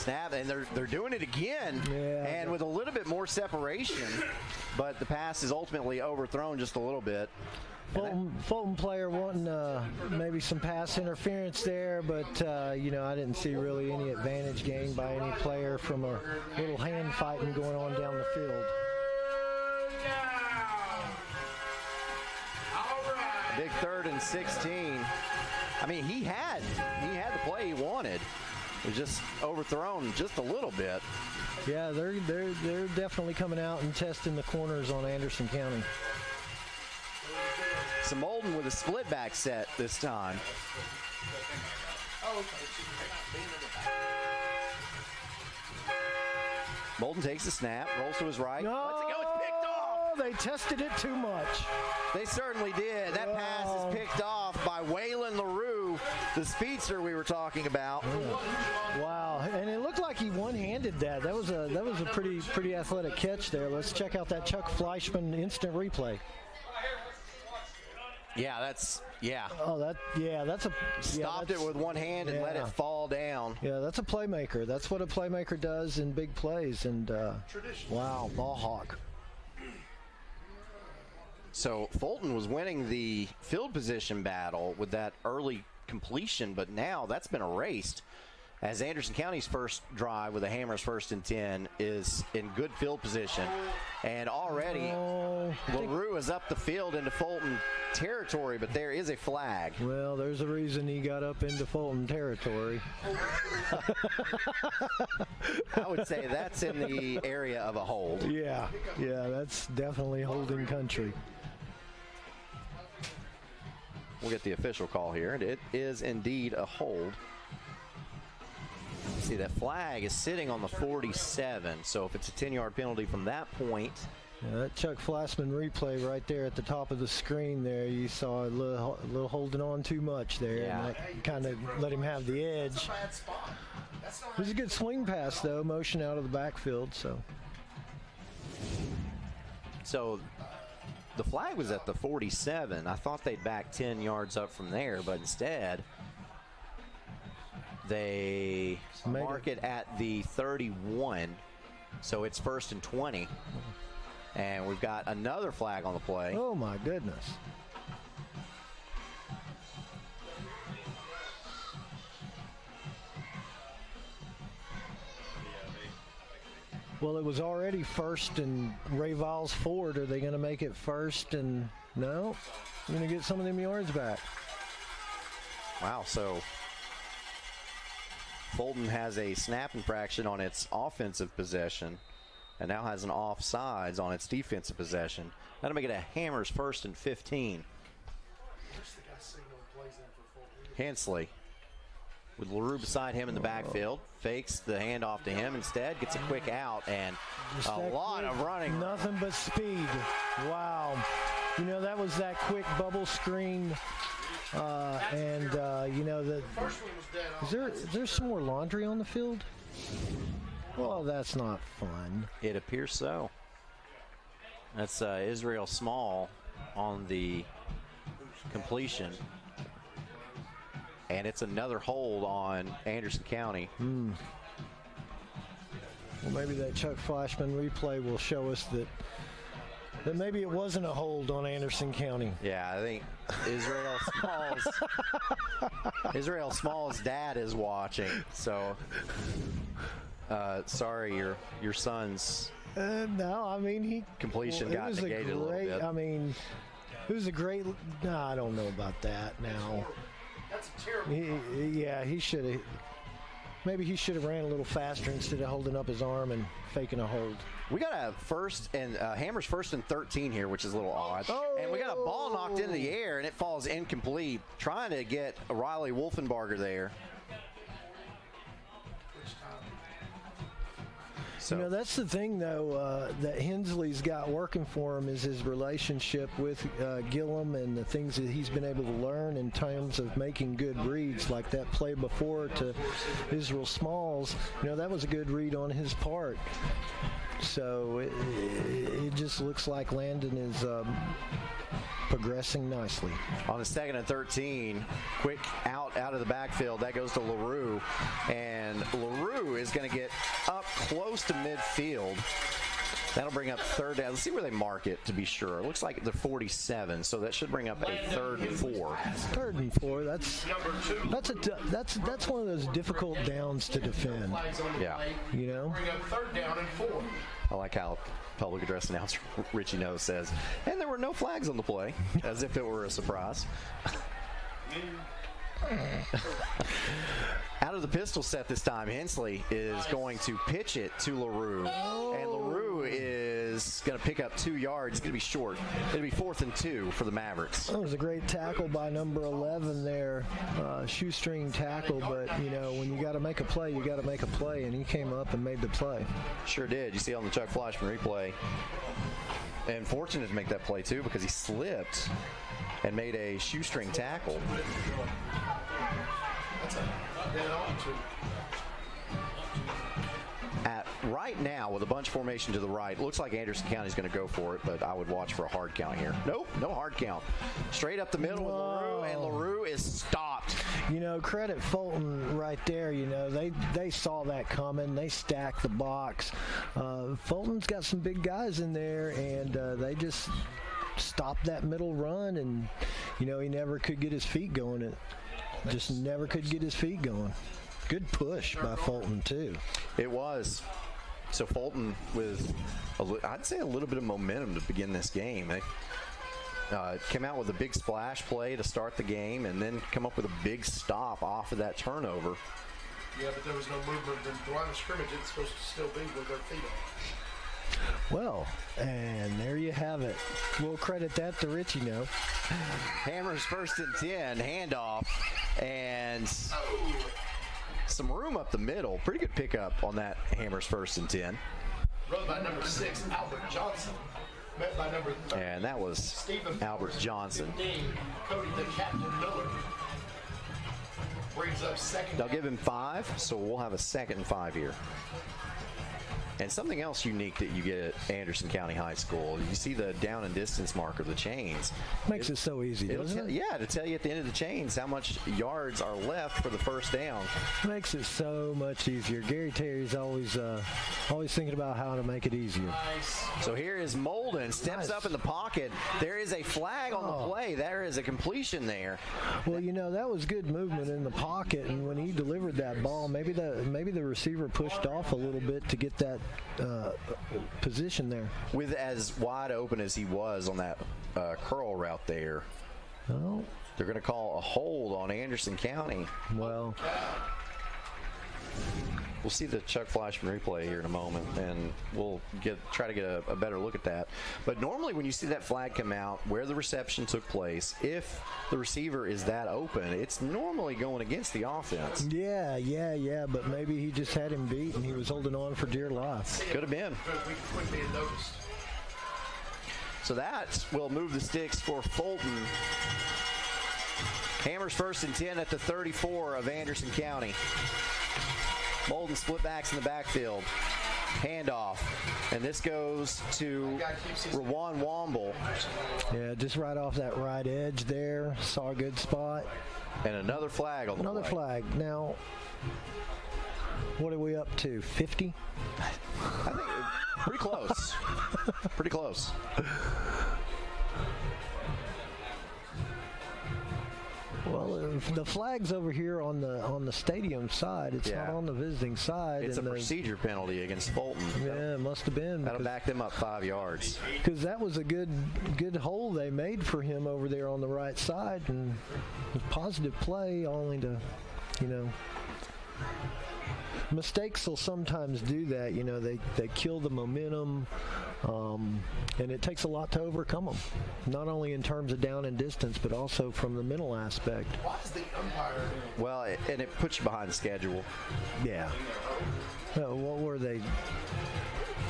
snap, and they're doing it again, and with a little bit more separation, but the pass is ultimately overthrown just a little bit. Fulton player wanting maybe some pass interference there, but I didn't see really any advantage gained by any player from a little hand fighting going on down the field. Big 3rd and 16. I mean, he had the play he wanted. It was just overthrown just a little bit. Yeah, they're definitely coming out and testing the corners on Anderson County. So Molden with a split back set this time. Molden takes the snap, rolls to his right. No, lets it go. It's picked off. They tested it too much. They certainly did. That pass is picked off by Waylon LaRue, the speedster we were talking about. Wow, and it looked like he one-handed that. That was a pretty athletic catch there. Let's check out that Chuck Fleischman instant replay. Stopped it with one hand and let it fall down. Yeah, that's a playmaker. That's what a playmaker does in big plays. And wow, ball hawk. So Fulton was winning the field position battle with that early completion, but now that's been erased as Anderson County's first drive with the Hammers 1st and 10 is in good field position. And already LaRue is up the field into Fulton territory, but there is a flag. Well, there's a reason he got up into Fulton territory. I would say that's in the area of a hold. Yeah, that's definitely holding country. We'll get the official call here, and it is indeed a hold. See, that flag is sitting on the 47, so if it's a 10-yard penalty from that point. Yeah, that Chuck Fleischman replay right there at the top of the screen there, you saw a little holding on too much there, and that kind of let him have the edge. It was a good swing pass, though, motion out of the backfield. So the flag was at the 47. I thought they'd back 10 yards up from there, but instead they mark it at the 31, so it's 1st and 20. And we've got another flag on the play. Oh, my goodness. Well, it was already 1st and Ray Viles Ford. Are they going to make it 1st and no? We're going to get some of them yards back. Wow, so Fulton has a snap infraction on its offensive possession and now has an offsides on its defensive possession. That'll make it a Hammers 1st and 15. Hensley with LaRue beside him in the backfield. Fakes the handoff to him instead. Gets a quick out and a lot of running. Nothing but speed. Wow. You know, that was that quick bubble screen. Is there some more laundry on the field? Well, that's not fun. It appears so. That's Israel Small on the completion. And it's another hold on Anderson County. Well, maybe that Chuck Fleischman replay will show us that maybe it wasn't a hold on Anderson County. Yeah, I think Israel Small's dad is watching. So, sorry, your son's completion got negated a little bit. I mean, it was a great. I don't know about that now. That's a terrible. He should have. Maybe he should have ran a little faster instead of holding up his arm and faking a hold. We got a Hammers 1st and 13 here, which is a little odd. Oh. And we got a ball knocked into the air, and it falls incomplete. Trying to get Riley Wolfenbarger there. So, that's the thing, though, that Hensley's got working for him is his relationship with Gillum and the things that he's been able to learn in terms of making good reads, like that play before to Israel Smalls. That was a good read on his part. So it just looks like Landon is progressing nicely. On the 2nd and 13, quick out of the backfield. That goes to LaRue, and LaRue is going to get up close to midfield. That'll bring up 3rd down. Let's see where they mark it to be sure. It looks like they're 47, so that should bring up a 3rd and 4. 3rd and 4. That's one of those difficult downs to defend. Yeah. You know. Bring up 3rd down and 4. I like how public address announcer Richie Nose says, and there were no flags on the play, as if it were a surprise. Out of the pistol set this time, Hensley is going to pitch it to LaRue. And LaRue is going to pick up 2 yards. It's going to be short. It'll be 4th and 2 for the Mavericks. That was a great tackle by number 11 there. Shoestring tackle, but, you know, when you got to make a play, you got to make a play. And he came up and made the play. Sure did. You see on the Chuck Fleischman replay. And fortunate to make that play, too, because he slipped and made a shoestring tackle. At right now, with a bunch formation to the right, looks like Anderson County's going to go for it, but I would watch for a hard count here. Nope, no hard count. Straight up the middle with LaRue, and LaRue is stopped. You know, credit Fulton right there. You know, they saw that coming. They stacked the box. Fulton's got some big guys in there, and they just stopped that middle run, and, you know, he never could get his feet going. Just never could get his feet going. Good push by Fulton, too. It was. So Fulton with, I'd say, a little bit of momentum to begin this game. They came out with a big splash play to start the game and then come up with a big stop off of that turnover. Yeah, but there was no movement. The line of scrimmage, it's supposed to still be with their feet on. Well, and there you have it. We'll credit that to Richie now. Hammers 1st and 10, handoff, and some room up the middle. Pretty good pickup on that Hammers 1st and 10. Run by number 6, Albert Johnson. Met by number 30. And that was Stephen Albert Johnson. 15, Cody the Captain Miller. Brings up 2nd. They'll give him 5, so we'll have a 2nd and 5 here. And something else unique that you get at Anderson County High School, you see the down and distance marker, the chains. Makes it so easy, doesn't it? Yeah, to tell you at the end of the chains how much yards are left for the 1st down. Makes it so much easier. Gary Terry's always thinking about how to make it easier. Nice. So here is Molden, steps up in the pocket. There is a flag on the play. There is a completion there. Well, you know, that was good movement in the pocket, and when he delivered that ball, maybe the receiver pushed off a little bit to get that position there. With as wide open as he was on that curl route there, well, they're going to call a hold on Anderson County. Well, we'll see the Chuck Fleischman replay here in a moment, and we'll try to get a better look at that. But normally when you see that flag come out where the reception took place, if the receiver is that open, it's normally going against the offense. Yeah, but maybe he just had him beat and he was holding on for dear life. Could have been. We quit being noticed. So that will move the sticks for Fulton. Hammers 1st and 10 at the 34 of Anderson County. Molden split backs in the backfield. Handoff. And this goes to Rawan Womble. Yeah, just right off that right edge there. Saw a good spot. And another flag on the Another play. flag. Now, what are we up to? 50? I think pretty close. Pretty close. Well, the flag's over here on the stadium side. It's not on the visiting side. It's a procedure penalty against Fulton. Yeah, it must have been. That'll back them up 5 yards. Because that was a good hole they made for him over there on the right side, and a positive play only to, you know. Mistakes will sometimes do that. You know, they kill the momentum, and it takes a lot to overcome them. Not only in terms of down and distance, but also from the mental aspect. Why is the umpire? Well, and it puts you behind the schedule. Yeah. What were they?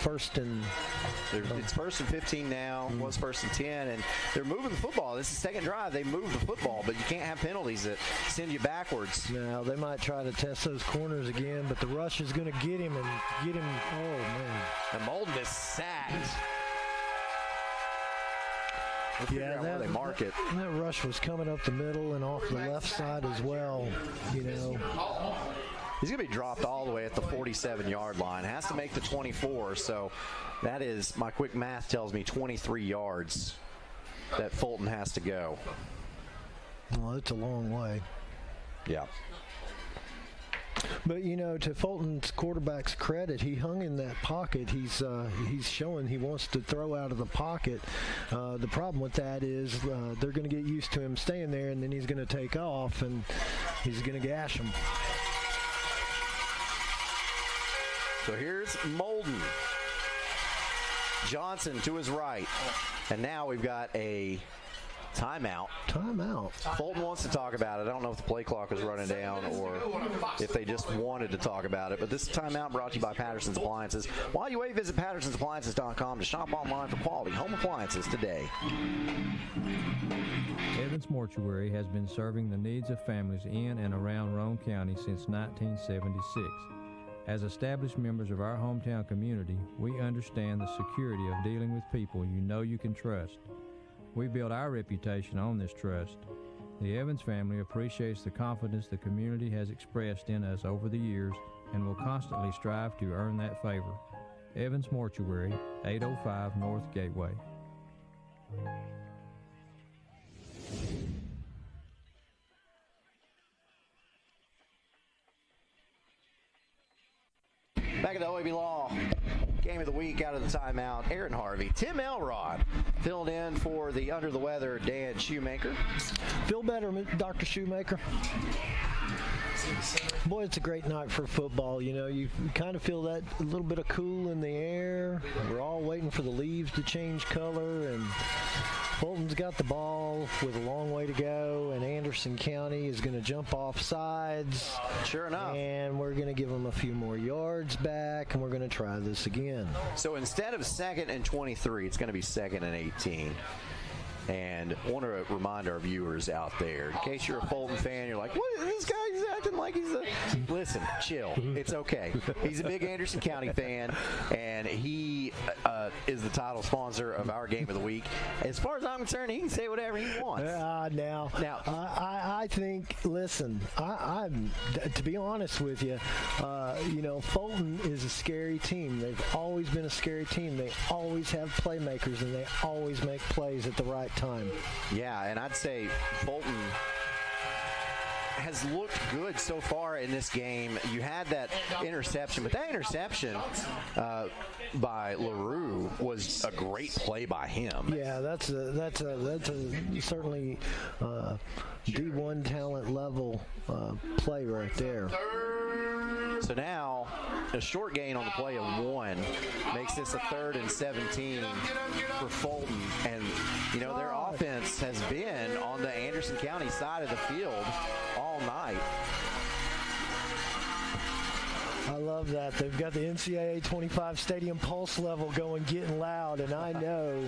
It's 1st and 15 now. Was 1st and 10, and they're moving the football. This is second drive. They move the football, but you can't have penalties that send you backwards. Now they might try to test those corners again, but the rush is going to get him. Oh man! And Molden is sacked. We'll figure out where they mark it. That rush was coming up the middle and off the left side as well, you know. He's going to be dropped all the way at the 47-yard line. Has to make the 24, so that is, my quick math tells me 23 yards that Fulton has to go. Well, it's a long way. Yeah. But, you know, to Fulton's quarterback's credit, he hung in that pocket. He's showing he wants to throw out of the pocket. The problem with that is they're going to get used to him staying there, and then he's going to take off, and he's going to gash him. So here's Molden. Johnson to his right. And now we've got a timeout. Timeout. Fulton wants to talk about it. I don't know if the play clock was running down or if they just wanted to talk about it. But this timeout brought to you by Patterson's Appliances. While you wait, visit PattersonsAppliances.com to shop online for quality home appliances today. Evans Mortuary has been serving the needs of families in and around Roane County since 1976. As established members of our hometown community, we understand the security of dealing with people you know you can trust. We build our reputation on this trust. The Evans family appreciates the confidence the community has expressed in us over the years and will constantly strive to earn that favor. Evans Mortuary, 805 North Gateway. Back at the OEB Law Game of the Week out of the timeout, Aaron Harvey. Tim Elrod filled in for the under-the-weather Dan Shoemaker. Feel better, Dr. Shoemaker. Boy, it's a great night for football. You know, you kind of feel that a little bit of cool in the air. We're all waiting for the leaves to change color, and Fulton's got the ball with a long way to go, and Anderson County is going to jump off sides. Sure enough. And we're going to give them a few more yards back, and we're going to try this again. So instead of 2nd and 23, it's going to be 2nd and 18. And I want to remind our viewers out there, in case you're a Fulton fan, you're like, what is this guy? He's acting like he's a... Listen, chill. It's okay. He's a big Anderson County fan, and he is the title sponsor of our Game of the Week. As far as I'm concerned, he can say whatever he wants. Now, I think, listen, I'm to be honest with you, you know, Fulton is a scary team. They've always been a scary team. They always have playmakers, and they always make plays at the right time. Yeah, and I'd say Fulton has looked good so far in this game. You had that interception, but that interception by LaRue was a great play by him. Yeah, that's a certainly D1 talent level play right there. So now a short gain on the play of 1 makes this a 3rd and 17 for Fulton. And, you know, their offense has been on the Anderson County side of the field all night. I love that. They've got the NCAA 25 stadium pulse level going, getting loud, and I know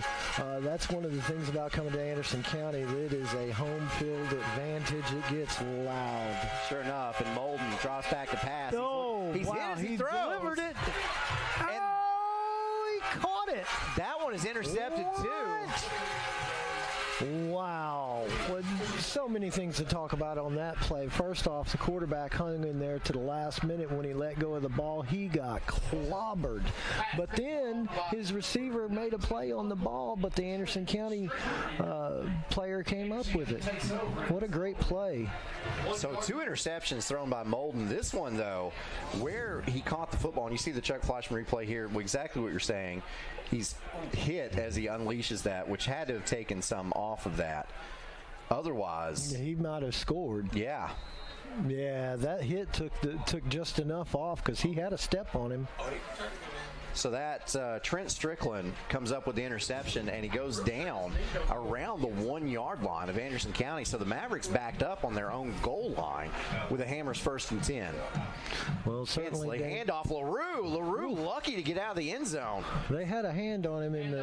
that's one of the things about coming to Anderson County. It is a home field advantage. It gets loud. Sure enough, and Molden drops back to pass. Oh, he's wow, hit, he delivered it. And he caught it. That one is intercepted too. Wow. Well, so many things to talk about on that play. First off, the quarterback hung in there to the last minute. When he let go of the ball, he got clobbered. But then his receiver made a play on the ball, but the Anderson County player came up with it. What a great play. So 2 interceptions thrown by Molden. This one, though, where he caught the football, and you see the Chuck Fleischman replay here, exactly what you're saying. He's hit as he unleashes that, which had to have taken some off of that. Otherwise, he might have scored. Yeah. Yeah, that hit took just enough off because he had a step on him. So that Trent Strickland comes up with the interception, and he goes down around the 1-yard line of Anderson County. So the Mavericks backed up on their own goal line with a Hammers 1st and 10. Well, certainly handoff LaRue. LaRue lucky to get out of the end zone. They had a hand on him in the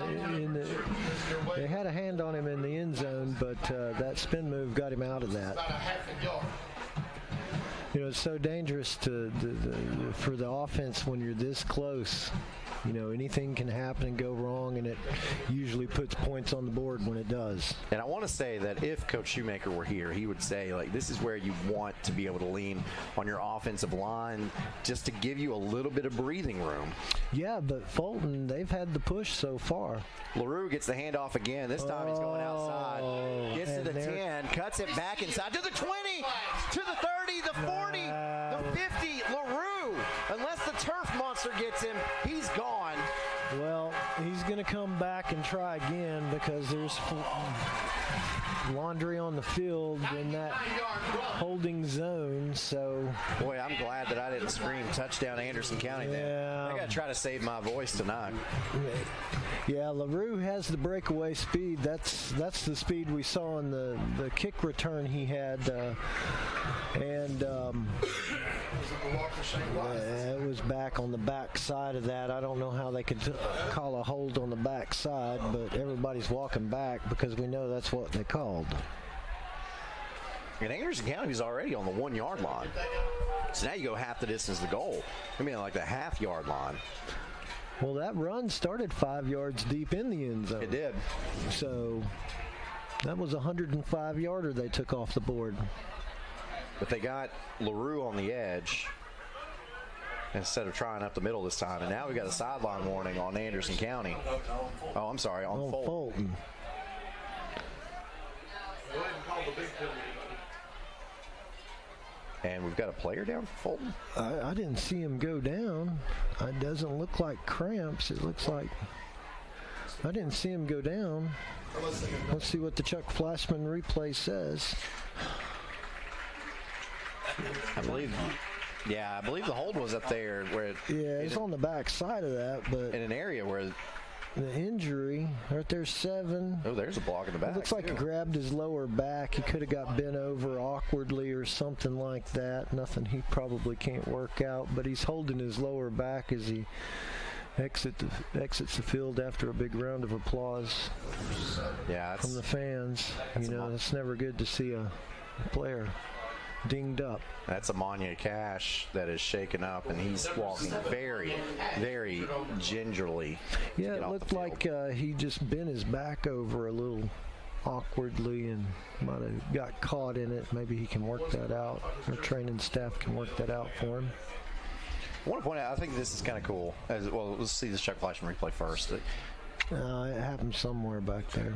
end zone, but that spin move got him out of that. You know, it's so dangerous for the offense when you're this close anything can happen and go wrong, and it usually puts points on the board when it does. And I want to say that if Coach Shoemaker were here, he would say, like, this is where you want to be able to lean on your offensive line just to give you a little bit of breathing room. Yeah, but Fulton, they've had the push so far. LaRue gets the handoff again. This time he's going outside. Gets to the 10, cuts it back inside to the 20, to the 30, the 40, the 50. LaRue, unless the turf monster gets him, he's gone. Well, he's going to come back and try again because there's laundry on the field in that holding zone. So, boy, I'm glad that I didn't scream touchdown Anderson County there. I got to try to save my voice tonight. Yeah, LaRue has the breakaway speed. That's the speed we saw in the kick return he had. And it was back on the back side of that. I don't know how they could call a hold on the back side, but everybody's walking back because we know that's what they called. And Anderson County is already on the 1 yard line. So now you go half the distance to the goal. I mean, like the half yard line. Well, that run started 5 yards deep in the end zone. It did. So that was a 105-yarder they took off the board. But they got LaRue on the edge instead of trying up the middle this time. And now we got a sideline warning on Anderson County. Oh, I'm sorry, on Fulton. And we've got a player down for Fulton. I didn't see him go down. It doesn't look like cramps. It looks like I didn't see him go down. Let's see what the Chuck Flashman replay says. I believe the hold was up there where it's on the back side of that, but in an area where the injury right there, 7. Oh, there's a block in the back. It looks like he grabbed his lower back. He could have got bent over awkwardly or something like that. Nothing he probably can't work out, but he's holding his lower back as he exits the field after a big round of applause from the fans. It's never good to see a player dinged up. That's Amanya Cash that is shaken up, and he's walking very, very gingerly. Yeah, it looked like he just bent his back over a little awkwardly and might have got caught in it. Maybe he can work that out. Our training staff can work that out for him. I want to point out, I think this is kind of cool. Well, let's see the Chuck Flashman replay first. It happened somewhere back there.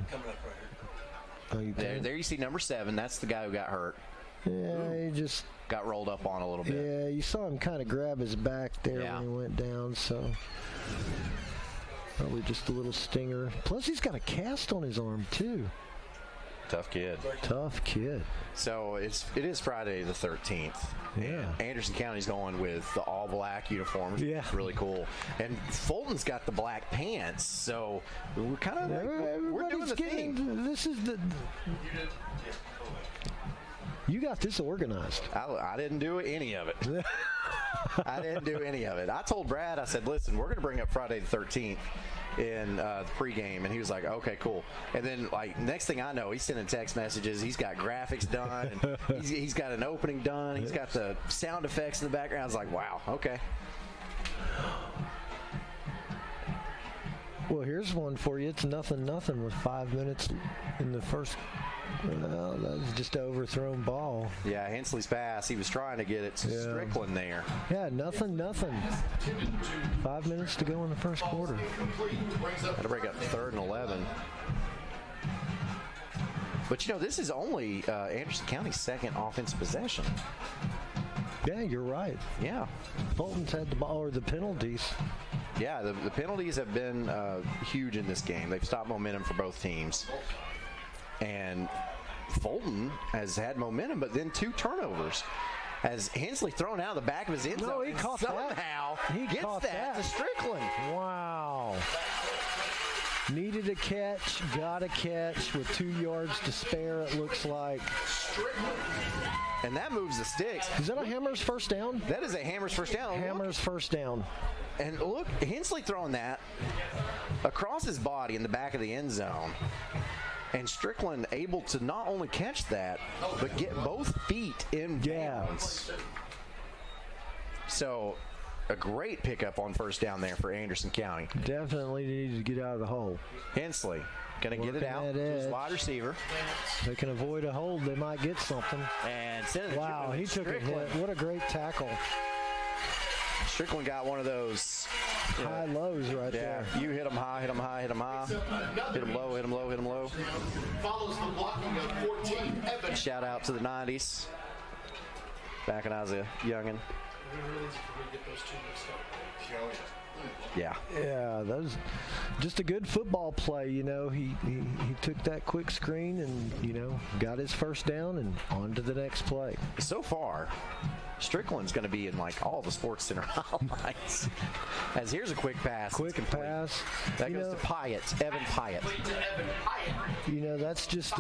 There you see number 7. That's the guy who got hurt. Yeah, he just got rolled up on a little bit. Yeah, you saw him kind of grab his back there when he went down, so probably just a little stinger. Plus, he's got a cast on his arm, too. Tough kid. Tough kid. So it is Friday the 13th. Yeah. Anderson County's going with the all-black uniforms. Yeah. Really cool. And Fulton's got the black pants, so we're kind of we're doing the thing. This is the... You got this organized. I didn't do any of it. I didn't do any of it. I told Brad, I said, listen, we're going to bring up Friday the 13th in the pregame, and he was like, okay, cool. And then, next thing I know, he's sending text messages. He's got graphics done, and he's got an opening done. He's got the sound effects in the background. I was like, wow, okay. Well, here's one for you. It's 0-0 with 5 minutes in the first. Well, that was just an overthrown ball. Yeah, Hensley's pass. He was trying to get it to Strickland there. Yeah, 0-0. 5 minutes to go in the first quarter. Got to break up 3rd and 11. But, this is only Anderson County's second offensive possession. Yeah, you're right. Yeah. Fulton's had the ball, or the penalties. Yeah, the penalties have been huge in this game. They've stopped momentum for both teams. And Fulton has had momentum, but then 2 turnovers. As Hensley thrown out of the back of his end zone. No, he caught somehow that. He gets caught that to Strickland. Wow. Needed a catch, got a catch with 2 yards to spare, it looks like. And that moves the sticks. Is that a Hammers first down? That is a Hammers first down. Hammers first down. And look, Hensley throwing that across his body in the back of the end zone. And Strickland able to not only catch that, but get both feet in bounds. So a great pickup on first down there for Anderson County. Definitely needs to get out of the hole. Hensley going to get it out to his wide receiver. They can avoid a hold. They might get something. And wow, he took a hit. What a great tackle. Strickland got one of those high lows right there. You hit him high, hit him high, hit him high. Hit him low, hit him low, hit him low. Follows the blocking of 14, Evans. Shout out to the 90s. Back when I was a youngin'. Yeah. Yeah, that was just a good football play. You know, he took that quick screen and, you know, got his first down and on to the next play. So far, Strickland's going to be in like all the Sports Center highlights. As here's a quick pass. Quick pass. That goes to Pyatt, Evan Pyatt. You know, that's just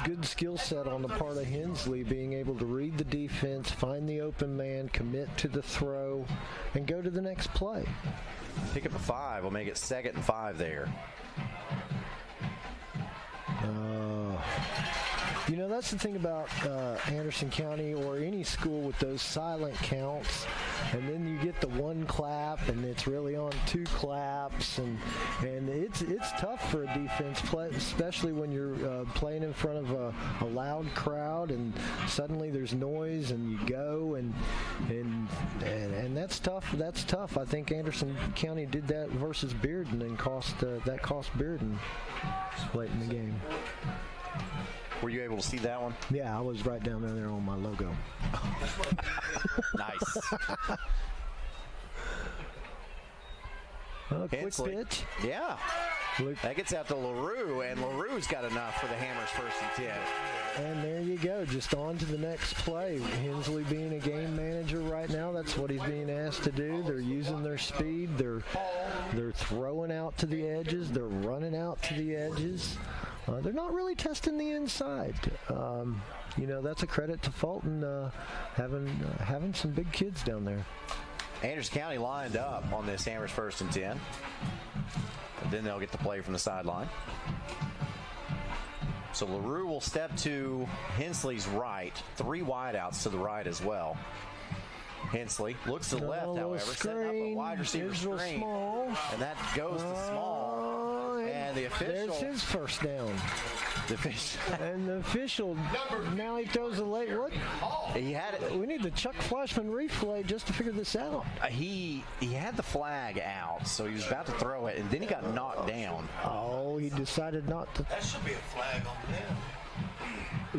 good skill set on the part of Hensley, being able to read the defense, find the open man, commit to the throw, and go to the next play. Pick up a 5. We'll make it 2nd and 5 there. You know, that's the thing about Anderson County or any school with those silent counts, and then you get the 1 clap, and it's really on 2 claps, and it's tough for a defense play, especially when you're playing in front of a loud crowd, and suddenly there's noise, and you go, and that's tough. That's tough. I think Anderson County did that versus Bearden and cost Bearden late in the game. Were you able to see that one? Yeah, I was right down there on my logo. Nice. Quick pitch. Yeah. That gets out to LaRue, and LaRue's got enough for the Hammers 1st and 10. And there you go, just on to the next play. Hensley being a game manager right now, that's what he's being asked to do. They're using their speed. They're throwing out to the edges. They're running out to the edges. They're not really testing the inside. You know, that's a credit to Fulton having some big kids down there. Anderson County lined up on this Hammers 1st and 10. And then they'll get the play from the sideline. So LaRue will step to Hensley's right. 3 wideouts to the right as well. Hensley looks to the left, however, setting up a wide receiver screen. Small. And that goes to Small. And the official. There's his first down. And the official, now he throws a late. What? He had it. We need the Chuck Flashman replay just to figure this out. He had the flag out, so he was about to throw it, and then he got knocked down. Oh, he decided not to. That should be a flag on them.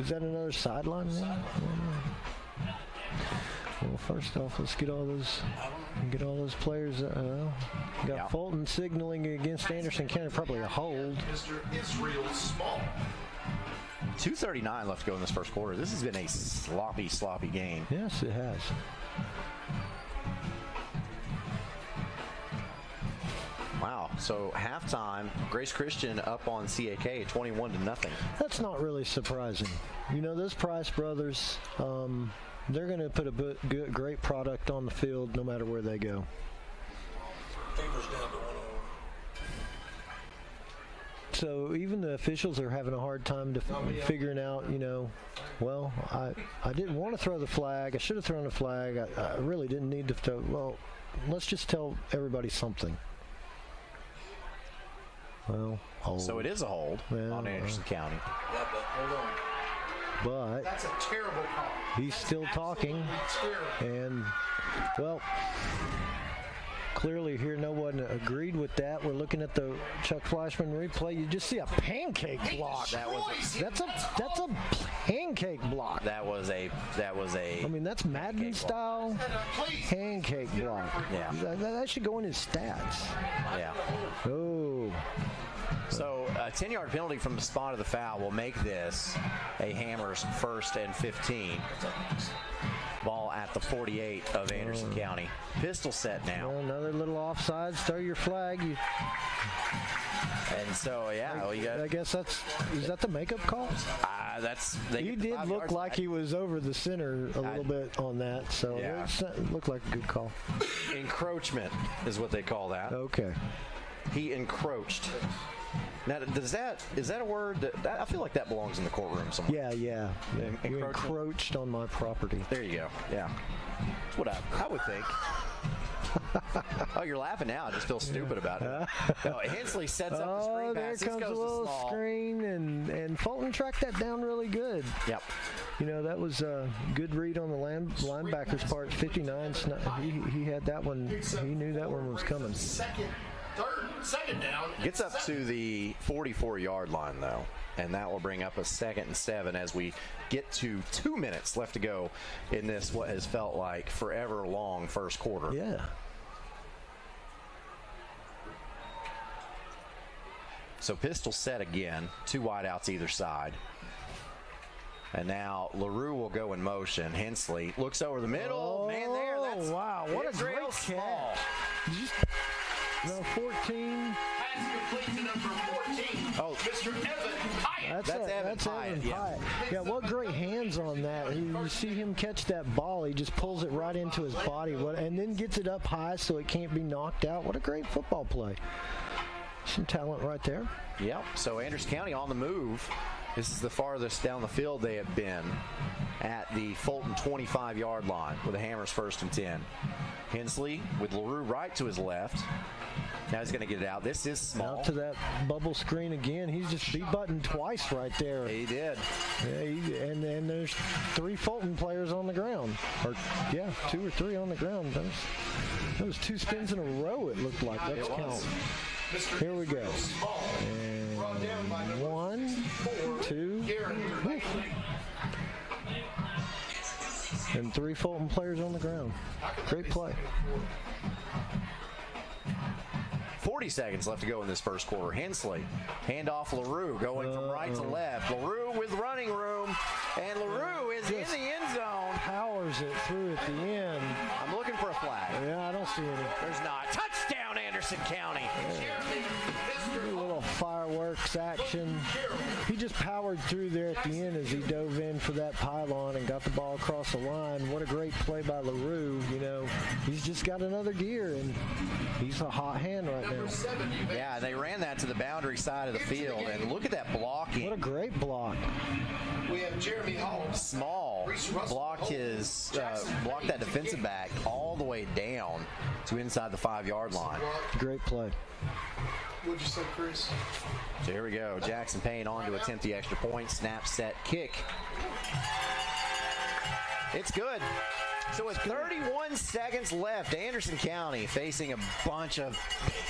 Is that another sideline then? Well, first off, let's get all those players. Got Fulton signaling against Anderson County, probably a hold. Mr. Israel Small. 2:39 left to go in this first quarter. This has been a sloppy game. Yes, it has. Wow. So halftime, Grace Christian up on CAK 21-0. That's not really surprising. You know, those Price brothers, they're going to put a great product on the field no matter where they go. So even the officials are having a hard time figuring out, you know, well, I didn't want to throw the flag. I should have thrown the flag. I really didn't need to throw. Well, let's just tell everybody something. Well, hold. So it is a hold on Anderson County. Yeah, but hold on. But that's a terrible call. He's still talking, and well, clearly here no one agreed with that. We're looking at the Chuck Flashman replay. You just see a pancake block. That's a pancake block. That was a. I mean, that's Madden style pancake block. Yeah. That should go in his stats. Yeah. Oh. So a 10-yard penalty from the spot of the foul will make this a Hammers 1st and 15. Ball at the 48 of Anderson County. Pistol set now. Well, another little offside. Throw your flag. And so, yeah. Well, I guess is that the makeup call? He did look like he was over the center a little bit on that, so it looked like a good call. Encroachment is what they call that. Okay. He encroached. Now, is that a word that I feel like that belongs in the courtroom somewhere? Yeah. You encroached on my property. There you go. Yeah, that's what I would think. Oh, you're laughing now. I just feel stupid about it. No, Hensley sets up the screen pass. There comes a little screen, and Fulton tracked that down really good. Yep. You know, that was a good read on the linebacker's part. 59. He had that one. He knew that one was coming. Second down. Gets up to the 44-yard line, though, and that will bring up a 2nd and 7 as we get to 2 minutes left to go in this what has felt like forever long first quarter. Yeah. So pistol set again, 2 wideouts either side. And now LaRue will go in motion. Hensley looks over the middle. Man, there. That's wow. What a great Small. No, 14. Pass complete to number 14. Oh, Mr. Evan Hyatt. That's Evan Hyatt. Yeah, what great hands on that. You see him catch that ball. He just pulls it right into his body and then gets it up high so it can't be knocked out. What a great football play. Some talent right there. Yep. So Anderson County on the move. This is the farthest down the field they have been at the Fulton 25-yard line with the Hammers 1st and 10. Hensley with LaRue right to his left. Now he's going to get it out. This is small. Out to that bubble screen again. He's just B-buttoned twice right there. He did. Yeah, and there's 3 Fulton players on the ground. 2 or 3 on the ground. That was 2 spins in a row, it looked like. Let's count. Here we go. And 1, 2, and 3 Fulton players on the ground. Great play. 40 seconds left to go in this first quarter. Hensley, handoff LaRue, going from right to left. LaRue with running room, and LaRue is in the end zone. Powers it through at the end. I'm looking for a flag. Yeah, I don't see any. There's not. Touchdown, Anderson County. A little fireworks action. He just powered through there at the end as he dove in for that pylon and got the ball across the line. What a great play by LaRue. You know, he's just got another gear, and he's a hot hand right now. Yeah, they ran that to the boundary side of the field, and look at that blocking. What a great block. We have Jeremy Hall. Small blocked that defensive back all the way down to inside the 5-yard line. Great play. What'd you say, Chris? So here we go. Jackson Payne on to attempt the extra point. Snap, set, kick. It's good. So with 31 seconds left, Anderson County facing a bunch of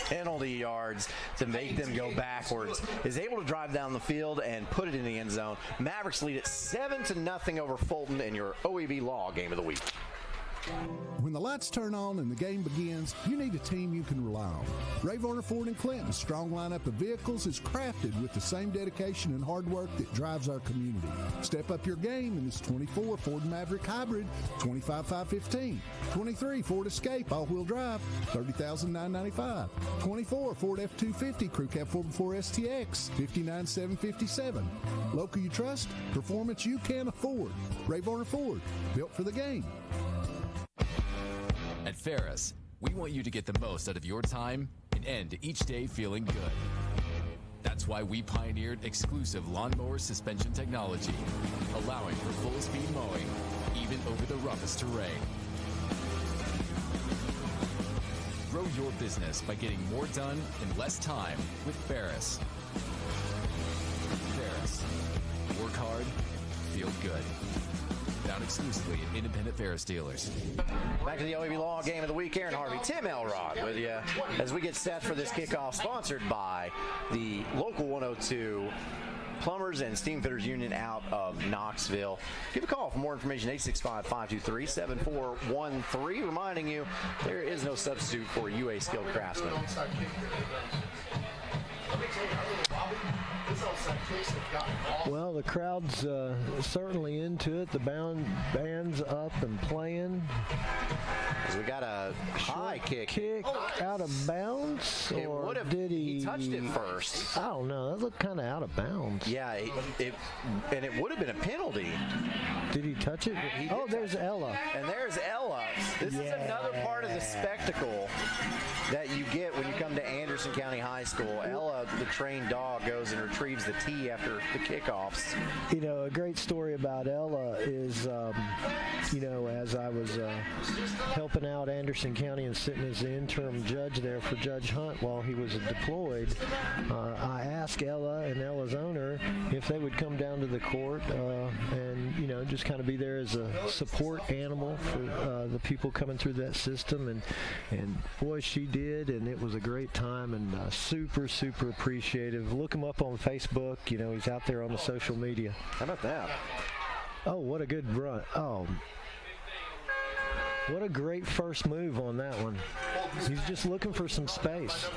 penalty yards to make them go backwards, is able to drive down the field and put it in the end zone. Mavericks lead it 7-0 over Fulton in your OEB Law Game of the Week. When the lights turn on and the game begins, you need a team you can rely on. Ray Varner Ford and Clinton's strong lineup of vehicles is crafted with the same dedication and hard work that drives our community. Step up your game in this 24 Ford Maverick Hybrid, $25,515. 23 Ford Escape all-wheel drive, $30,995. 24 Ford F-250 Crew Cab 4x4 STX, $59,757. Local you trust, performance you can afford. Ray Varner Ford, built for the game. At Ferris, we want you to get the most out of your time and end each day feeling good. That's why we pioneered exclusive lawnmower suspension technology, allowing for full-speed mowing, even over the roughest terrain. Grow your business by getting more done in less time with Ferris. Ferris. Work hard, feel good. Found exclusively at independent Ferris dealers. Back to the OEB Law Game of the Week. Aaron Harvey, Tim Elrod with you as we get set for this kickoff, sponsored by the Local 102 Plumbers and Steam Fitters Union out of Knoxville. Give a call for more information, 865-523-7413. Reminding you, there is no substitute for UA skilled craftsmen. Well, the crowd's certainly into it. The band's up and playing. because we got a high kick. Out of bounds, or did he touched it first? I don't know. That looked kind of out of bounds. Yeah, and it would have been a penalty. Did he touch it? There's Ella. And there's Ella. This is another part of the spectacle that you get when you come to Anderson County High School. Ella, the trained dog, goes and retrieves the tee after the kickoffs. You know, a great story about Ella is, as I was helping out Anderson County and sitting as the interim judge there for Judge Hunt while he was deployed, I asked Ella and Ella's owner if they would come down to the court and, just kind of be there as a support animal for the people coming through that system. And boy, she did, and it was a great time, and super, super appreciative. Look him up on Facebook. He's out there on the social media. How about that? Oh, what a good run. Oh, what a great first move on that one. He's just looking for some space.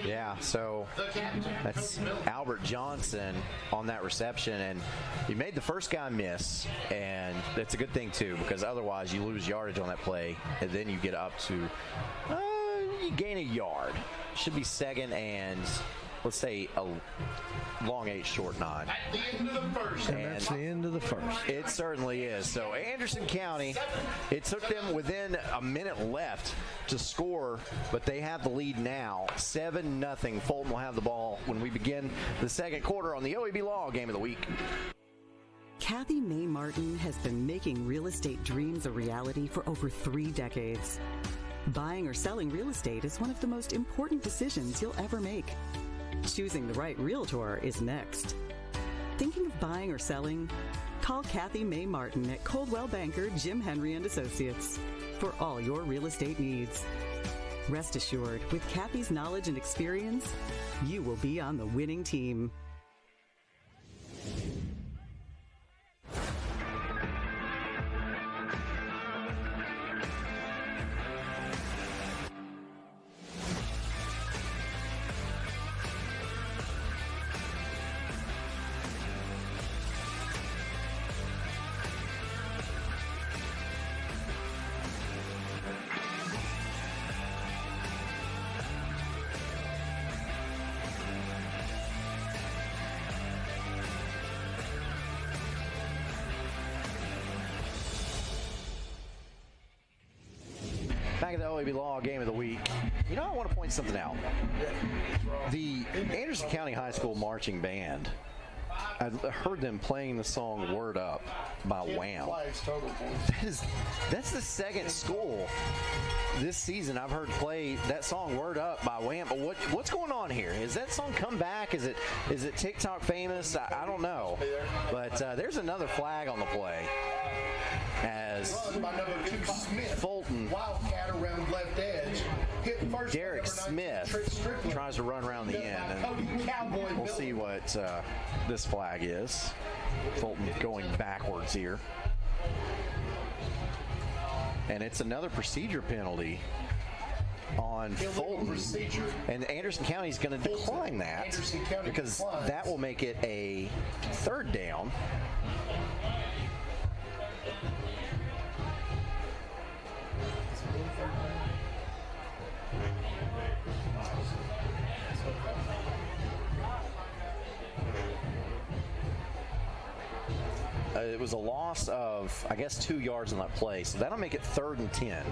Yeah, so that's Albert Johnson on that reception, and you made the first guy miss, and that's a good thing too, because otherwise you lose yardage on that play, and then you get up to, you gain a yard. Should be second and, let's say, a long 8, short 9. At the end of the first. And that's the end of the first. It certainly is. So Anderson County, it took them within a minute left to score, but they have the lead now, 7-0. Fulton will have the ball when we begin the second quarter on the OEB Law Game of the Week. Kathy May Martin has been making real estate dreams a reality for over 3 decades. Buying or selling real estate is one of the most important decisions you'll ever make. Choosing the right realtor is next. Thinking of buying or selling? Call Kathy May Martin at Coldwell Banker Jim Henry & Associates for all your real estate needs. Rest assured, with Kathy's knowledge and experience, you will be on the winning team. Back at the OEB Law Game of the Week. I want to point something out. The Anderson County High School Marching Band, I heard them playing the song Word Up by Wham. That's the second school this season I've heard play that song Word Up by Wham. But what's going on here? Is that song come back? Is it TikTok famous? I don't know. But there's another flag on the play. As Fulton, Wildcat around left edge, hit first. Derek Smith tries to run around the end, and we'll see what this flag is. Fulton going backwards here, and it's another procedure penalty on Fulton, and Anderson County is going to decline that because that will make it a 3rd down. It was a loss of, I guess, 2 yards on that play, so that'll make it 3rd and 10.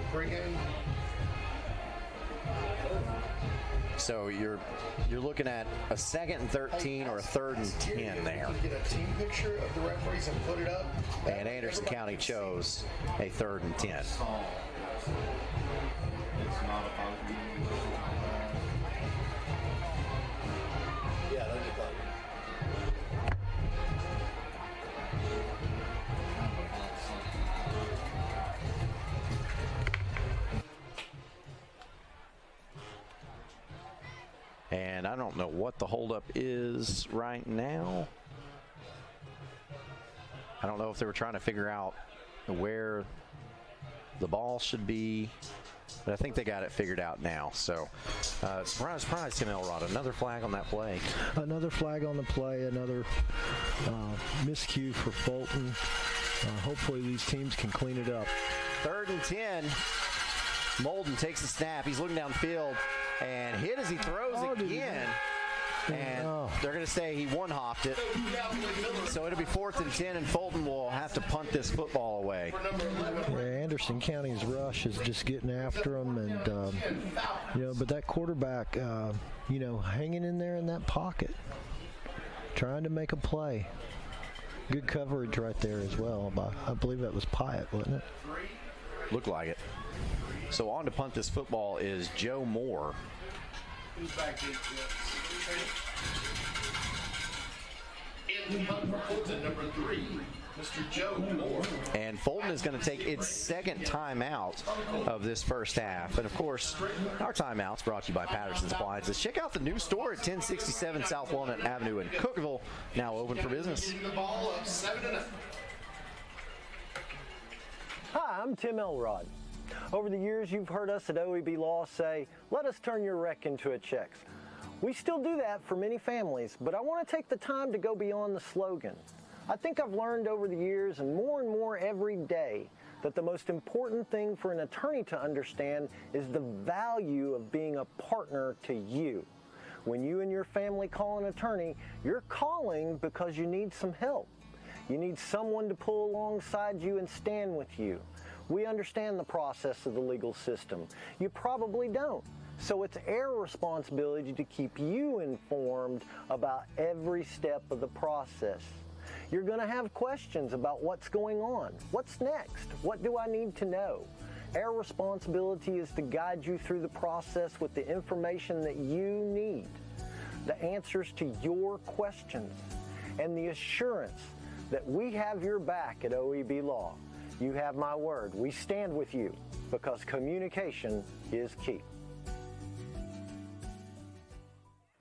So you're looking at a 2nd and 13 or a 3rd and 10 there. Get a team picture of the referees and put it up. And Anderson County chose a 3rd and 10. And I don't know what the holdup is right now. I don't know if they were trying to figure out where the ball should be, but I think they got it figured out now. So, surprise, surprise, Tim Elrod. Another flag on that play. Another flag on the play, another miscue for Fulton. Hopefully these teams can clean it up. 3rd and 10. Molden takes the snap. He's looking downfield and hit as he throws again. And they're going to say he one-hopped it. So it'll be 4th and 10, and Fulton will have to punt this football away. Yeah, Anderson County's rush is just getting after them, and but that quarterback, hanging in there in that pocket, trying to make a play. Good coverage right there as well. I believe that was Pyatt, wasn't it? Looked like it. So on to punt this football is Joe Moore. Who's back in? In the punt for Fulton, number 3, Mr. Joe Moore. And Fulton is going to take its second timeout of this first half. And, of course, our timeout's brought to you by Patterson's Appliances. Check out the new store at 1067 South Walnut Avenue in Cookeville, now open for business. The ball up 7-0. Hi, I'm Tim Elrod. Over the years, you've heard us at OEB Law say, let us turn your wreck into a check. We still do that for many families, but I want to take the time to go beyond the slogan. I think I've learned over the years, and more every day, that the most important thing for an attorney to understand is the value of being a partner to you. When you and your family call an attorney, you're calling because you need some help. You need someone to pull alongside you and stand with you. We understand the process of the legal system. You probably don't. So it's our responsibility to keep you informed about every step of the process. You're going to have questions about what's going on. What's next? What do I need to know? Our responsibility is to guide you through the process with the information that you need, the answers to your questions, and the assurance that we have your back at OEB Law. You have my word. We stand with you because communication is key.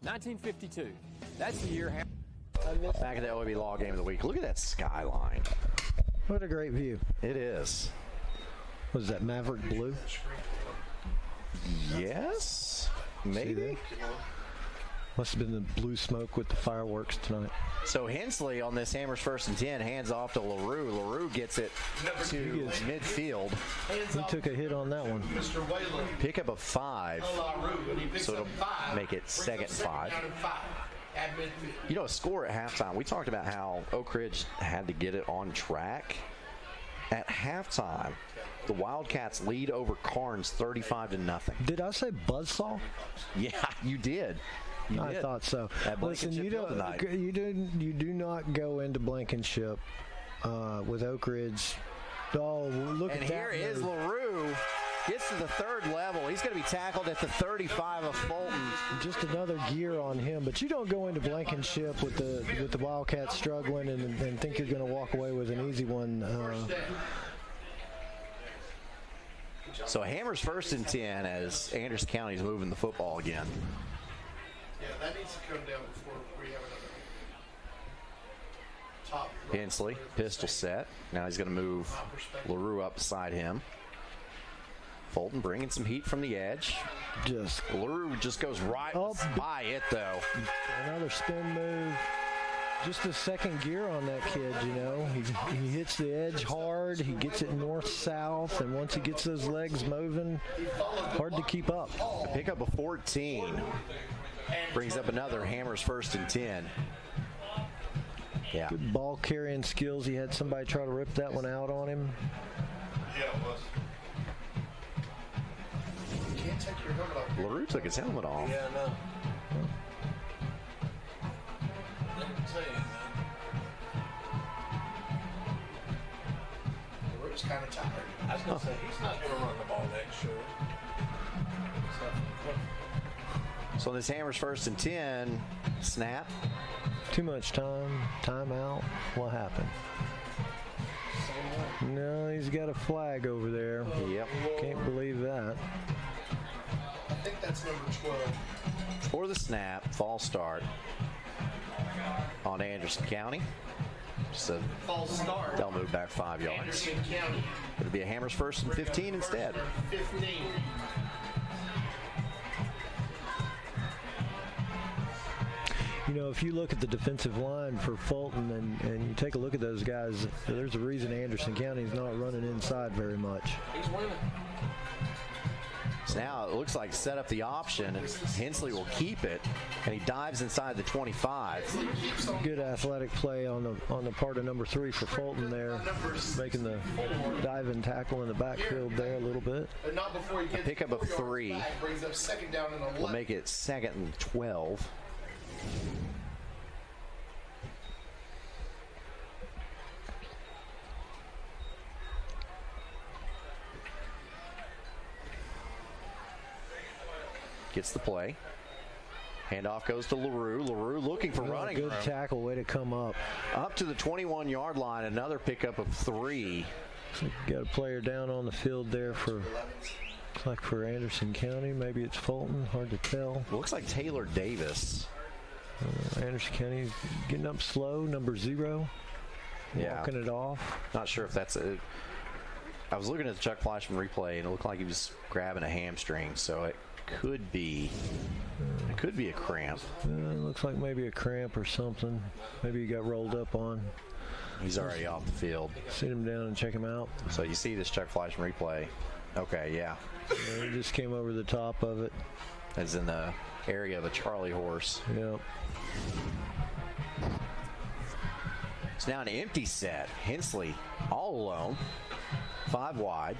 1952. That's the year. Back at the OEB Law Game of the Week. Look at that skyline. What a great view. It is. What is that, Maverick blue? Yes, maybe. Must have been the blue smoke with the fireworks tonight. So Hensley on this Hammers 1st and 10 hands off to LaRue. LaRue gets it to midfield. He took a hit on that one. Pick up a 5. So it'll make it 2nd and 5. A score at halftime. We talked about how Oak Ridge had to get it on track. At halftime, the Wildcats lead over Carnes 35-0. Did I say buzzsaw? Yeah, you did. I thought so. Listen, you do not go into Blankenship with Oak Ridge. Oh, look at that. And here is LaRue. Gets to the 3rd level. He's going to be tackled at the 35 of Fulton. Just another gear on him. But you don't go into Blankenship with the Wildcats struggling and think you're going to walk away with an easy one. So Hammers 1st and 10 as Anderson County's moving the football again. Yeah, that needs to come down before we have another top. Hensley, pistol set. Now he's going to move LaRue up beside him. Fulton bringing some heat from the edge. LaRue just goes right by it, though. Another spin move. Just a second gear on that kid, He hits the edge hard. He gets it north-south, and once he gets those legs moving, hard to keep up. Pick up a 14. Brings up another Hammers 1st and 10. Yeah. Good ball carrying skills. He had somebody try to rip that one out on him. Yeah, it was. You can't take your helmet off. LaRue took his helmet off. Yeah, no. LaRue's kind of tired. I was going to say, he's not going to run the ball next, sure. So this Hammers 1st and 10. Snap. Too much time. Timeout. What happened? No, he's got a flag over there. Yep. Can't believe that. I think that's number 12. For the snap, false start on Anderson County. So false start. They'll move back 5 yards. Anderson County. It'll be a Hammers 1st and 15 instead. 15. If you look at the defensive line for Fulton and you take a look at those guys, there's a reason Anderson County is not running inside very much. He's winning. So now it looks like set up the option, and Hensley will keep it, and he dives inside the 25. Good athletic play on the part of number 3 for Fulton there, making the dive and tackle in the backfield there a little bit. A pickup of 3 will make it 2nd and 12. Gets the play. Handoff goes to LaRue. LaRue looking for running room. Good tackle, way to come up. Up to the 21-yard line, another pickup of 3. So got a player down on the field there for, looks like for Anderson County. Maybe it's Fulton, hard to tell. Looks like Taylor Davis. Anderson County getting up slow, number 0. Yeah. Walking it off. Not sure if that's it. I was looking at the Chuck Fleischman replay, and it looked like he was grabbing a hamstring, so it could be a cramp. It looks like maybe a cramp or something. Maybe he got rolled up on. He's already off the field. Sit him down and check him out. So you see this Chuck Fleischman replay. Okay, yeah. He just came over the top of it. As in the area of a Charlie horse. Yep. It's now an empty set. Hensley all alone. 5 wide.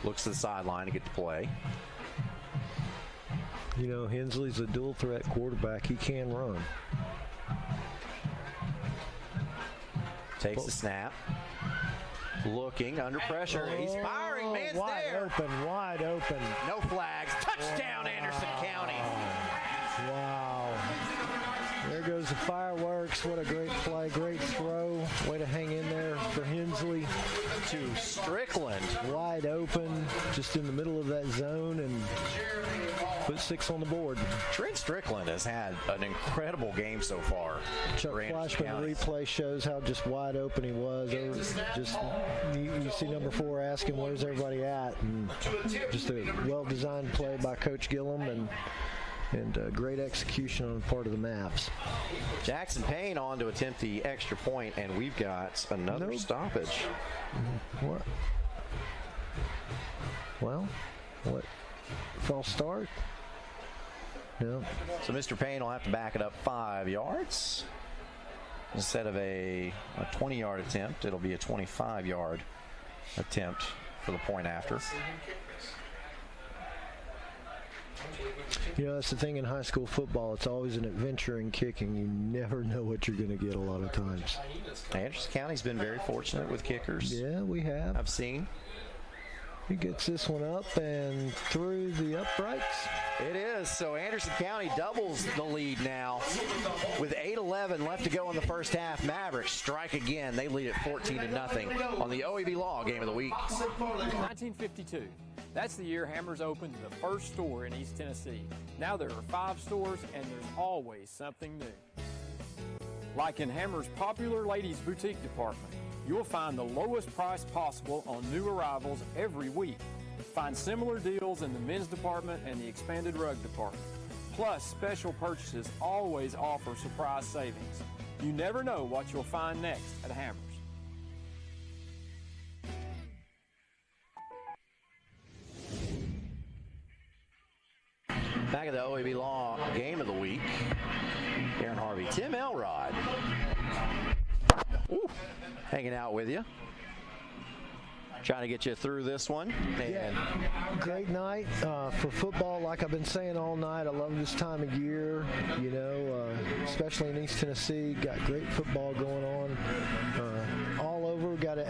Looks to the sideline to get to play. You know, Hensley's a dual threat quarterback. He can run. Takes the snap. Looking under pressure. He's firing. Man's there. Wide open. No flags. Touchdown, Anderson County. Wow. There goes the fireworks. What a great play. Great throw. Way to hang in there for Hensley. To Strickland. Wide open. Just in the middle of that zone and put 6 on the board. Trent Strickland has had an incredible game so far. Chuck Fleischman replay shows how just wide open he was. Just you see number 4 asking where's everybody at, and just a well-designed play by Coach Gillum and great execution on the part of the Maps. Jackson Payne on to attempt the extra point, and we've got another stoppage. What? Well, what? False start? No. So Mr. Payne will have to back it up 5 yards. Instead of a 20-yard attempt, it'll be a 25-yard attempt for the point after. You know, that's the thing in high school football. It's always an adventure in kicking. You never know what you're going to get a lot of times. Anderson County's been very fortunate with kickers. Yeah, we have. I've seen. He gets this one up and through the uprights. It is. So Anderson County doubles the lead now with 8:11 left to go in the first half. Mavericks strike again. They lead at 14-0 on the OEB Law Game of the Week. 1952. That's the year Hammers opened the first store in East Tennessee. Now there are 5 stores, and there's always something new. Like in Hammers' popular ladies' boutique department, you'll find the lowest price possible on new arrivals every week. Find similar deals in the men's department and the expanded rug department. Plus, special purchases always offer surprise savings. You never know what you'll find next at Hammers. Back at the OEB Law Game of the Week, Aaron Harvey, Tim Elrod, hanging out with you. Trying to get you through this one. Yeah, great night for football. Like I've been saying all night, I love this time of year, you know, especially in East Tennessee. Got great football going on all over. Got an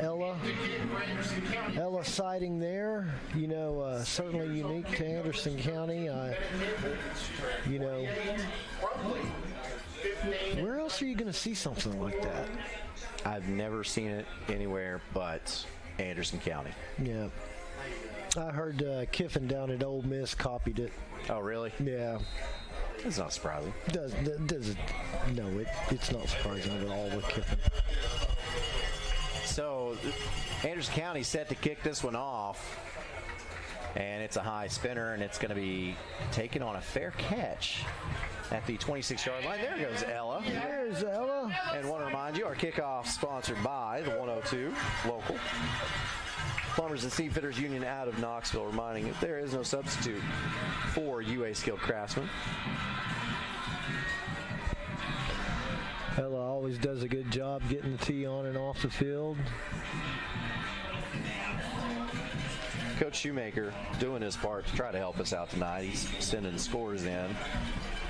Ella sighting there, you know, certainly unique to Anderson County. You know, where else are you going to see something like that? I've never seen it anywhere but Anderson County. Yeah. I heard Kiffin down at Ole Miss copied it. Oh, really? Yeah. It's not surprising. No, it's not surprising at all with Kiffin. So, Anderson County set to kick this one off. And it's a high spinner, and it's going to be taken on a fair catch at the 26-yard line. There goes Ella. There's Ella. And want to remind you, our kickoff sponsored by the 102 local Plumbers and Steam Fitters Union out of Knoxville, reminding you there is no substitute for UA skilled craftsmen. Ella always does a good job getting the tee on and off the field. Coach Shoemaker doing his part to try to help us out tonight. He's sending scores in.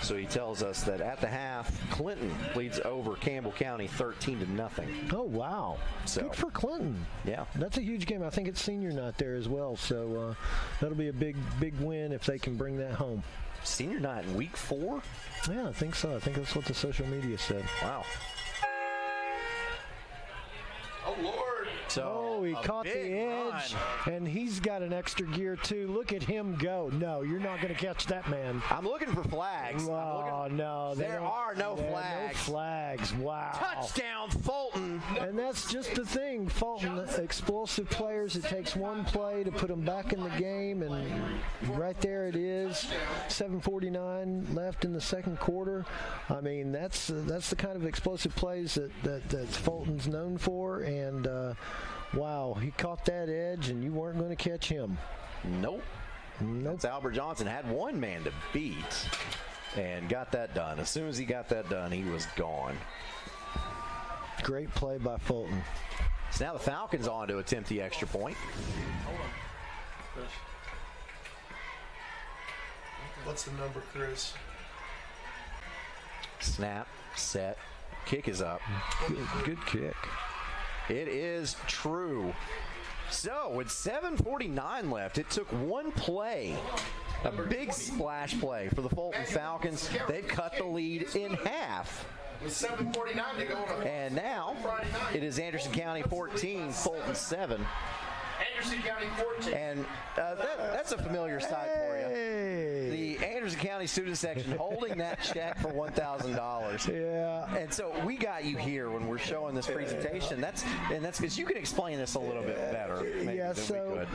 So he tells us that at the half, Clinton leads over Campbell County 13-0. Oh, wow. So, good for Clinton. Yeah. That's a huge game. I think it's senior night there as well. So that'll be a big win if they can bring that home. Senior night in week 4? Yeah, I think so. I think that's what the social media said. Wow. Oh, Lord. So he caught the edge, and he's got an extra gear, too. Look at him go. No, you're not going to catch that man. I'm looking for flags. Oh, no. There are no flags. No flags. Wow. Touchdown, Fulton. And that's just the thing. Fulton, explosive players. It takes one play to put them back in the game, and right there it is. 7:49 left in the second quarter. I mean, that's the kind of explosive plays that Fulton's known for, and wow, he caught that edge, and you weren't going to catch him. Nope. That's Albert Johnson. Had one man to beat and got that done. As soon as he got that done, he was gone. Great play by Fulton. So now the Falcons on to attempt the extra point. What's the number, Chris? Snap, set, kick is up. Good kick. It is true. So with 7:49 left, it took one play, a big splash play for the Fulton Falcons. They've cut the lead in half. With 7:49 to go on and now it is Anderson County 14, Fulton 7. Anderson County 14. And that's a familiar sight for you. The Anderson County student section holding that check for $1,000. Yeah. And so we got you here when we're showing this presentation. That's because you can explain this a little bit better. Yeah. So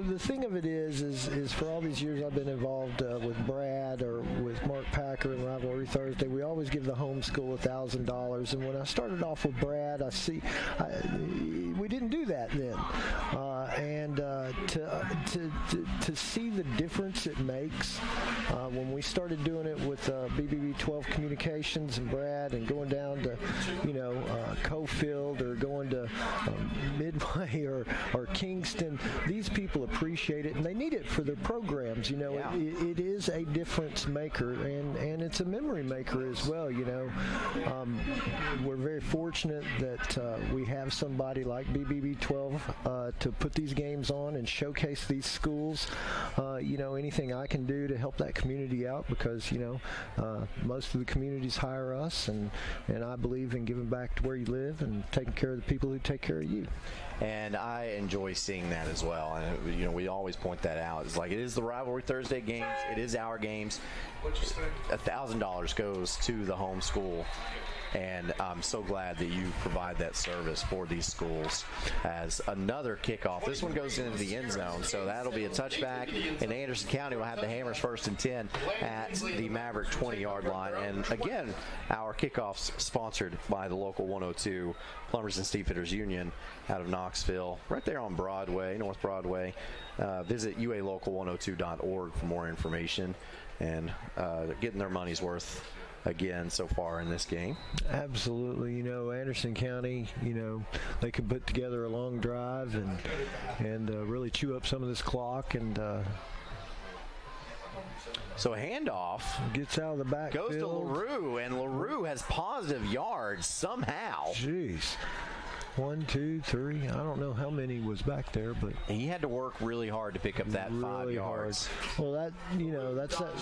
the thing of it is for all these years I've been involved with Brad or with Mark Packer and Rivalry Thursday, we always give the homeschool $1,000. And when I started off with Brad, we didn't do that then. And to see the difference it makes when we started doing it with BBB-12 Communications and Brad, and going down to Cofield or going to Midway or Kingston, these people appreciate it and they need it for their programs. It is a difference maker, and it's a memory maker as well. We're very fortunate that we have somebody like BBB-12 to put these games on and showcase these schools. Anything I can do to help that community out, because most of the communities hire us, and I believe in giving back to where you live and taking care of the people who take care of you. And I enjoy seeing that as well. And we always point that out. It's like, it is the Rivalry Thursday games. It is our games. $1,000 goes to the home school. And I'm so glad that you provide that service for these schools. As another kickoff, this one goes into the end zone, so that'll be a touchback. And Anderson County will have the Hammers 1st and 10 at the Maverick 20-yard line. And again, our kickoffs sponsored by the local 102 Plumbers and Steam Fitters Union out of Knoxville, right there on Broadway, North Broadway. Visit ualocal102.org for more information, and getting their money's worth again so far in this game. Absolutely. Anderson County, they can put together a long drive and really chew up some of this clock, and so a handoff gets out of the backfield, goes to LaRue, and LaRue has positive yards somehow. Jeez. 1, 2, 3. I don't know how many was back there, but he had to work really hard to pick up that really 5 yards. Well, that's that.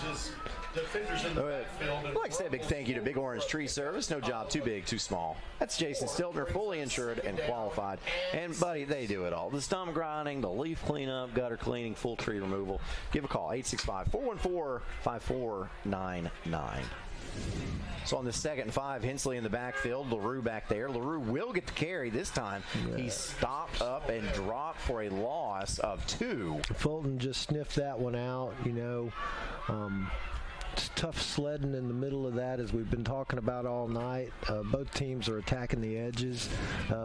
I'd like to say a big thank you to Big Orange Tree Service. No job too big, too small. That's Jason Stiltner, fully insured and qualified. And, buddy, they do it all. The stump grinding, the leaf cleanup, gutter cleaning, full tree removal. Give a call, 865-414-5499. So on the 2nd and 5, Hensley in the backfield, LaRue back there. LaRue will get the carry this time. Yeah. He stopped up and dropped for a loss of 2. Fulton just sniffed that one out, It's tough sledding in the middle of that, as we've been talking about all night. Both teams are attacking the edges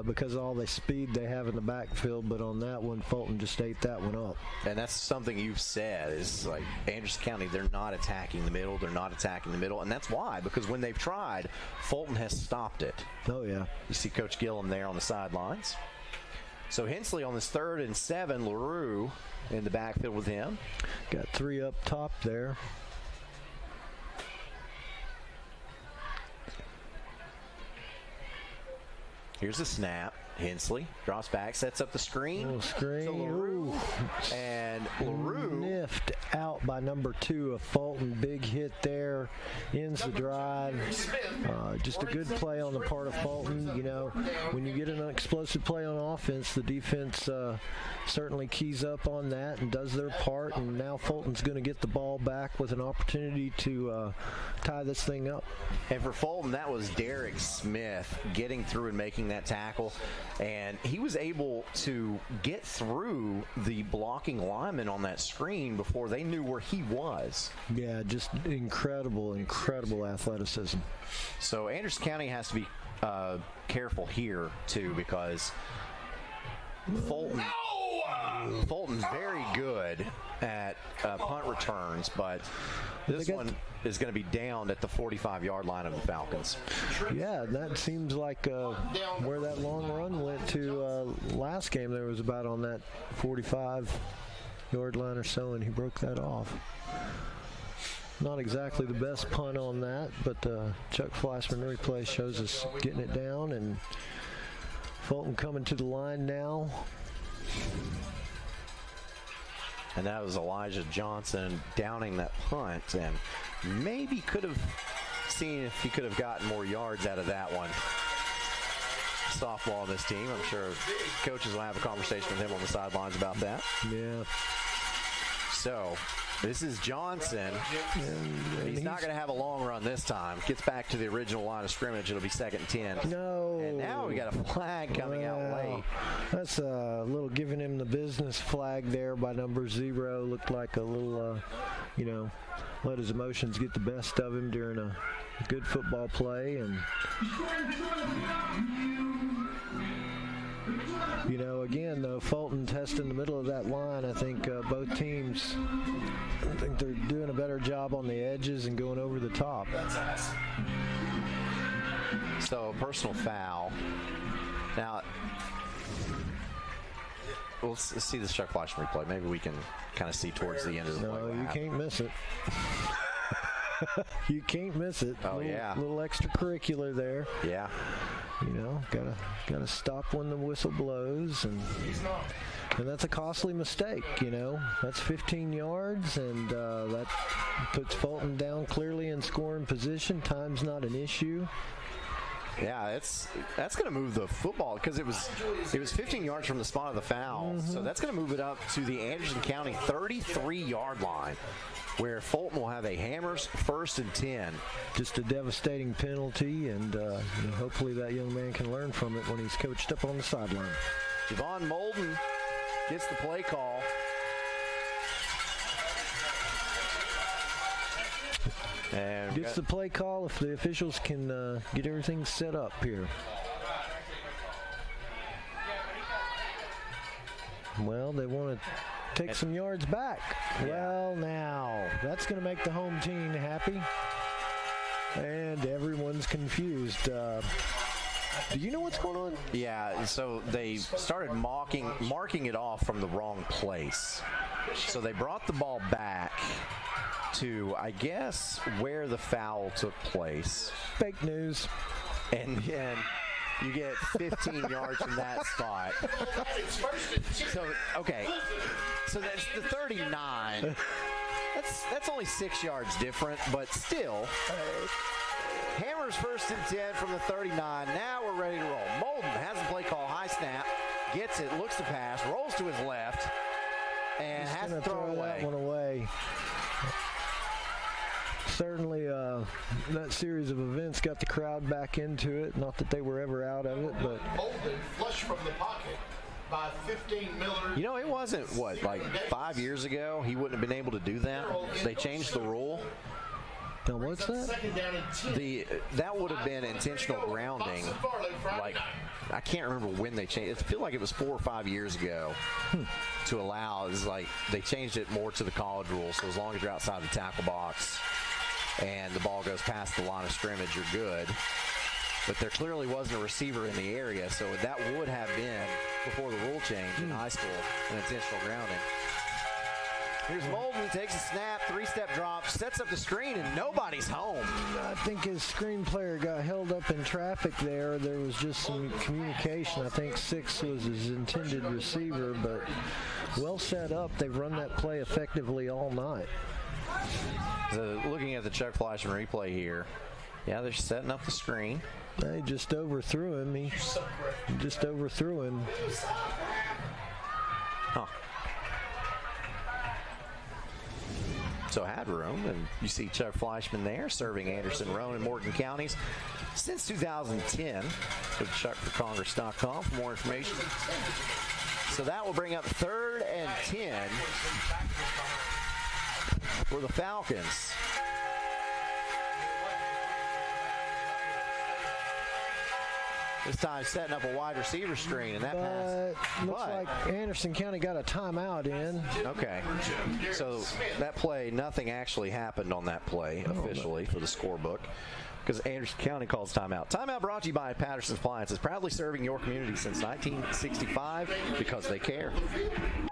because of all the speed they have in the backfield, but on that one, Fulton just ate that one up. And that's something you've said is like Anderson County, they're not attacking the middle. They're not attacking the middle, and that's why, because when they've tried, Fulton has stopped it. Oh, yeah. You see Coach Gillum there on the sidelines. So Hensley on this 3rd and 7, LaRue in the backfield with him. Got 3 up top there. Here's the snap. Hensley drops back, sets up the screen. Little screen. To LaRue. And LaRue Niffed out by number 2 of Fulton. Big hit there. Ends the drive. Just a good play on the part of Fulton. You know, when you get an explosive play on offense, the defense certainly keys up on that and does their part. And now Fulton's going to get the ball back with an opportunity to tie this thing up. And for Fulton, that was Derek Smith getting through and making that tackle. And he was able to get through the blocking lineman on that screen before they knew where he was. Yeah, just incredible athleticism. So Anderson County has to be careful here, too, because Fulton's very good at punt returns, but this one is going to be down at the 45-yard line of the Falcons. Yeah, that seems like where that long run went to last game. There was about on that 45-yard line or so, and he broke that off. Not exactly the best punt on that, but Chuck Fleischman replay shows us getting it down, and Fulton coming to the line now. And that was Elijah Johnson downing that punt, and maybe could have seen if he could have gotten more yards out of that one. Softball on this team. I'm sure coaches will have a conversation with him on the sidelines about that. Yeah. So this is Johnson. He's not going to have a long run this time. Gets back to the original line of scrimmage. It'll be 2nd and 10. No. And now we got a flag coming out late. That's a little giving him the business flag there by number 0. Looked like a little, let his emotions get the best of him during a good football play. And again, though, Fulton testing the middle of that line. I think both teams, they're doing a better job on the edges and going over the top. So, personal foul. Now, let's see the Chuck Fleischman replay. Maybe we can kind of see towards the end of the play. No, you can't miss it. You can't miss it. Oh, yeah. Little extracurricular there. Yeah. Gotta stop when the whistle blows, and that's a costly mistake. That's 15 yards, and that puts Fulton down clearly in scoring position. Time's not an issue. Yeah, that's going to move the football because it was 15 yards from the spot of the foul. Mm-hmm. So that's going to move it up to the Anderson County 33-yard line, where Fulton will have a Hammers 1st and 10. Just a devastating penalty, and hopefully that young man can learn from it when he's coached up on the sideline. Javon Molden gets the play call. And gets the play call if the officials can get everything set up here. Well, they want to take some yards back. Yeah. Well, now, that's going to make the home team happy. And everyone's confused. Do you know what's going on? Yeah, so they started marking it off from the wrong place. So they brought the ball back to, I guess, where the foul took place. Fake news. And you get 15 yards from that spot. So, okay. So that's the 39. That's only 6 yards different, but still. Hammers 1st and 10 from the 39. Now we're ready to roll. Molden has the play call, high snap, gets it, looks to pass, rolls to his left, and has to throw away. That one away. Certainly, that series of events got the crowd back into it. Not that they were ever out of it, but Molden flushed from the pocket by 15 Miller. It wasn't, like 5 years ago, he wouldn't have been able to do that. They changed the rule. Now, what's that? Second down and 10. That would have been intentional grounding. Like, I can't remember when they changed. I feel like it was 4 or 5 years ago to allow. It's like they changed it more to the college rule. So as long as you're outside the tackle box and the ball goes past the line of scrimmage, you're good. But there clearly wasn't a receiver in the area, so that would have been, before the rule change in high school, an intentional grounding. Here's Molden, takes a snap, 3-step drop, sets up the screen, and nobody's home. I think his screen player got held up in traffic there. There was just some communication. I think 6 was his intended receiver, but well set up. They've run that play effectively all night. So looking at the Chuck Fleischman replay here, yeah, they're setting up the screen. They just overthrew him. He just overthrew him. Huh. So had room, and you see Chuck Fleischman there serving Anderson, Roane, and Morgan counties since 2010. Go to chuckforcongress.com for more information. So that will bring up 3rd and 10 for the Falcons. This time setting up a wide receiver screen, and that pass. Looks like Anderson County got a timeout in. Okay. So that play, nothing actually happened on that play officially for the scorebook, because Anderson County calls timeout. Timeout brought to you by Patterson's Appliances, proudly serving your community since 1965 because they care.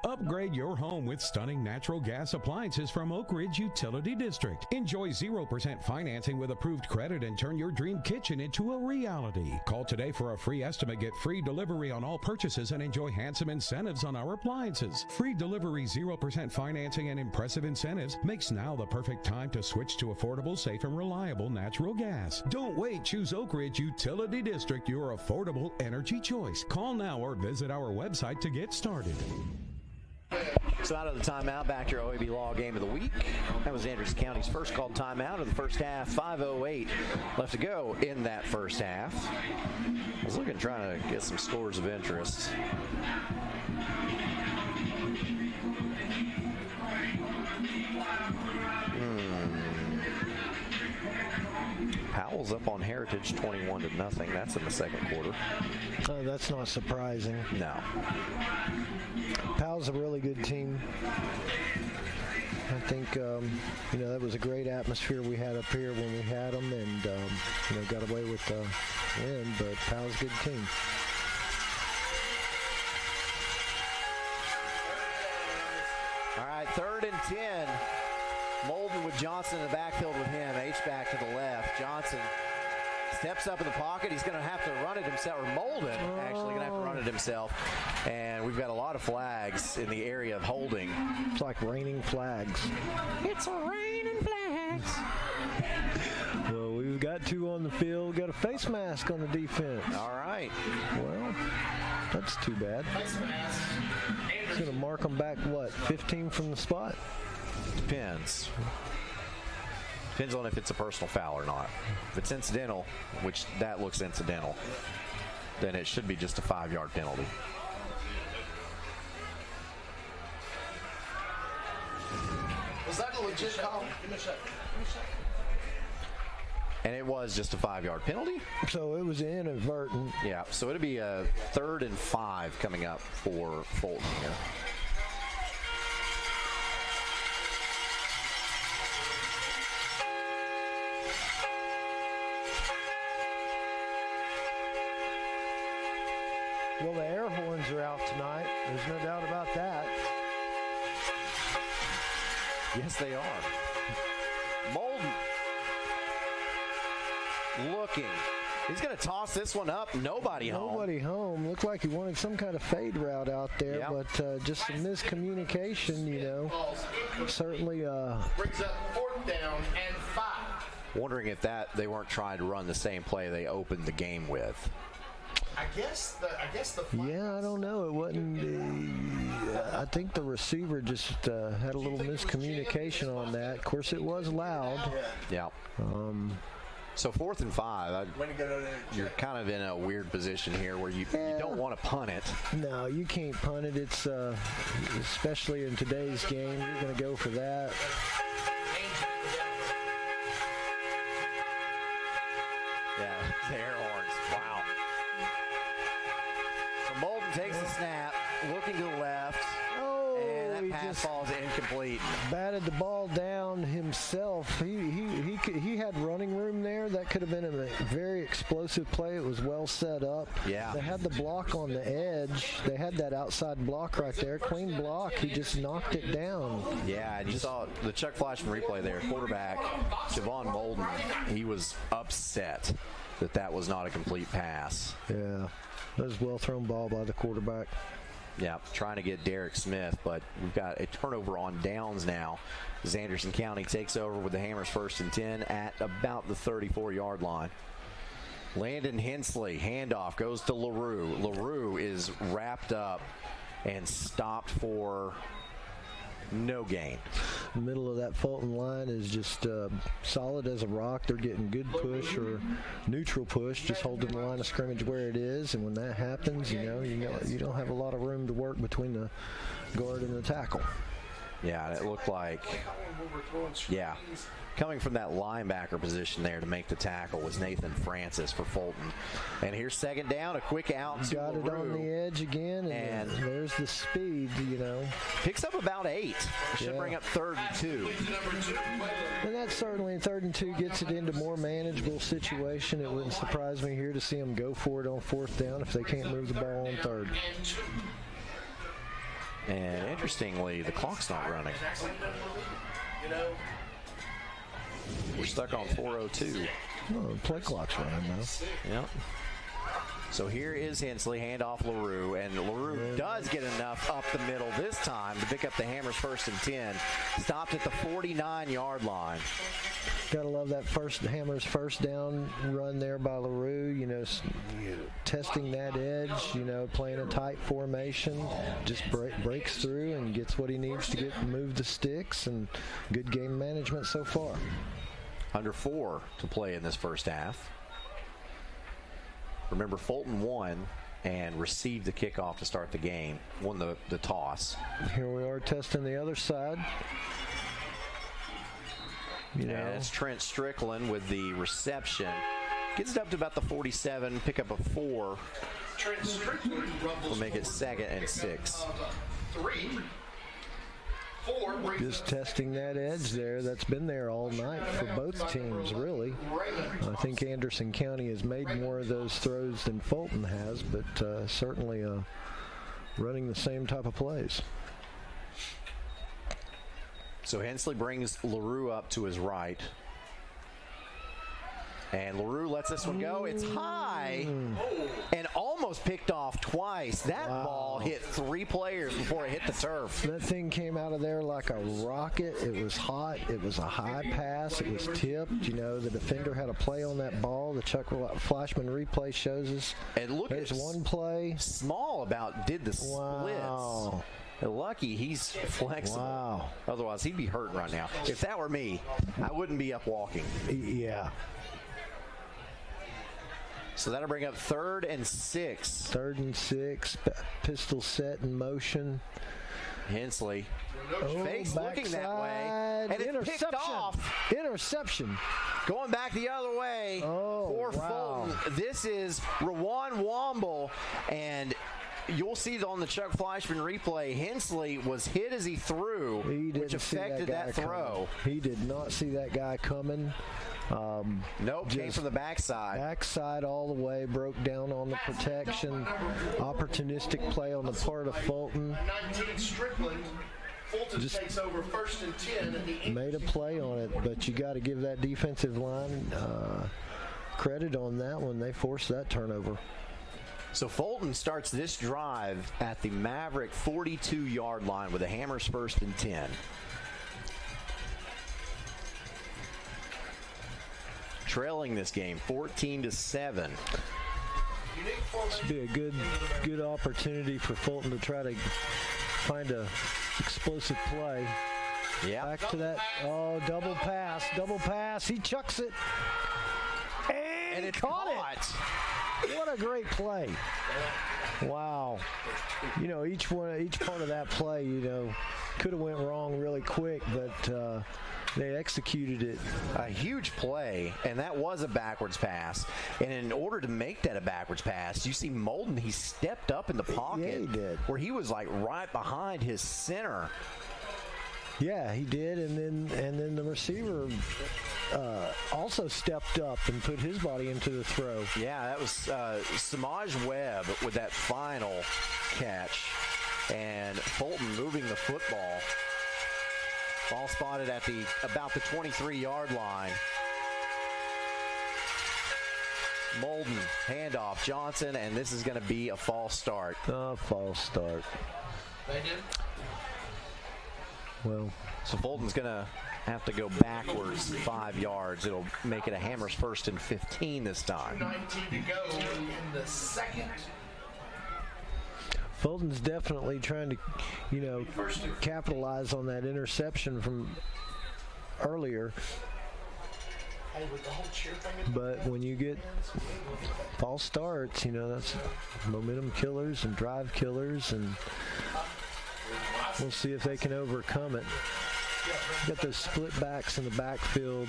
Upgrade your home with stunning natural gas appliances from Oak Ridge Utility District. Enjoy 0% financing with approved credit and turn your dream kitchen into a reality. Call today for a free estimate, get free delivery on all purchases, and enjoy handsome incentives on our appliances. Free delivery, 0% financing, and impressive incentives makes now the perfect time to switch to affordable, safe, and reliable natural gas. Don't wait. Choose Oak Ridge Utility District, your affordable energy choice. Call now or visit our website to get started. So out of the timeout, back to your OEB Law Game of the Week. That was Anderson County's first called timeout of the first half. 5:08 left to go in that first half. I was looking, trying to get some scores of interest. Powell's up on Heritage 21-0. That's in the second quarter. That's not surprising. No. Powell's a really good team. I think, that was a great atmosphere we had up here when we had them, and, got away with the win, but Powell's a good team. All right, 3rd and 10. Molden with Johnson in the backfield with him. H-back to the left. Johnson steps up in the pocket. He's going to have to run it himself. Or Molden actually going to have to run it himself. And we've got a lot of flags in the area of holding. It's like raining flags. It's raining flags. Well, we've got 2 on the field. Got a face mask on the defense. All right. Well, that's too bad. He's going to mark them back, 15 from the spot? Depends on if it's a personal foul or not. If it's incidental, which that looks incidental, then it should be just a 5-yard penalty. Was that a legit call? Give me a second. And it was just a 5-yard penalty. So it was inadvertent. Yeah, so it'll be a 3rd and 5 coming up for Fulton here. Well, the air horns are out tonight. There's no doubt about that. Yes, they are. Molden looking. He's going to toss this one up. Nobody home. Looked like he wanted some kind of fade route out there, but just some miscommunication, Certainly. Brings up 4th down and 5. Wondering if they weren't trying to run the same play they opened the game with. I guess the yeah, I don't know. It wasn't. I think the receiver just had a little miscommunication on that. Of course, it was loud. Yeah. So 4th and 5. You're kind of in a weird position here where you don't want to punt it. No, you can't punt it. It's especially in today's game. You're going to go for that. the Earharts. Wow. So Molden takes the snap, looking to the left. And that pass falls incomplete. Batted the ball down himself. He had running room there. That could have been a very explosive play. It was well set up. Yeah. They had the block on the edge. They had that outside block right there. Clean block. He just knocked it down. Yeah, and you saw the Chuck Flashman replay there. Quarterback Javon Molden, he was upset that was not a complete pass. Yeah, that was a well-thrown ball by the quarterback. Yeah, trying to get Derek Smith, but we've got a turnover on downs now as Anderson County takes over with the Hammers 1st and 10 at about the 34-yard line. Landon Hensley, handoff, goes to LaRue. LaRue is wrapped up and stopped for no gain. The middle of that Fulton line is just solid as a rock. They're getting good push or neutral push, just holding the line of scrimmage where it is. And when that happens, you don't have a lot of room to work between the guard and the tackle. Yeah, it looked like, coming from that linebacker position there to make the tackle was Nathan Francis for Fulton. And here's second down, a quick out to Got it on the edge again, and there's the speed, Picks up about 8. Should bring up 3rd and 2. And that certainly, 3rd and 2 gets it into more manageable situation. It wouldn't surprise me here to see them go for it on 4th down if they can't move the ball on 3rd. And interestingly, the clock's not running. We're stuck on 4:02. Oh, the play clock's running now. Yep. So here is Hensley, handoff LaRue, and LaRue does get enough up the middle this time to pick up the Hammers 1st and 10. Stopped at the 49-yard line. Gotta love that Hammers first down run there by LaRue, testing that edge, playing a tight formation, just breaks through and gets what he needs to move the sticks, and good game management so far. Under 4 to play in this first half. Remember, Fulton won and received the kickoff to start the game, won the toss. Here we are testing the other side. And it's Trent Strickland with the reception. Gets it up to about the 47, pick up a 4. Trent Strickland will make it 2nd and 6. 3. 4. Just testing that edge there. That's been there all night for both teams, really. I think Anderson County has made more of those throws than Fulton has, but certainly running the same type of plays. So Hensley brings LaRue up to his right. And LaRue lets this one go. It's high and almost picked off twice. That ball hit 3 players before it hit the turf. That thing came out of there like a rocket. It was hot. It was a high pass. It was tipped. The defender had a play on that ball. The Chuck Flashman replay shows us. And look, there's one play. Small did the splits. Lucky he's flexible. Wow. Otherwise, he'd be hurt right now. If that were me, I wouldn't be up walking. Yeah. So that'll bring up 3rd and 6. 3rd and 6. Pistol set in motion. Hensley. Fakes looking that way. And it's picked off. Interception. Going back the other way for Fulton. This is Rawan Womble. And you'll see it on the Chuck Flashman replay. Hensley was hit as he threw, which affected that throw. He did not see that guy coming. Nope, came from the backside. Backside all the way, broke down on the protection. Opportunistic play on the part of Fulton. 19 Strickland. Fulton takes over 1st and 10 at the made a play on it, but you got to give that defensive line credit on that one. They forced that turnover. So Fulton starts this drive at the Maverick 42-yard line with the Hammers 1st and 10. Trailing this game 14-7. This would be a good opportunity for Fulton to try to find a explosive play. Yeah. Back to that. Double pass. He chucks it. And it caught it. What a great play. Wow. Each part of that play, could have went wrong really quick, but they executed it. A huge play, and that was a backwards pass. And in order to make that a backwards pass, you see Molden, he stepped up in the pocket. Yeah, he did. Where he was like right behind his center. Yeah, he did, and then the receiver also stepped up and put his body into the throw. Yeah, that was Samaj Webb with that final catch, and Fulton moving the football. Ball spotted at about the 23-yard line. Molden, handoff, Johnson, and this is going to be a false start. False start. They did? Well, so Fulton's going to have to go backwards 5 yards. It'll make it a Hammers 1st and 15 this time. 19 to go in the second. Fulton's definitely trying to, capitalize on that interception from earlier. But when you get false starts, that's momentum killers and drive killers, and we'll see if they can overcome it. Got those split backs in the backfield.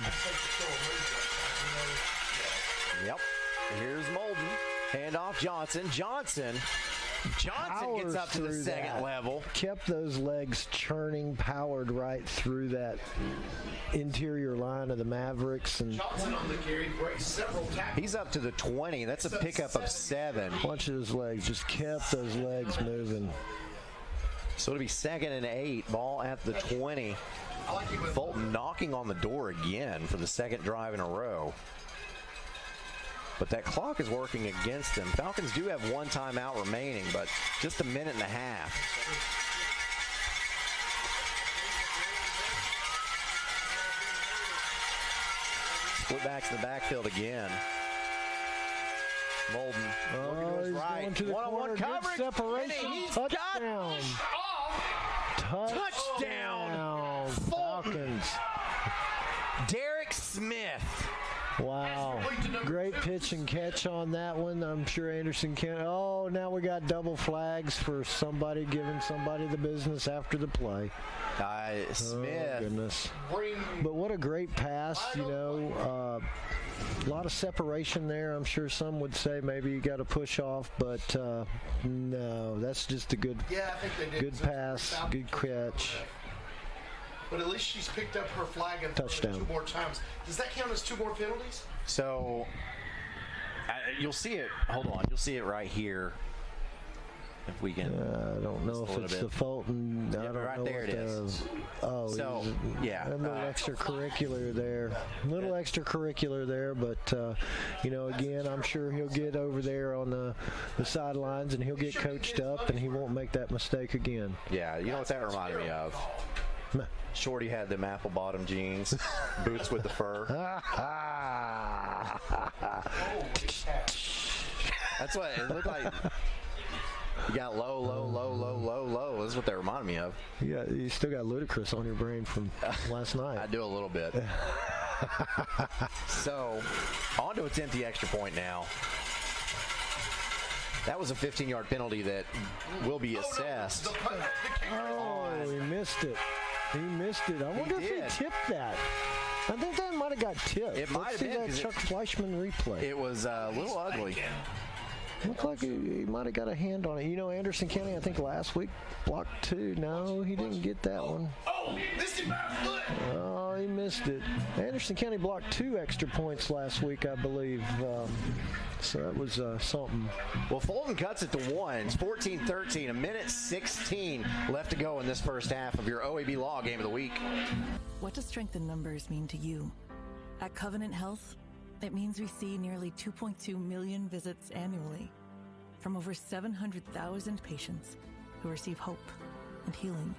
Yep. Here's Molden. Handoff Johnson. Johnson gets up to the second level. Kept those legs churning, powered right through that interior line of the Mavericks. And Johnson on the carry breaks several tackles. He's up to the 20. That's a pickup of 7. Watch those legs. Just kept those legs moving. So it'll be 2nd and 8. Ball at the 20. Fulton knocking on the door again for the second drive in a row. But that clock is working against them. Falcons do have 1 timeout remaining, but just a minute and a half. Split backs in the backfield again. Molden. He's right. going to the One-on-one corner. coverage. Good separation. He's Touchdown. Touchdown. Falcons. Derek Smith. Wow. Great pitch and catch on that one. I'm sure Anderson can. Oh, now we got double flags for somebody giving somebody the business after the play. Smith. Oh, goodness. But what a great pass, a lot of separation there. I'm sure some would say maybe you got to push off, but no, that's just a good pass, good catch. But at least she's picked up her flag and touchdown 2 more times. Does that count as 2 more penalties? So you'll see it. Hold on. You'll see it right here. If we can. I don't know if it's the Fulton. I don't know right there it is. Oh, so yeah. A little extracurricular there. Extracurricular there, but again, I'm sure he'll get over there on the sidelines and he'll get coached up and he won't make that mistake again. Yeah, you know what that reminded me of? Shorty had them apple bottom jeans, boots with the fur. That's what it looked like. You got low. That's what they reminded me of. Yeah, you still got Ludacris on your brain from last night. I do a little bit. So, on to attempt the extra point now. That was a 15-yard penalty that will be assessed. Oh, he missed it. He missed it. I wonder if he tipped that. I think that might have got tipped. It might have been. Let's see that Chuck Fleischman replay. It was a little ugly. Looked like he might have got a hand on it. Anderson County, I think last week, blocked 2. No, he didn't get that one. Oh, missed it by a foot. Oh, he missed it. Anderson County blocked 2 extra points last week, I believe. So that was something. Well, Fulton cuts it to 1. It's 14-13. A minute 16 left to go in this first half of your OEB Law Game of the Week. What does strength in numbers mean to you? At Covenant Health, it means we see nearly 2.2 million visits annually from over 700,000 patients who receive hope and healing.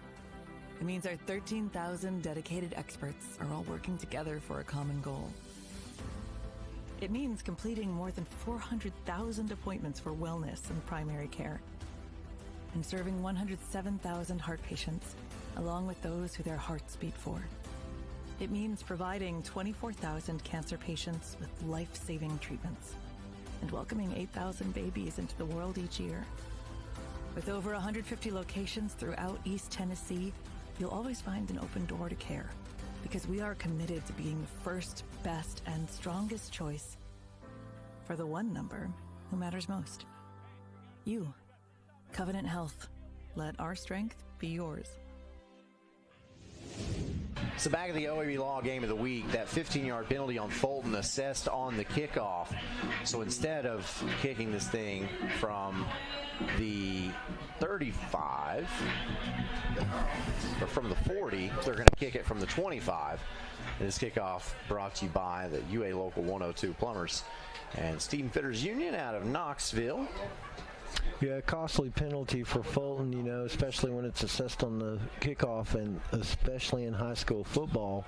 It means our 13,000 dedicated experts are all working together for a common goal. It means completing more than 400,000 appointments for wellness and primary care, and serving 107,000 heart patients, along with those who their hearts beat for. It means providing 24,000 cancer patients with life-saving treatments and welcoming 8,000 babies into the world each year. With over 150 locations throughout East Tennessee, you'll always find an open door to care. because we are committed to being the first, best, and strongest choice for the one number who matters most. You. Covenant Health. Let our strength be yours. So back at the OEB Law game of the week, that 15-yard penalty on Fulton assessed on the kickoff. So instead of kicking this thing from the 35, or from the 40, they're going to kick it from the 25. And this kickoff brought to you by the UA Local 102 Plumbers and Steam Fitters Union out of Knoxville. Yeah, costly penalty for Fulton, you know, especially when it's assessed on the kickoff, and especially in high school football.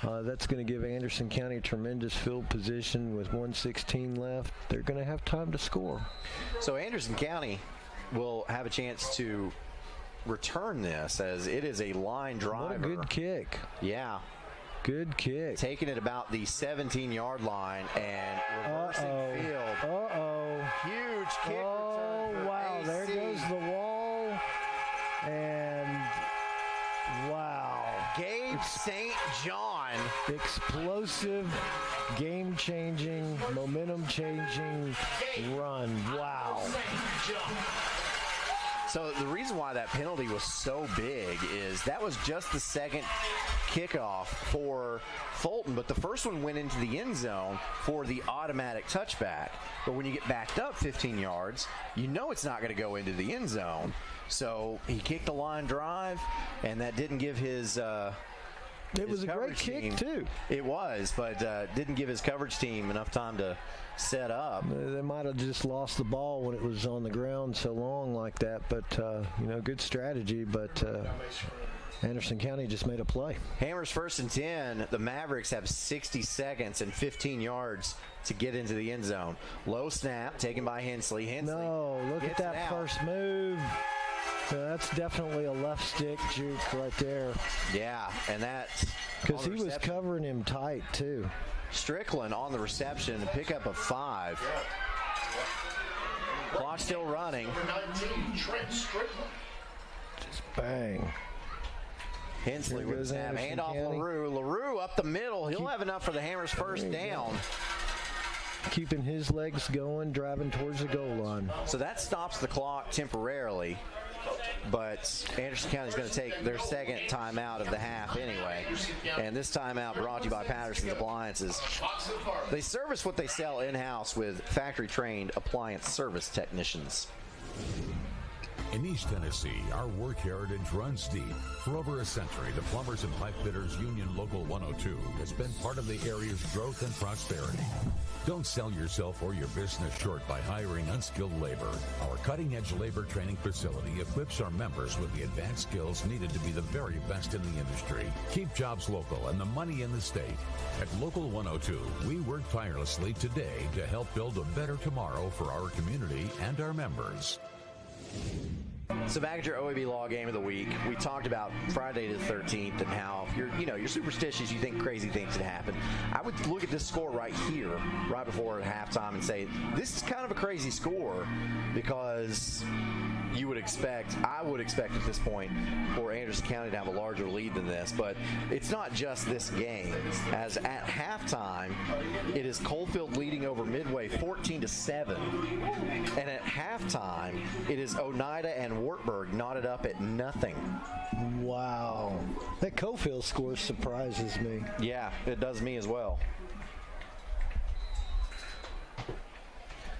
That's going to give Anderson County a tremendous field position with 1:16 left. They're going to have time to score. So Anderson County will have a chance to return this, as it is a line driver. What a good kick. Yeah. Good kick. Taking it about the 17-yard line and reversing field. Huge kick return. Wow, there goes the wall. And wow. Gabe St. John. Explosive, game-changing, momentum-changing run. Wow. So the reason why that penalty was so big is that was just the second kickoff for Fulton, but the first one went into the end zone for the automatic touchback. But when you get backed up 15 yards, you know it's not going to go into the end zone. So he kicked the line drive, and that didn't give his it was a great kick, too. It was, but didn't give his coverage team enough time to set up. They might have just lost the ball when it was on the ground so long like that, but, you know, good strategy, but Anderson County just made a play. Hammers 1st and 10. The Mavericks have 60 seconds and 15 yards to get into the end zone. Low snap taken by Hensley. No, look at that first move. That's definitely a left stick juke right there. Yeah, and that's because he was covering him tight too. Strickland on the reception, a pickup of 5. Clock still running. Just bang. Hensley with the snap. Handoff LaRue. LaRue up the middle. He'll have enough for the Hammers' first down. Keeping his legs going, driving towards the goal line. So that stops the clock temporarily. But Anderson County is going to take their second timeout of the half anyway. And this timeout brought to you by Patterson's Appliances. They service what they sell in-house with factory-trained appliance service technicians. In East Tennessee, our work heritage runs deep. For over a century, the Plumbers and Pipe Fitters Union Local 102 has been part of the area's growth and prosperity. Don't sell yourself or your business short by hiring unskilled labor. Our cutting-edge labor training facility equips our members with the advanced skills needed to be the very best in the industry. Keep jobs local and the money in the state. At Local 102, we work tirelessly today to help build a better tomorrow for our community and our members. So back at your OEB Law game of the week, we talked about Friday the 13th and how if you're superstitious, you think crazy things can happen. I would look at this score right here, right before halftime, and say this is kind of a crazy score because I would expect at this point for Anderson County to have a larger lead than this, but it's not just this game. As at halftime, it is Coalfield leading over Midway 14-7, and at halftime, it is Oneida and Wartburg knotted up at nothing. Wow, that Coalfield score surprises me. Yeah, it does me as well.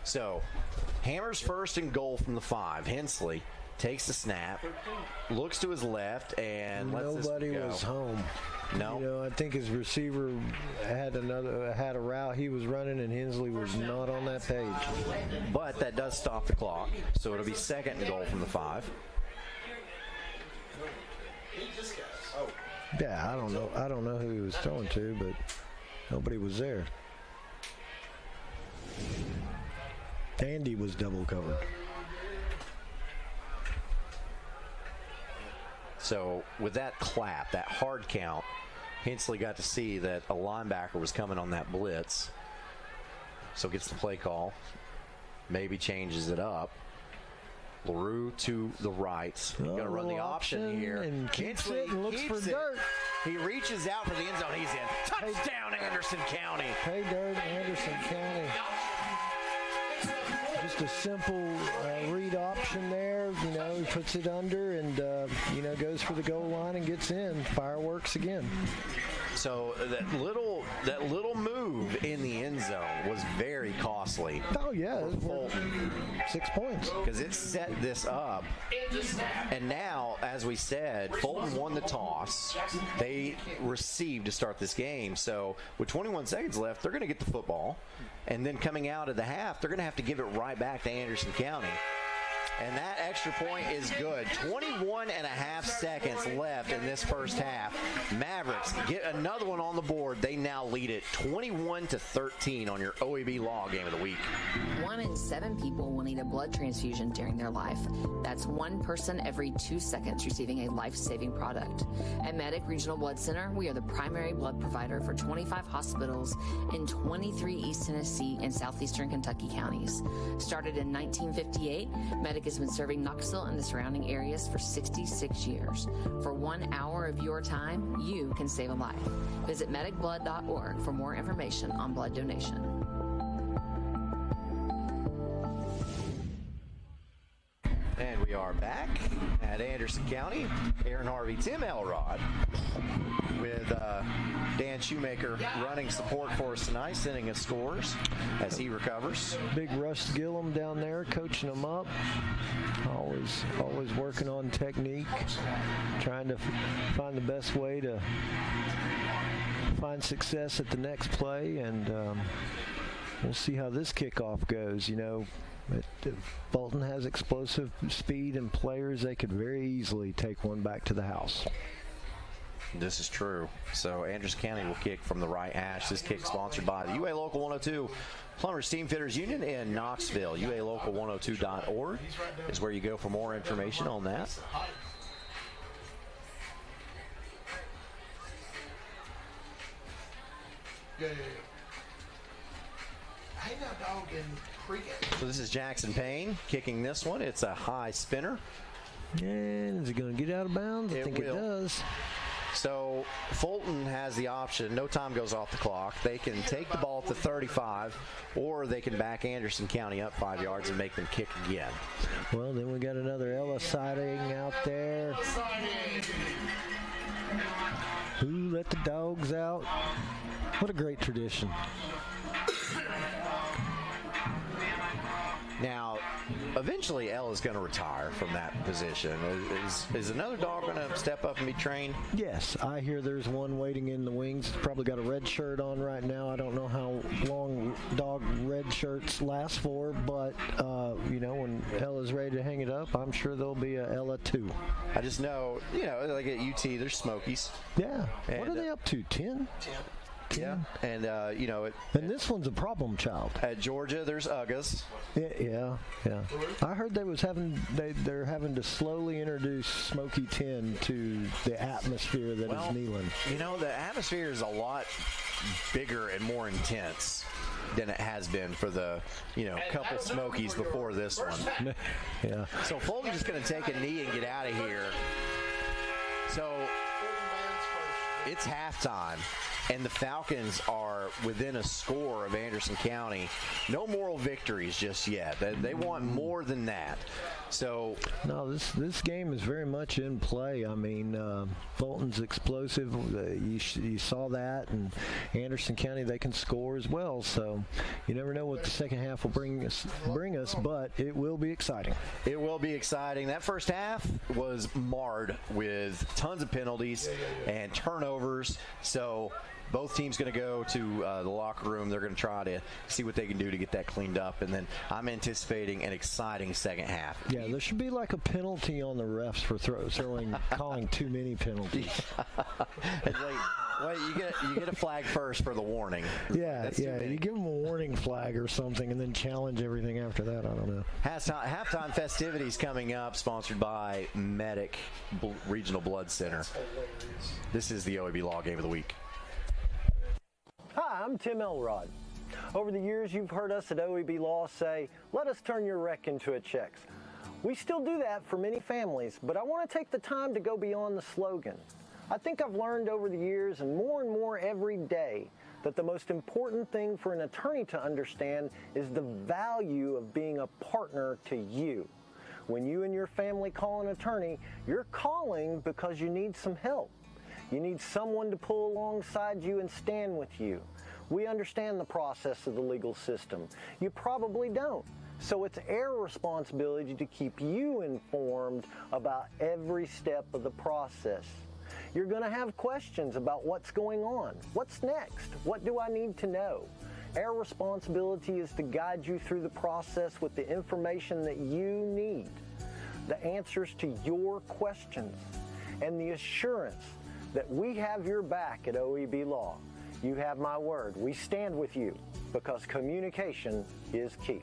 So, Hammers first and goal from the 5. Hensley takes the snap, looks to his left, and lets this go. Nobody was home. No. I think his receiver had a route he was running, and Hensley was not on that page. But that does stop the clock, so it'll be second and goal from the 5. Yeah, I don't know who he was throwing to, but nobody was there. Andy was double covered. So with that clap, that hard count, Hensley got to see that a linebacker was coming on that blitz. So gets the play call. Maybe changes it up. LaRue to the right. Going to run the option here. And keeps it and looks for dirt. He reaches out for the end zone. He's in. Touchdown, Anderson County. Pay dirt, Anderson County. Just a simple read option there. You know, he puts it under and, you know, goes for the goal line and gets in. Fireworks again. So that little move in the end zone was very costly. Oh, yeah. Fulton. 6 points. Because it set this up. And now, as we said, Fulton won the toss. They received to start this game. So with 21 seconds left, they're going to get the football. And then coming out of the half, they're going to have to give it right back to Anderson County. And that extra point is good. 21 and a half seconds left in this first half. Mavericks get another one on the board. They now lead it 21-13 on your OEB Law Game of the Week. 1 in 7 people will need a blood transfusion during their life. That's one person every 2 seconds receiving a life-saving product. At Medic Regional Blood Center, we are the primary blood provider for 25 hospitals in 23 East Tennessee and southeastern Kentucky counties. Started in 1958, Medic has been serving Knoxville and the surrounding areas for 66 years. For 1 hour of your time, you can save a life. Visit medicblood.org for more information on blood donation. And we are back at Anderson County. Aaron Harvey, Tim Elrod, with Dan Shoemaker running support for us tonight, sending us scores as he recovers. Big Russ Gillum down there coaching them up. Always working on technique, trying to find the best way to find success at the next play, and we'll see how this kickoff goes. You know, Fulton has explosive speed and players. They could very easily take one back to the house. This is true. So Anderson County will kick from the right hash. This kick sponsored by the UA Local 102 Plumbers Steam Fitters Union in Knoxville. UALocal102.org is where you go for more information on that. Yeah. Hey now, dog, in pregame. So this is Jackson Payne kicking this one. It's a high spinner. And is it going to get out of bounds? I think it does. So Fulton has the option. No time goes off the clock. They can take the ball to 35, or they can back Anderson County up 5 yards and make them kick again. Well, then we got another Ella sighting out there. Who let the dogs out? What a great tradition. Now, eventually Ella's going to retire from that position. Is another dog going to step up and be trained? Yes, I hear there's one waiting in the wings. It's probably got a red shirt on right now. I don't know how long dog red shirts last for, but, you know, when Ella's ready to hang it up, I'm sure there'll be a Ella too. I just know, you know, like at UT, there's Smokies. Yeah. And what are they up to, 10? Yeah, and you know it. And this one's a problem child. At Georgia, there's Uggas. Yeah. I heard they're having to slowly introduce Smoky 10 to the atmosphere that is Neyland. You know, the atmosphere is a lot bigger and more intense than it has been for the, you know, couple Smokies before this one. Yeah. So Fulton's just going to take a knee and get out of here. So it's halftime. And the Falcons are within a score of Anderson County. No moral victories just yet. They want more than that. So no, this game is very much in play. I mean, Fulton's explosive. You saw that, and Anderson County, they can score as well. So you never know what the second half will bring us, but it will be exciting. It will be exciting. That first half was marred with tons of penalties and turnovers. So both teams going to go to the locker room. They're going to try to see what they can do to get that cleaned up. And then I'm anticipating an exciting second half. Yeah, there should be like a penalty on the refs for calling too many penalties. It's like, well, you get a flag first for the warning. Yeah. You give them a warning flag or something and then challenge everything after that. I don't know. Halftime festivities coming up, sponsored by Medic Regional Blood Center. This is the OEB Law Game of the Week. Hi, I'm Tim Elrod. Over the years, you've heard us at OEB Law say, let us turn your wreck into a check. We still do that for many families, but I want to take the time to go beyond the slogan. I think I've learned over the years, and more every day, that the most important thing for an attorney to understand is the value of being a partner to you. When you and your family call an attorney, you're calling because you need some help. You need someone to pull alongside you and stand with you. We understand the process of the legal system. You probably don't. So it's our responsibility to keep you informed about every step of the process. You're going to have questions about what's going on. What's next? What do I need to know? Our responsibility is to guide you through the process with the information that you need, the answers to your questions, and the assurance that we have your back at OEB Law. You have my word. We stand with you because communication is key.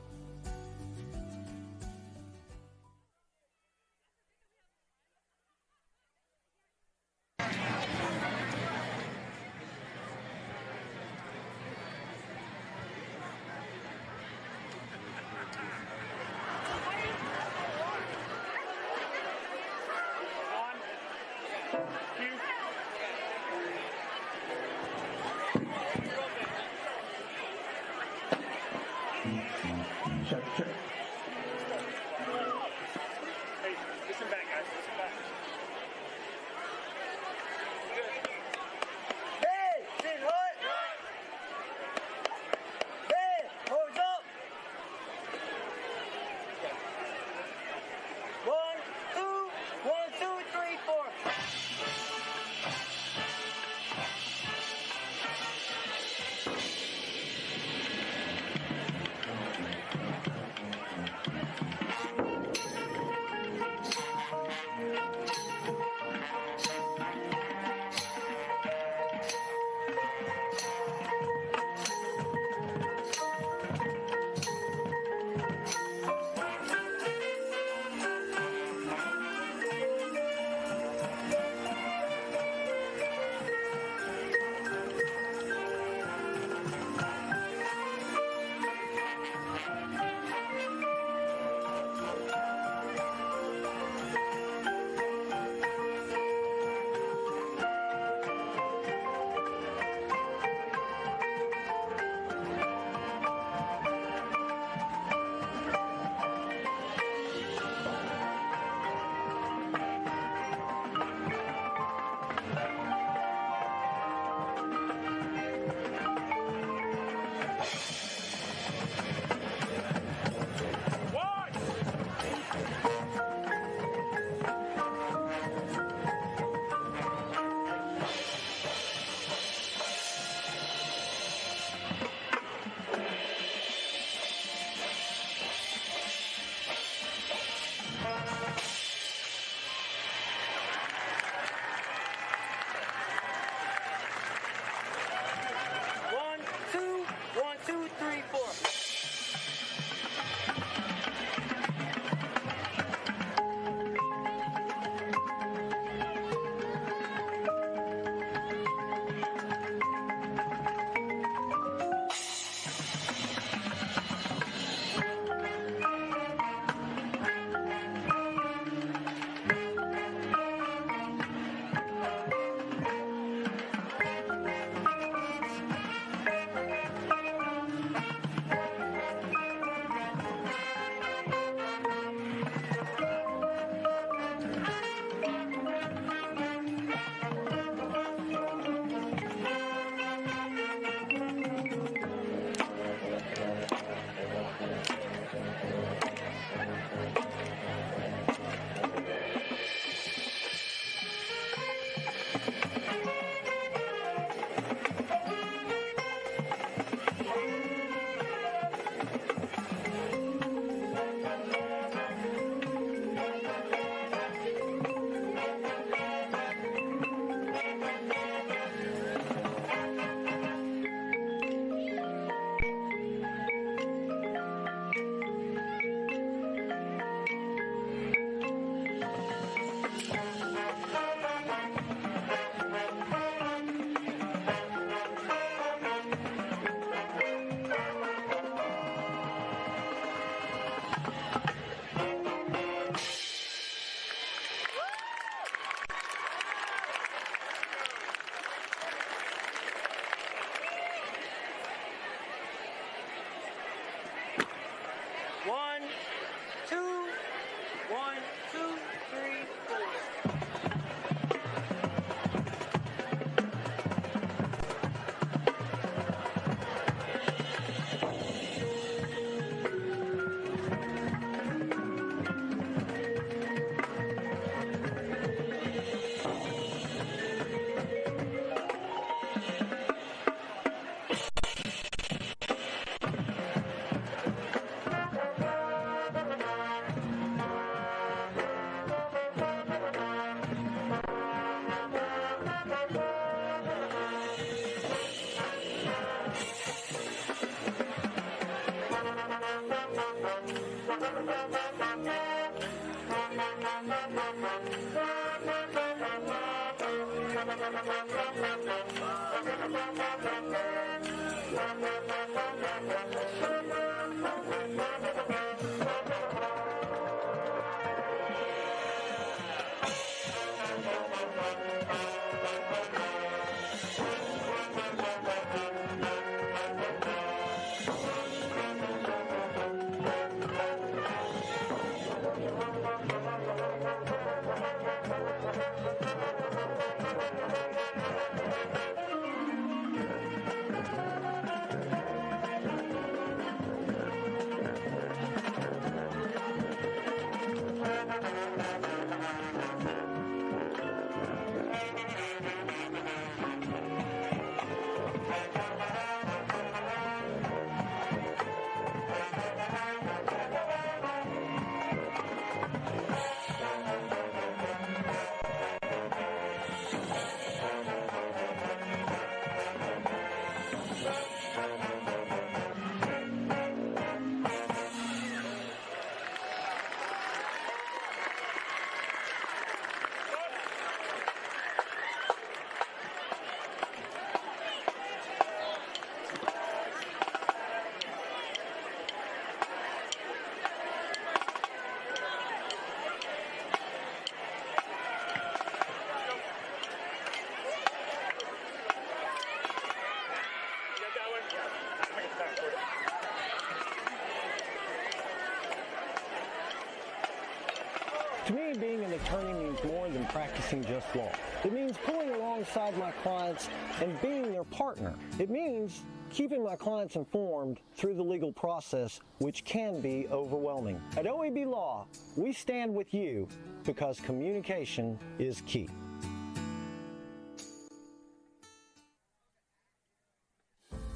To me, being an attorney means more than practicing just law. It means pulling alongside my clients and being their partner. It means keeping my clients informed through the legal process, which can be overwhelming. At OEB Law, we stand with you because communication is key.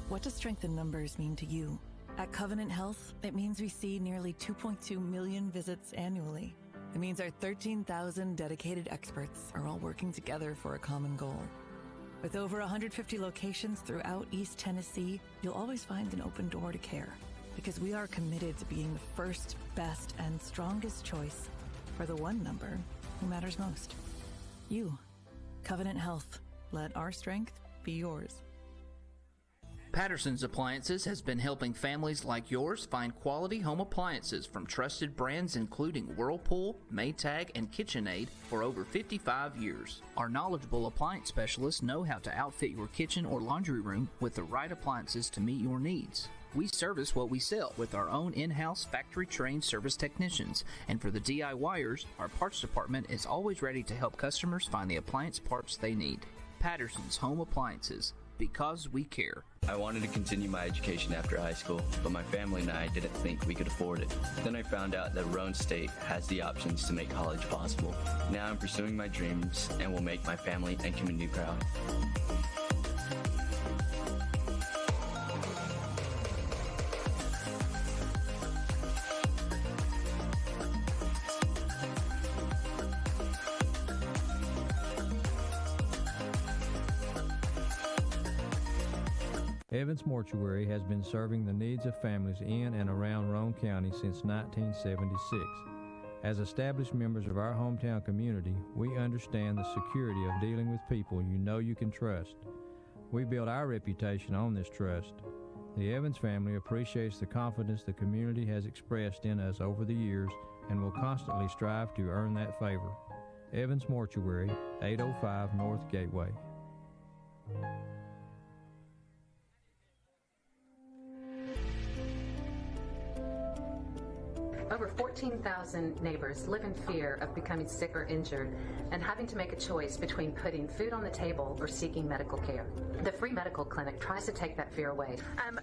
What does strength in numbers mean to you? At Covenant Health, it means we see nearly 2.2 million visits annually. It means our 13,000 dedicated experts are all working together for a common goal. With over 150 locations throughout East Tennessee, you'll always find an open door to care, because we are committed to being the first, best, and strongest choice for the one number who matters most. You. Covenant Health. Let our strength be yours. Patterson's Appliances has been helping families like yours find quality home appliances from trusted brands including Whirlpool, Maytag, and KitchenAid for over 55 years. Our knowledgeable appliance specialists know how to outfit your kitchen or laundry room with the right appliances to meet your needs. We service what we sell with our own in-house factory-trained service technicians, and for the DIYers, our parts department is always ready to help customers find the appliance parts they need. Patterson's Home Appliances, because we care. I wanted to continue my education after high school, but my family and I didn't think we could afford it. Then I found out that Roane State has the options to make college possible. Now I'm pursuing my dreams and will make my family and community proud. Evans Mortuary has been serving the needs of families in and around Roane County since 1976. As established members of our hometown community, we understand the security of dealing with people you know you can trust. We build our reputation on this trust. The Evans family appreciates the confidence the community has expressed in us over the years and will constantly strive to earn that favor. Evans Mortuary, 805 North Gateway. Over 14,000 neighbors live in fear of becoming sick or injured and having to make a choice between putting food on the table or seeking medical care. The free medical clinic tries to take that fear away.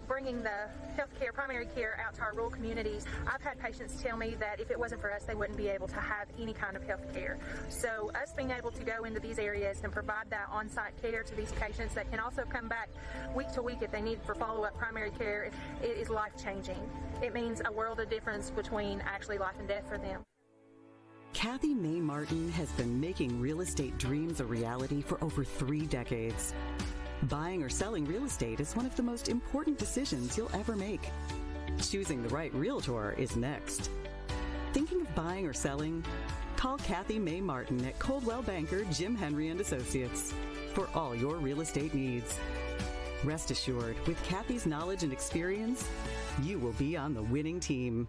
Bringing the healthcare, primary care out to our rural communities, I've had patients tell me that if it wasn't for us, they wouldn't be able to have any kind of health care. So us being able to go into these areas and provide that on-site care to these patients that can also come back week to week if they need for follow-up primary care, it is life-changing. It means a world of difference between actually life and death for them. Kathy May Martin has been making real estate dreams a reality for over 3 decades. Buying or selling real estate is one of the most important decisions you'll ever make. Choosing the right realtor is next. Thinking of buying or selling? Call Kathy May Martin at Coldwell Banker Jim Henry and Associates for all your real estate needs. Rest assured, with Kathy's knowledge and experience, you will be on the winning team.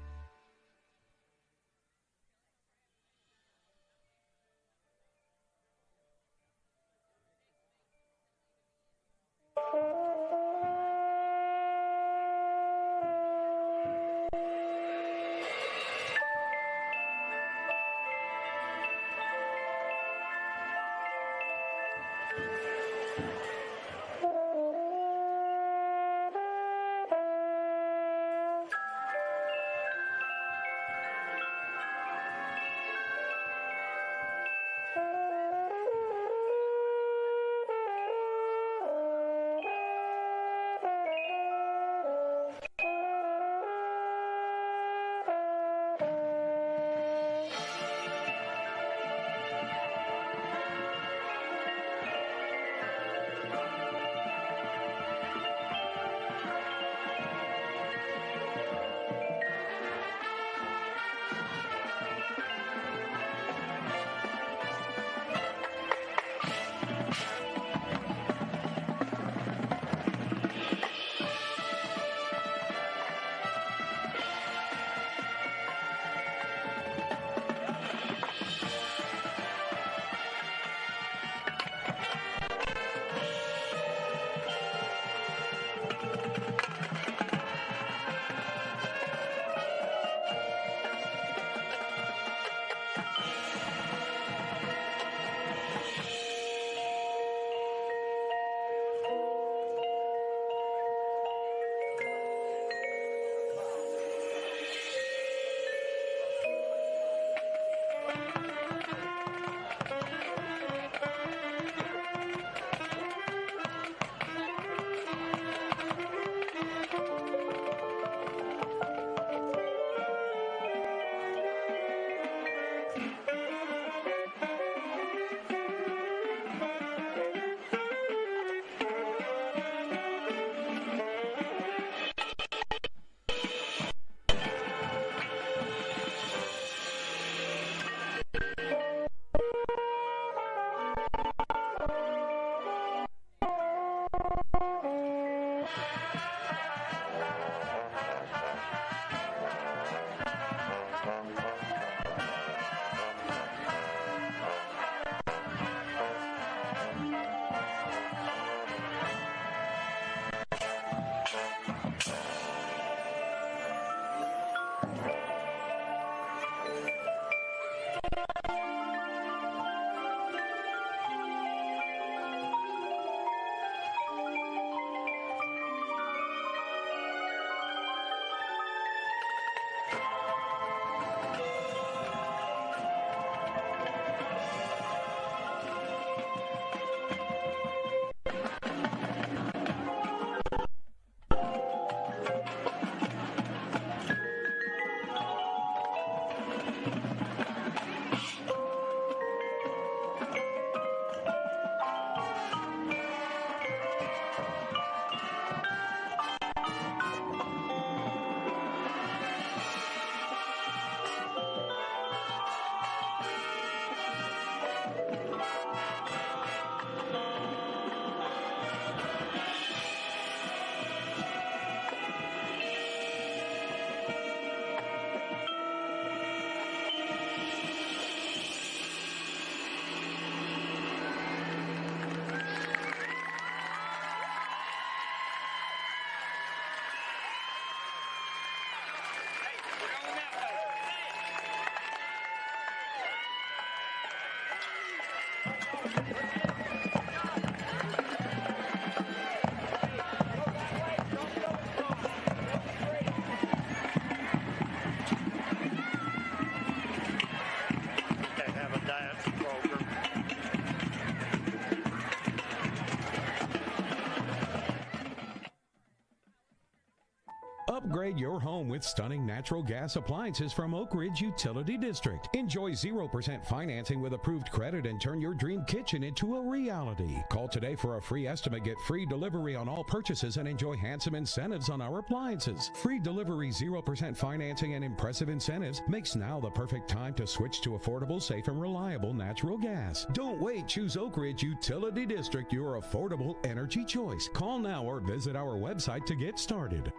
Upgrade your home with stunning natural gas appliances from Oak Ridge Utility District. Enjoy 0% financing with approved credit and turn your dream kitchen into a reality. Call today for a free estimate, get free delivery on all purchases, and enjoy handsome incentives on our appliances. Free delivery, 0% financing, and impressive incentives makes now the perfect time to switch to affordable, safe, and reliable natural gas. Don't wait. Choose Oak Ridge Utility District, your affordable energy choice. Call now or visit our website to get started.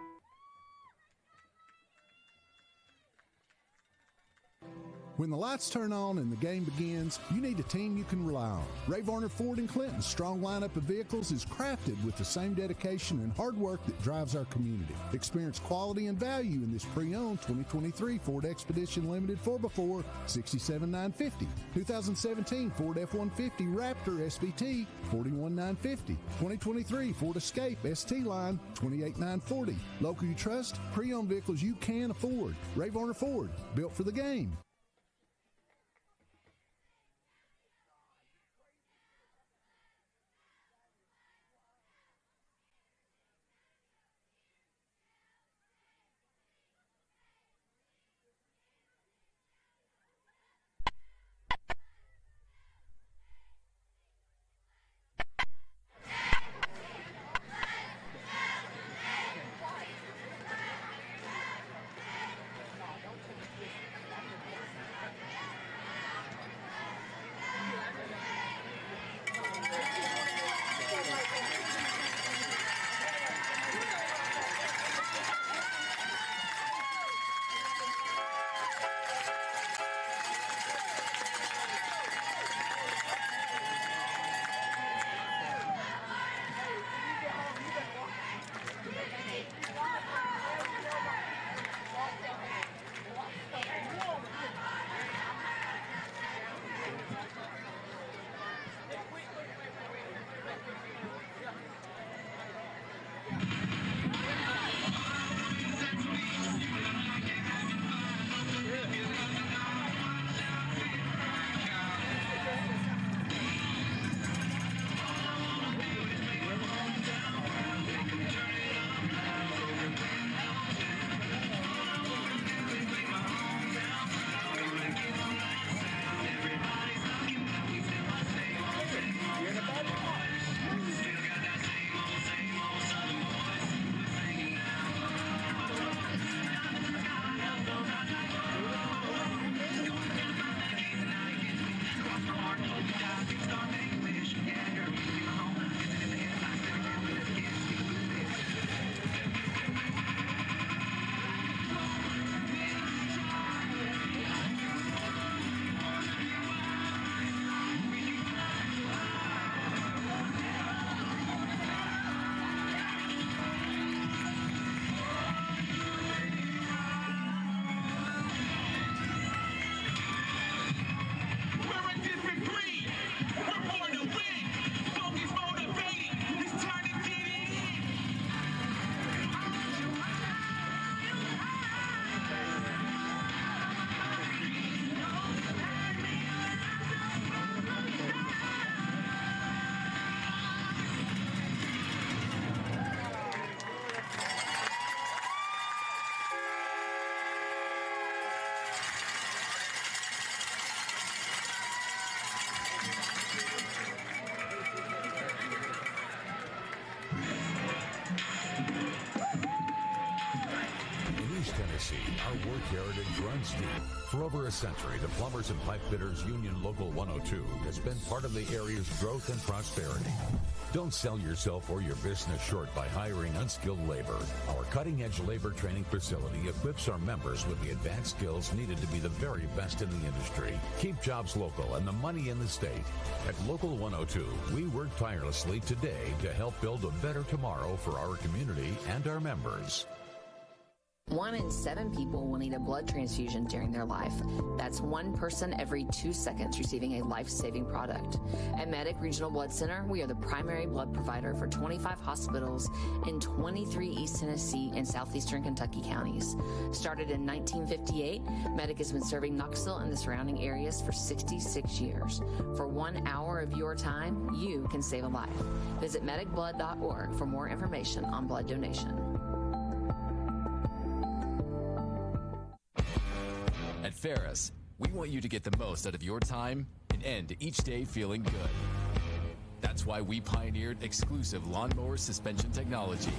When the lights turn on and the game begins, you need a team you can rely on. Ray Varner Ford and Clinton's strong lineup of vehicles is crafted with the same dedication and hard work that drives our community. Experience quality and value in this pre-owned 2023 Ford Expedition Limited 4x4 $67,950, 2017 Ford F-150 Raptor SVT $41,950, 2023 Ford Escape ST Line $28,940. Local you trust, pre-owned vehicles you can afford. Ray Varner Ford, built for the game. Our work heritage runs deep. For over a century, the Plumbers and Pipe Fitters Union Local 102 has been part of the area's growth and prosperity. Don't sell yourself or your business short by hiring unskilled labor. Our cutting-edge labor training facility equips our members with the advanced skills needed to be the very best in the industry. Keep jobs local and the money in the state. At Local 102, we work tirelessly today to help build a better tomorrow for our community and our members. 1 in 7 people will need a blood transfusion during their life. That's 1 person every 2 seconds receiving a life-saving product. At Medic Regional Blood Center, we are the primary blood provider for 25 hospitals in 23 East Tennessee and southeastern Kentucky counties. Started in 1958, Medic has been serving Knoxville and the surrounding areas for 66 years. For 1 hour of your time, you can save a life. Visit medicblood.org for more information on blood donation. Ferris, we want you to get the most out of your time and end each day feeling good. That's why we pioneered exclusive lawnmower suspension technology,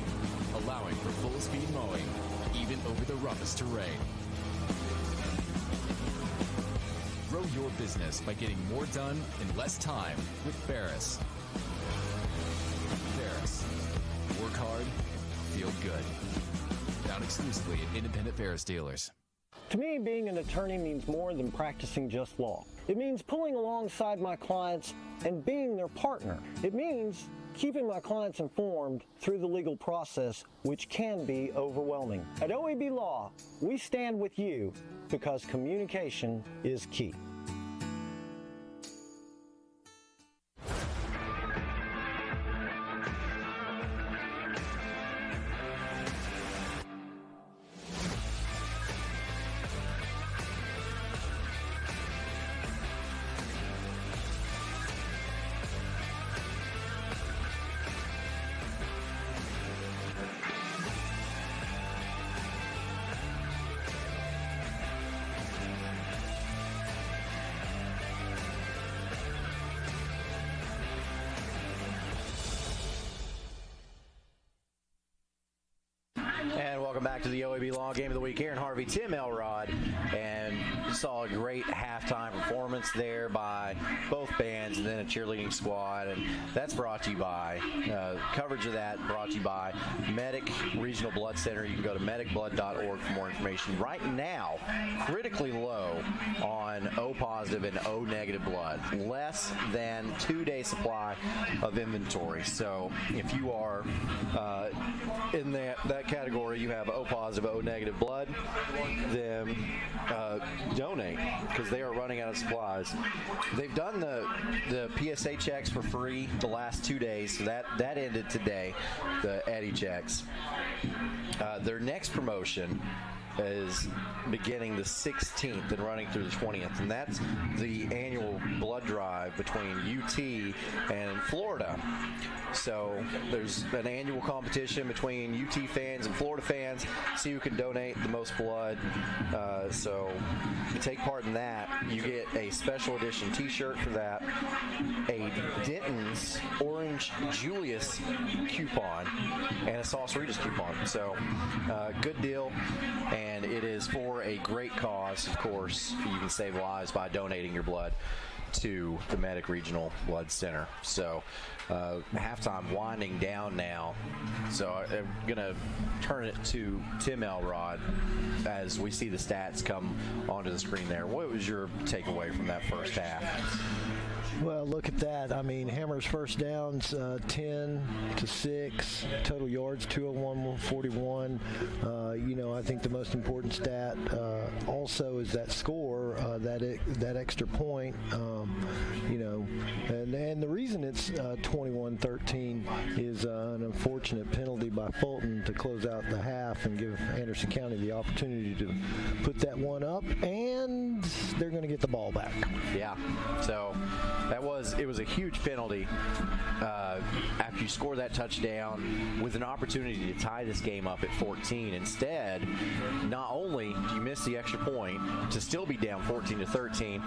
allowing for full-speed mowing, even over the roughest terrain. Grow your business by getting more done in less time with Ferris. Ferris. Work hard, feel good. Found exclusively at independent Ferris dealers. To me, being an attorney means more than practicing just law. It means pulling alongside my clients and being their partner. It means keeping my clients informed through the legal process, which can be overwhelming. At OEB Law, we stand with you because communication is key. And welcome back to the OEB Law Game of the Week. Aaron Harvey, Tim Elrod, and saw a great halftime performance there by both bands and then a cheerleading squad. And that's brought to you by, coverage of that brought to you by Medic Regional Blood Center. You can go to medicblood.org for more information. Right now, critically low on O positive and O negative blood. Less than 2-day supply of inventory. So if you are in that category, you have O positive, O negative blood, then donate, because they are running out of supplies. They've done the PSA checks for free the last 2 days, so that ended today, the Eddie checks. Their next promotion is beginning the 16th and running through the 20th, and that's the annual blood drive between UT and Florida. So there's an annual competition between UT fans and Florida fans, see who can donate the most blood. So to take part in that, you get a special edition t-shirt for that, a Denton's Orange Julius coupon, and a Sauceritas coupon. So good deal, and it is for a great cause. Of course, you can save lives by donating your blood to the Medic Regional Blood Center. So halftime winding down now, so I'm going to turn it to Tim Elrod as we see the stats come onto the screen there. What was your takeaway from that first half? Well, look at that. I mean, Hammers first downs 10-6, total yards 201-141. I think the most important stat also is that score, that extra point. And the reason it's 21-13 is an unfortunate penalty by Fulton to close out the half and give Anderson County the opportunity to put that one up, and they're going to get the ball back. Yeah. So it was a huge penalty after you score that touchdown with an opportunity to tie this game up at 14. Instead, not only do you miss the extra point to still be down 14-13,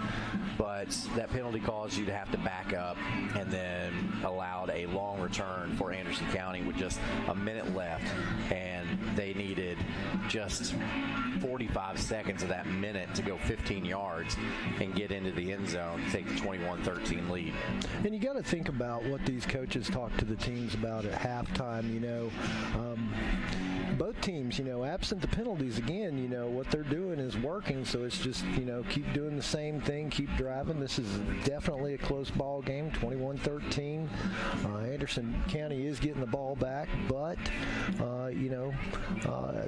but that penalty caused you to have to back up and then allowed a long return for Anderson County with just a minute left, and they needed just 45 seconds of that minute to go 15 yards and get into the end zone to take the 21-13 lead. And you got to think about what these coaches talk to the teams about at halftime. Both teams, absent the penalties, again, what they're doing is working. So it's just, keep doing the same thing, keep driving. This is definitely a close ball game, 21-13. Anderson County is getting the ball back, but,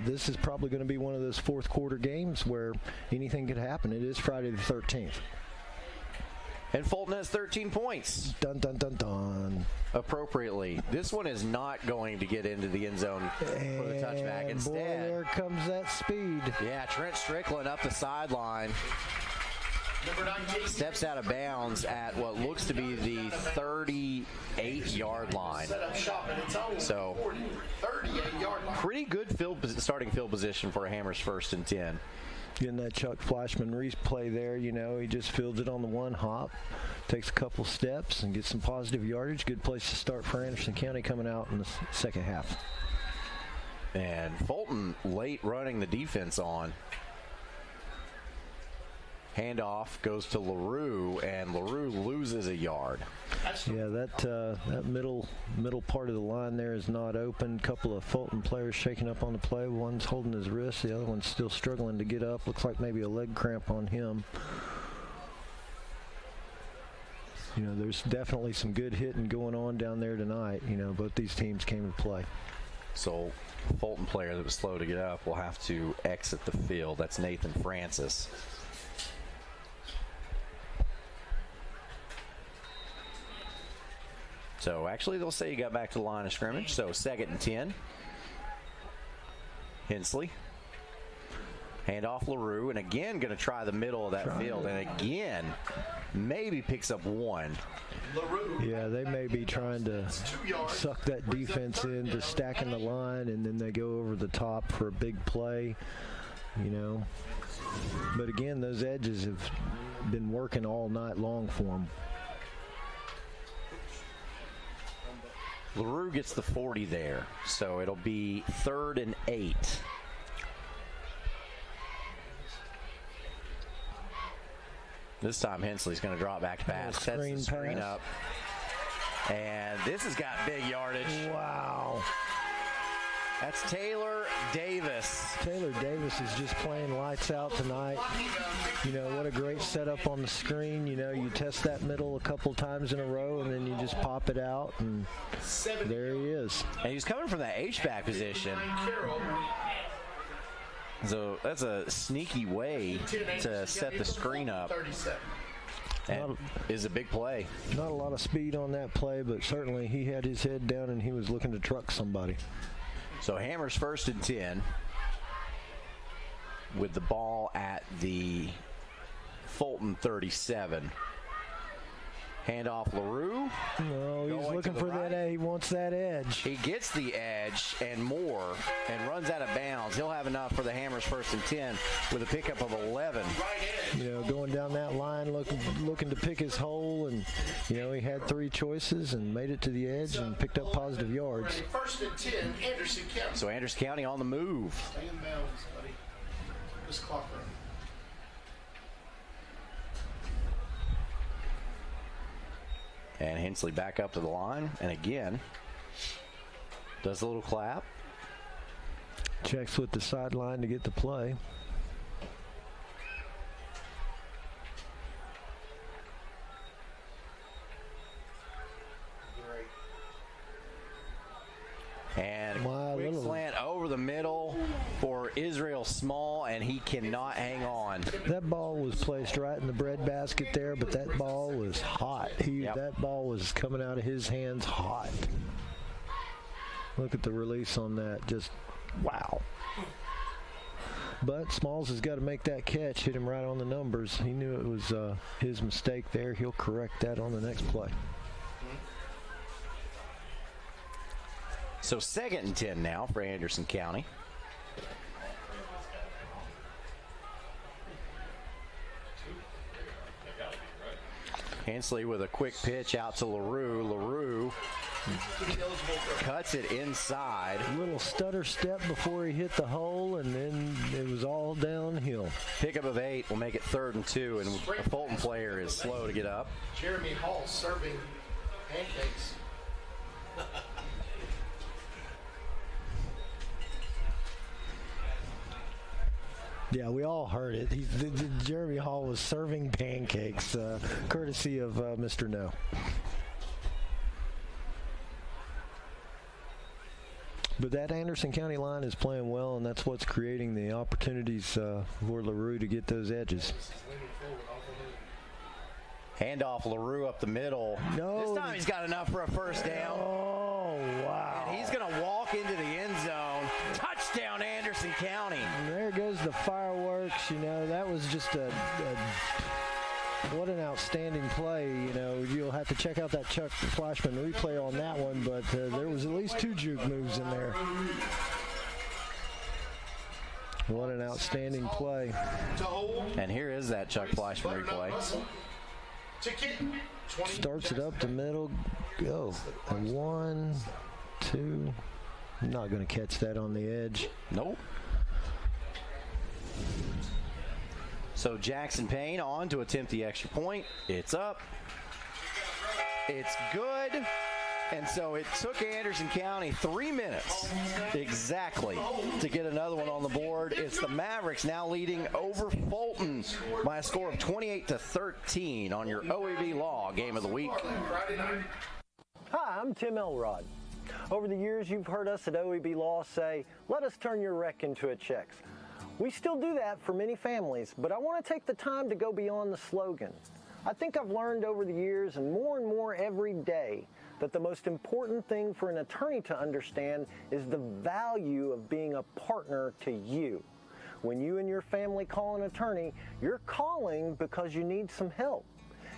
this is probably going to be one of those fourth quarter games where anything could happen. It is Friday the 13th. And Fulton has 13 points. Dun, dun, dun, dun. Appropriately. This one is not going to get into the end zone for the touchback. Instead, boy, there comes that speed. Yeah, Trent Strickland up the sideline. Steps out of bounds at what looks to be the 38-yard line. So, pretty good starting field position for a Hammers 1st and 10. Getting that Chuck Flashman replay there, he just fields it on the one hop, takes a couple steps, and gets some positive yardage. Good place to start for Anderson County coming out in the second half. And Fulton late running the defense on. Handoff goes to LaRue, and LaRue loses a yard. Yeah, that middle part of the line there is not open. Couple of Fulton players shaking up on the play. One's holding his wrist, the other one's still struggling to get up. Looks like maybe a leg cramp on him. There's definitely some good hitting going on down there tonight. Both these teams came to play. So Fulton player that was slow to get up will have to exit the field. That's Nathan Francis. So actually they'll say he got back to the line of scrimmage. So 2nd and 10. Hensley. Handoff LaRue, and again going to try the middle of that field, and again maybe picks up one. Yeah, they may be trying to suck that defense into stacking the line, and then they go over the top for a big play, But again, those edges have been working all night long for them. LaRue gets the 40 there, so it'll be 3rd and 8. This time Hensley's going to drop back to pass, sets the screen up, and this has got big yardage. Wow. That's Taylor Davis. Taylor Davis is just playing lights out tonight. What a great setup on the screen. You test that middle a couple times in a row, and then you just pop it out, and there he is. And he's coming from that H-back position. So that's a sneaky way to set the screen up. And is a big play. Not a lot of speed on that play, but certainly he had his head down and he was looking to truck somebody. So Hammers 1st and 10 with the ball at the Fulton 37. Handoff LaRue. No, he's looking for that edge. He wants that edge. He gets the edge and more and runs out of bounds. He'll have enough for the Hammers 1st and 10 with a pickup of 11. Going down that line looking to pick his hole, and he had 3 choices and made it to the edge and picked up positive yards. 1st and 10, Anderson County. So Anderson County on the move. Stay in bounds, buddy. This clock running. And Hensley back up to the line, and again, does a little clap. Checks with the sideline to get the play. And quick slant over the middle for Israel Small, and he cannot hang on. That ball was placed right in the bread basket there, but that ball was hot. That ball was coming out of his hands hot. Look at the release on that. Just wow. But Smalls has got to make that catch, hit him right on the numbers. He knew it was his mistake there. He'll correct that on the next play. So 2nd and 10 now for Anderson County. Hensley with a quick pitch out to LaRue. LaRue cuts it inside. A little stutter step before he hit the hole, and then it was all downhill. Pickup of 8 will make it 3rd and 2, and a Fulton player is slow to get up. Jeremy Hall serving pancakes. Yeah, we all heard it. Jeremy Hall was serving pancakes, courtesy of Mr. No. But that Anderson County line is playing well, and that's what's creating the opportunities for LaRue to get those edges. Handoff LaRue up the middle. No. This time he's got enough for a 1st down. Oh, wow. And he's going to walk into the end zone. Touchdown, Anderson County. And there goes the fireworks. That was just what an outstanding play. You'll have to check out that Chuck Flashman replay on that one, but there was at least 2 juke moves in there. What an outstanding play. And here is that Chuck Fleischman replay. Starts it up the middle. Go. 1, 2. Not going to catch that on the edge. Nope. So Jackson Payne on to attempt the extra point. It's up. It's good. And so it took Anderson County 3 minutes exactly to get another one on the board. It's the Mavericks now leading over Fulton by a score of 28-13 on your OEB Law Game of the Week. Hi, I'm Tim Elrod. Over the years, you've heard us at OEB Law say, let us turn your wreck into a checks. We still do that for many families, but I want to take the time to go beyond the slogan. I think I've learned over the years, and more every day, that the most important thing for an attorney to understand is the value of being a partner to you. When you and your family call an attorney, you're calling because you need some help.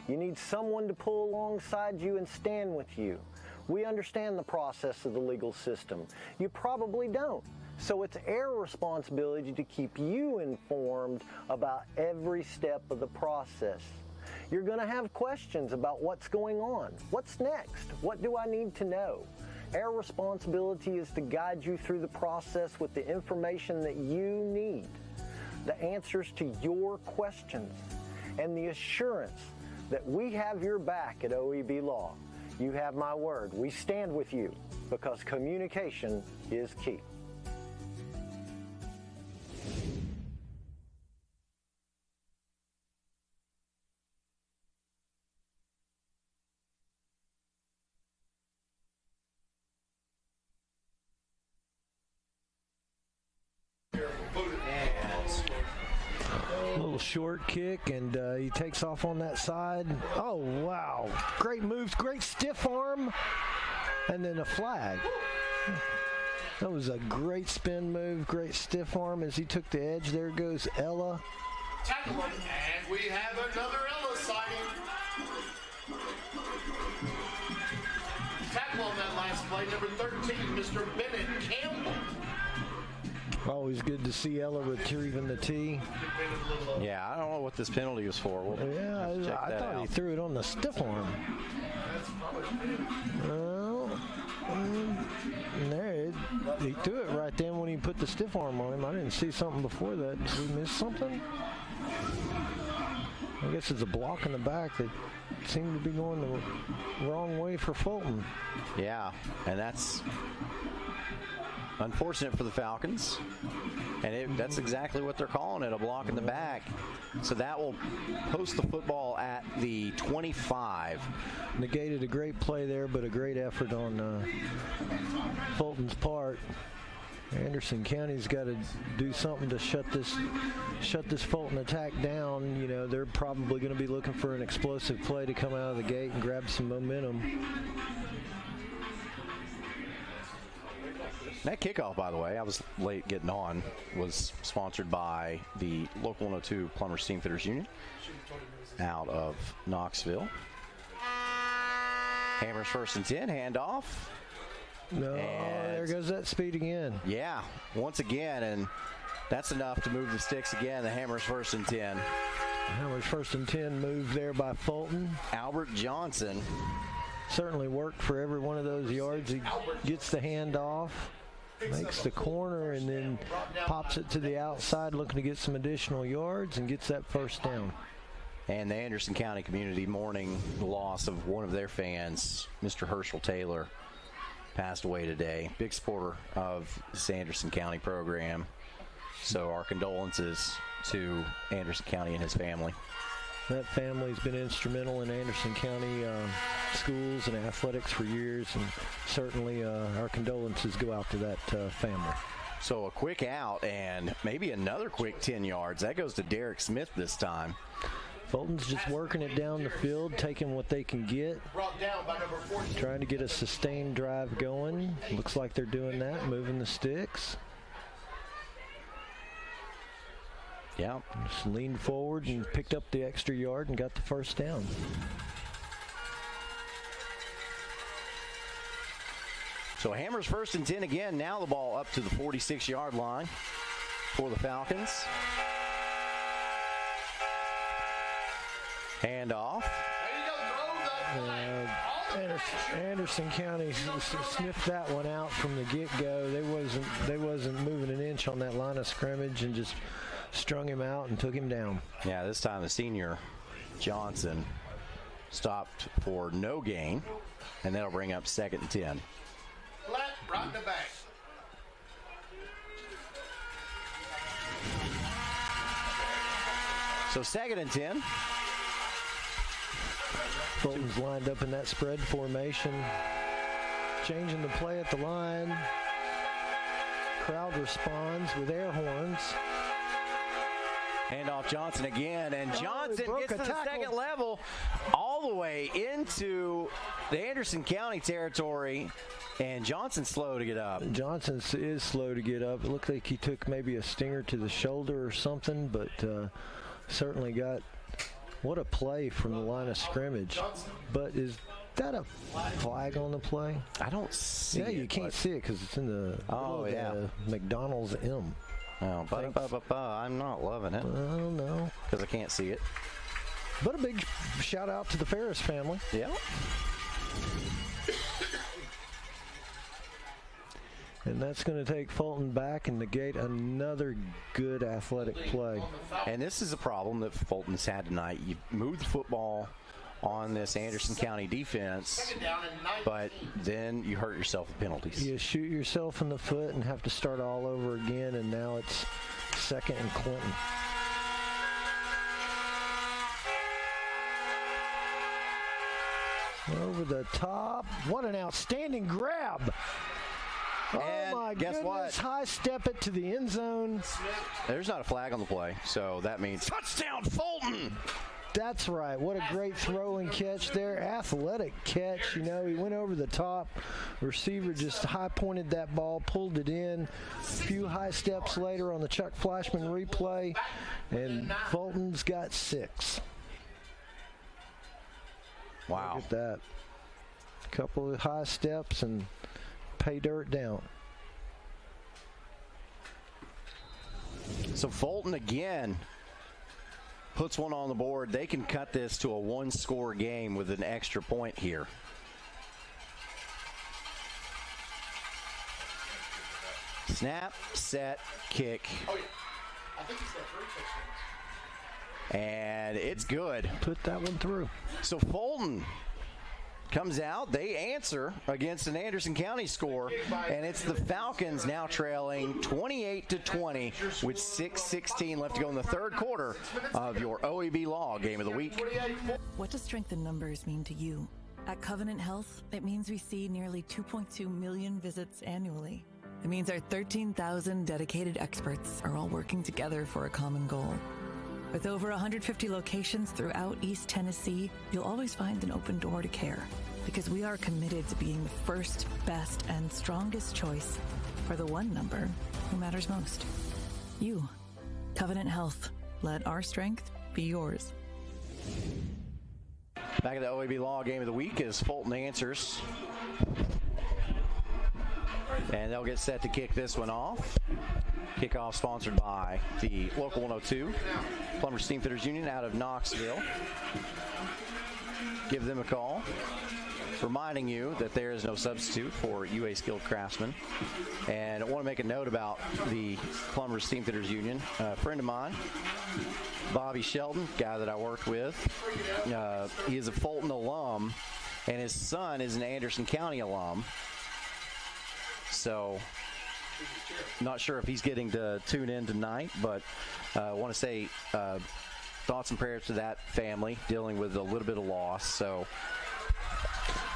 You need someone to pull alongside you and stand with you. We understand the process of the legal system. You probably don't. So it's our responsibility to keep you informed about every step of the process. You're going to have questions about what's going on. What's next? What do I need to know? Our responsibility is to guide you through the process with the information that you need, the answers to your questions, and the assurance that we have your back at OEB Law. You have my word. We stand with you because communication is key. Short kick, and he takes off on that side. Oh, wow. Great moves, great stiff arm, and then a flag. That was a great spin move, great stiff arm as he took the edge. There goes Ella. Tackle him, and we have another Ella sighting. Tackle on that last play, number 13, Mr. Bennett Campbell. Always good to see Ella retrieving the tee. Yeah, I don't know what this penalty was for. I thought he threw it on the stiff arm. He threw it right then when he put the stiff arm on him. I didn't see something before that. Did we miss something? I guess it's a block in the back that seemed to be going the wrong way for Fulton. Yeah, and that's unfortunate for the Falcons, and that's exactly what they're calling it, a block in the back. So that will post the football at the 25. Negated a great play there, but a great effort on Fulton's part. Anderson County's got to do something to shut this Fulton attack down. You know, they're probably going to be looking for an explosive play to come out of the gate and grab some momentum. That kickoff, by the way, I was late getting on, was sponsored by the Local 102 Plumber Steamfitters Union out of Knoxville. Hammers 1st and 10, handoff. No, there goes that speed again. Yeah, once again, and that's enough to move the sticks again. The Hammers 1st and 10. Hammers 1st and 10 move there by Fulton. Albert Johnson certainly worked for every one of those yards. He gets the handoff, makes the corner, and then pops it to the outside looking to get some additional yards and gets that first down. And the Anderson County community mourning the loss of one of their fans, Mr. Herschel Taylor, passed away today. Big supporter of this Anderson County program. So our condolences to Anderson County and his family. That family's been instrumental in Anderson County schools and athletics for years, and certainly our condolences go out to that family. So a quick out and maybe another quick 10 yards. That goes to Derek Smith this time. Fulton's just working it down the field, taking what they can get, trying to get a sustained drive going. Looks like they're doing that, moving the sticks. Yeah. Just leaned forward and picked up the extra yard and got the first down. So Hammers 1st and 10 again. Now the ball up to the 46-yard line. for the Falcons. Handoff. Anderson County sniffed that one out from the get-go. They wasn't moving an inch on that line of scrimmage and just strung him out and took him down. Yeah, this time the senior Johnson stopped for no gain, and that'll bring up 2nd and 10. Flat, right in the back. So 2nd and 10. Fulton's lined up in that spread formation, changing the play at the line. Crowd responds with air horns. Handoff Johnson again, and Johnson gets to the tackle. second level all the way into the Anderson County territory, and Johnson's slow to get up. Johnson is slow to get up. It looked like he took maybe a stinger to the shoulder or something, but certainly got what a play from the line of scrimmage. But is that a flag on the play? I don't see it. Yeah, you can't see it because it's in the middle of the McDonald's M. Oh, I'm not loving it. Oh, no. Because I can't see it. But a big shout out to the Ferris family. Yeah. And that's going to take Fulton back and negate another good athletic play. And this is a problem that Fulton's had tonight. You move the football on this Anderson County defense, but then you hurt yourself with penalties. You shoot yourself in the foot and have to start all over again, and now it's 2nd and Clinton. Over the top. What an outstanding grab. And oh my guess goodness, what? High step it to the end zone. There's not a flag on the play, so that means touchdown Fulton. That's right. What a great throw and catch there. Athletic catch. You know, he went over the top. Receiver just high-pointed that ball, pulled it in. A few high steps later on the Chuck Flashman replay, and Fulton's got 6. Wow. Look at that. Couple of high steps and pay dirt down. So Fulton again puts one on the board. They can cut this to a 1-score game with an extra point here. Snap, set, kick. Oh, yeah. I think he's got 3 touchdowns. And it's good. Put that one through. So Fulton comes out. They answer against an Anderson County score, and it's the Falcons now trailing 28-20 with 6:16 left to go in the third quarter of your OEB Law Game of the Week. What does strength in numbers mean to you? At Covenant Health, it means we see nearly 2.2 million visits annually. It means our 13,000 dedicated experts are all working together for a common goal. With over 150 locations throughout East Tennessee, you'll always find an open door to care, because we are committed to being the first, best, and strongest choice for the one number who matters most. You. Covenant Health. Let our strength be yours. Back at the OEB Law Game of the Week as Fulton answers. And they'll get set to kick this one off. Kickoff sponsored by the Local 102 Plumber Steamfitters Union out of Knoxville. Give them a call. Reminding you that there is no substitute for UA Skilled Craftsmen. And I want to make a note about the Plumber Steamfitters Union. A friend of mine, Bobby Shelton, guy that I worked with, he is a Fulton alum, and his son is an Anderson County alum. So, not sure if he's getting to tune in tonight, but I want to say thoughts and prayers to that family dealing with a little bit of loss. So,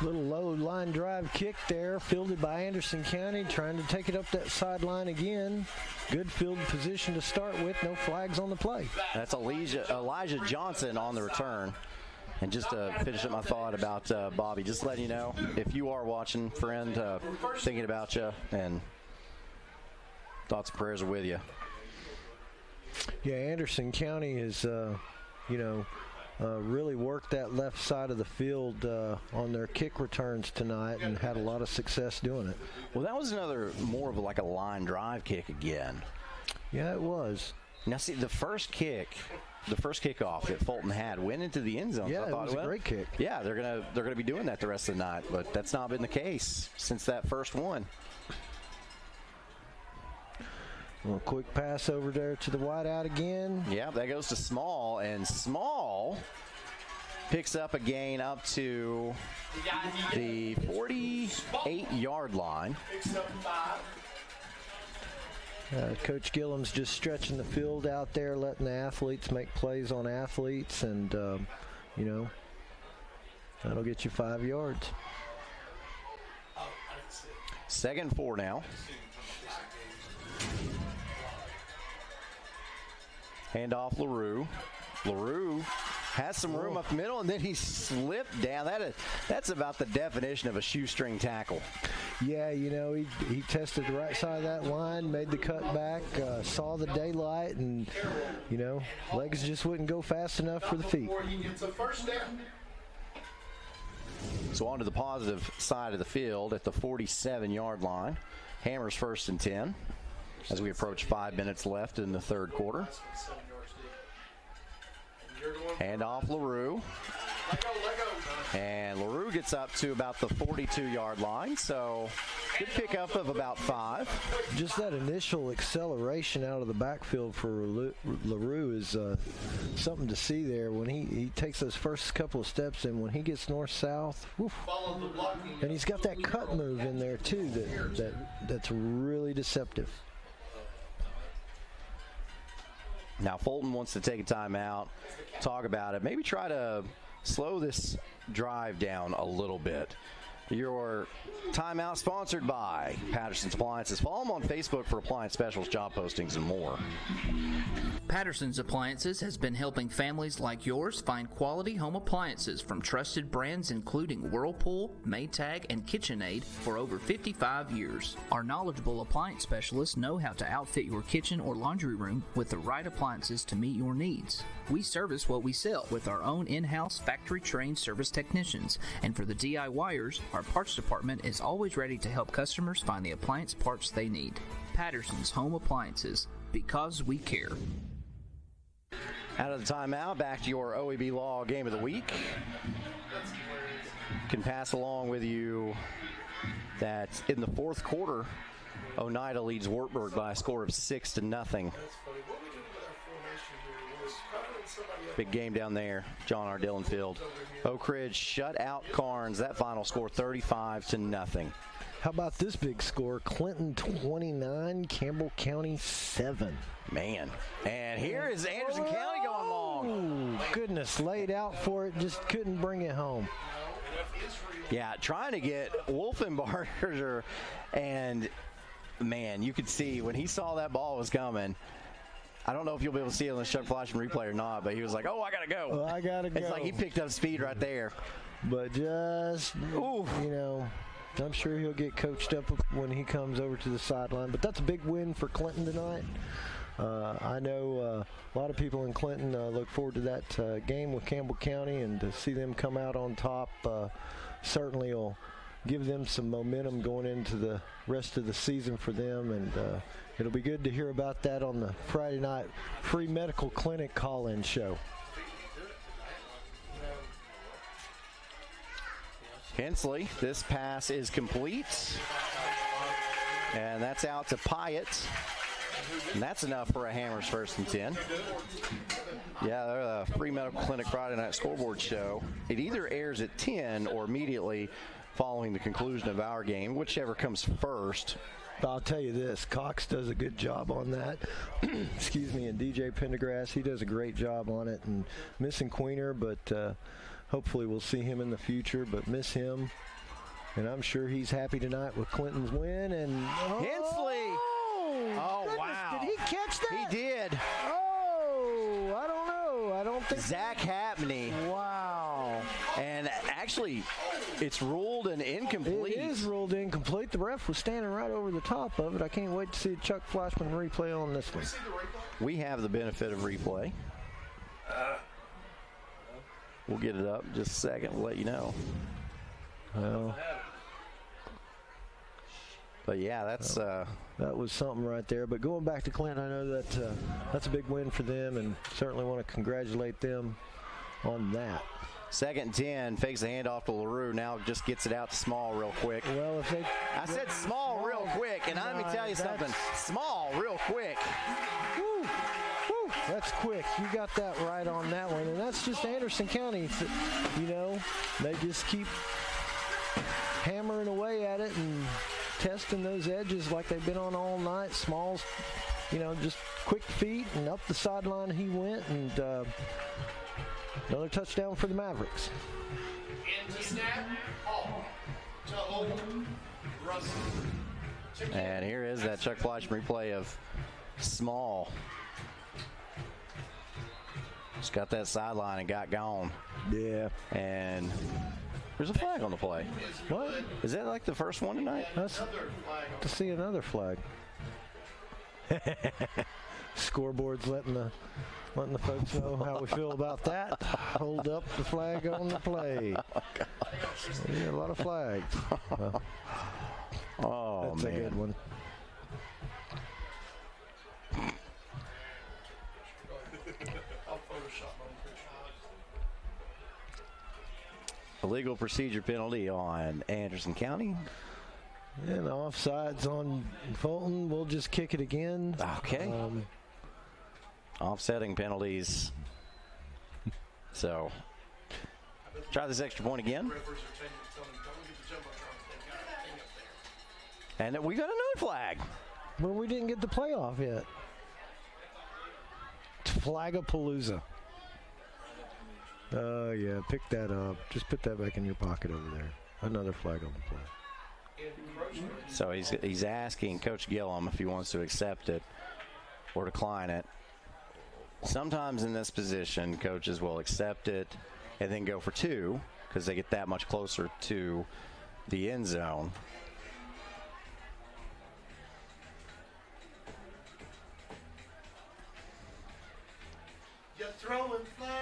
little low line drive kick there, fielded by Anderson County, trying to take it up that sideline again. Good field position to start with, no flags on the play. That's Elijah Johnson on the return. And just to finish up my thought about Bobby, just letting you know, if you are watching, friend, thinking about you, and thoughts and prayers are with you. Yeah, Anderson County has, really worked that left side of the field on their kick returns tonight and had a lot of success doing it. Well, that was more of like a line drive kick again. Yeah, it was. Now, see, the first kickoff that Fulton had went into the end zone. Yeah, so I thought, it was a great kick. Yeah, they're gonna be doing that the rest of the night, but that's not been the case since that first one. Well, quick pass over there to the wideout again. Yeah, that goes to Small, and Small picks up a gain up to the 48-yard line. Coach Gillum's just stretching the field out there, letting the athletes make plays on athletes, and, that'll get you 5 yards. 2nd and 4 now. Handoff LaRue. LaRue has some room up the middle, and then he slipped down. That's about the definition of a shoestring tackle. Yeah, he tested the right side of that line, made the cut back, saw the daylight, and, legs just wouldn't go fast enough for the feet. So on to the positive side of the field at the 47-yard line. Hammers 1st and 10 as we approach 5 minutes left in the third quarter. Hand off LaRue. And LaRue gets up to about the 42-yard line, so good pickup of about 5. Just that initial acceleration out of the backfield for LaRue is something to see there. When he takes those first couple of steps, and when he gets north-south, and he's got that cut move in there too that's really deceptive. Now Fulton wants to take a timeout, talk about it, maybe try to slow this drive down a little bit. Your timeout sponsored by Patterson's Appliances. Follow them on Facebook for appliance specials, job postings, and more. Patterson's Appliances has been helping families like yours find quality home appliances from trusted brands including Whirlpool, Maytag, and KitchenAid for over 55 years. Our knowledgeable appliance specialists know how to outfit your kitchen or laundry room with the right appliances to meet your needs. We service what we sell with our own in-house factory-trained service technicians, and for the DIYers, our parts department is always ready to help customers find the appliance parts they need. Patterson's Home Appliances, because we care. Out of the timeout, back to your OEB Law Game of the Week. Can pass along with you that in the fourth quarter, Oneida leads Wartburg by a score of 6-0. Big game down there, John R. Dillon Field. Oak Ridge shut out Carnes. That final score 35-0. How about this big score? Clinton 29, Campbell County 7. Man. And here is Anderson County going long. Goodness, laid out for it, just couldn't bring it home. Yeah, trying to get Wolfenbarger, and man, you could see when he saw that ball was coming. I don't know if you'll be able to see it on the Chuck Flashman replay or not, but he was like, oh, I got to go. I got to go. It's like he picked up speed right there. But just, I'm sure he'll get coached up when he comes over to the sideline. But that's a big win for Clinton tonight. I know a lot of people in Clinton look forward to that game with Campbell County, and to see them come out on top certainly will give them some momentum going into the rest of the season for them. And it'll be good to hear about that on the Friday night free medical clinic call-in show. Hensley, this pass is complete. And that's out to Pyatt. And that's enough for a Hammers 1st and 10. Yeah, they're the free medical clinic Friday night scoreboard show. It either airs at 10 or immediately following the conclusion of our game, whichever comes first. I'll tell you this, Cox does a good job on that. Excuse me, and DJ Pendergrass, he does a great job on it. And missing Queener, but hopefully we'll see him in the future, but miss him. And I'm sure he's happy tonight with Clinton's win. And Hensley! Oh, goodness, wow. Did he catch that? He did. Oh, I don't know. I don't think Zach Hapney. Wow. And actually, it's ruled an incomplete. It is ruled incomplete. The ref was standing right over the top of it. I can't wait to see Chuck Flashman replay on this one. We have the benefit of replay. We'll get it up in just a second. We'll let you know. Well, But yeah, that was something right there. But going back to Clinton, I know that that's a big win for them, and certainly want to congratulate them on that. 2nd and 10, fakes the handoff to LaRue. Now just gets it out to Small real quick. Well, I said small real quick, and let me tell you something. Small real quick. Woo, woo, that's quick. You got that right on that one, and that's just Anderson County. You know, they just keep hammering away at it and testing those edges like they've been on all night. Small's, you know, just quick feet, and up the sideline he went, and another touchdown for the Mavericks. Into snap, ball to hold, Russell. And here is that Chuck Fleischman replay of Small. Just got that sideline and got gone. Yeah. And there's a flag on the play. What? Is that like the first one tonight? That's to see another flag. Scoreboard's letting the folks know how we feel about that. Hold up the flag on the play. Yeah, a lot of flags. Oh, that's man. a good one. Illegal procedure penalty on Anderson County. And offsides on Fulton. We'll just kick it again. Okay. Offsetting penalties. So, try this extra point again. And we got another flag. Well, we didn't get the playoff yet. It's Flagapalooza. Oh, yeah, pick that up. Just put that back in your pocket over there. Another flag on the play. So he's asking Coach Gillum if he wants to accept it or decline it. Sometimes in this position, coaches will accept it and then go for two because they get that much closer to the end zone. You're throwing flags.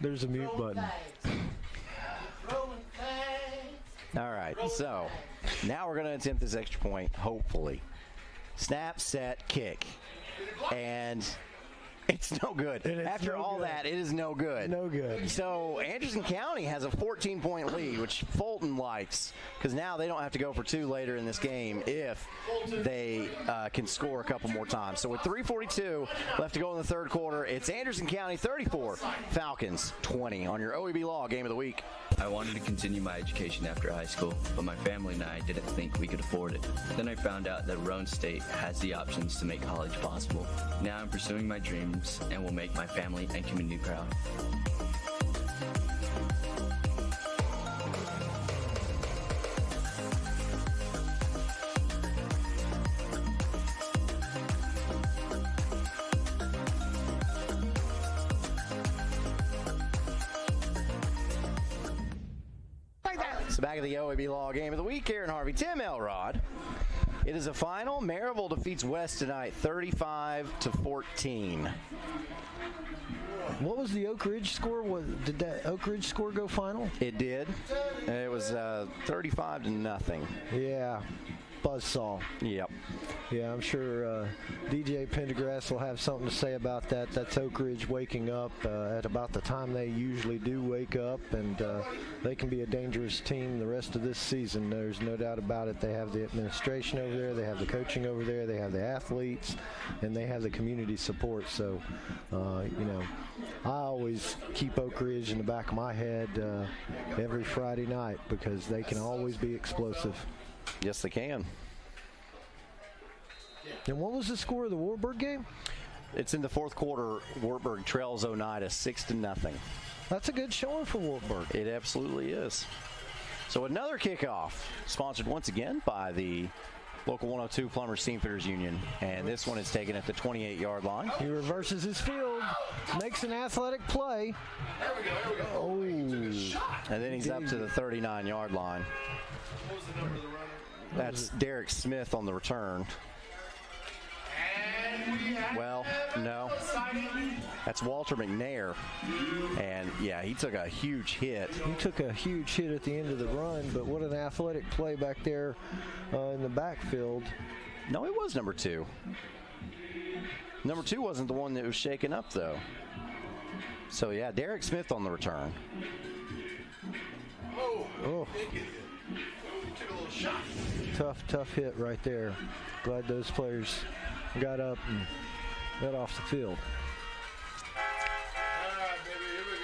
There's a mute button. All right, so now we're going to attempt this extra point, hopefully. Snap, set, kick. And it's no good. After all that, it is no good. No good. So Anderson County has a 14-point lead, which Fulton likes, because now they don't have to go for two later in this game if they can score a couple more times. So with 3:42 left to go in the third quarter, it's Anderson County 34, Falcons 20 on your OEB Law Game of the Week. I wanted to continue my education after high school, but my family and I didn't think we could afford it. Then I found out that Roane State has the options to make college possible. Now I'm pursuing my dreams and will make my family and community proud. So back at the OEB Law Game of the Week, Aaron Harvey, Tim Elrod. It is a final. Maryville defeats West tonight, 35-14. What was the Oak Ridge score? Did that Oak Ridge score go final? It did. It was 35-0. Yeah. Buzzsaw. Yep. Yeah, I'm sure DJ Pendergrass will have something to say about that. That's Oak Ridge waking up at about the time they usually do wake up, and they can be a dangerous team the rest of this season. There's no doubt about it. They have the administration over there, they have the coaching over there, they have the athletes, and they have the community support. So, you know, I always keep Oak Ridge in the back of my head every Friday night because they can always be explosive. Yes, they can. And what was the score of the Wartburg game? It's in the fourth quarter. Wartburg trails Oneida 6-0. That's a good showing for Wartburg. It absolutely is. So another kickoff, sponsored once again by the Local 102 Plumbers Steamfitters Union, and this one is taken at the 28-yard line. He reverses his field, makes an athletic play. There we go. Oh. And then he's up to the 39-yard line. What was the number of the runner? That's Derek Smith on the return. And Well, no. That's Walter McNair. And, yeah, he took a huge hit. He took a huge hit at the end of the run, but what an athletic play back there in the backfield. No, it was number 2. Number 2 wasn't the one that was shaken up, though. So, yeah, Derek Smith on the return. Oh. Took a little shot. Tough hit right there. Glad those players got up and got off the field. All right, baby, here we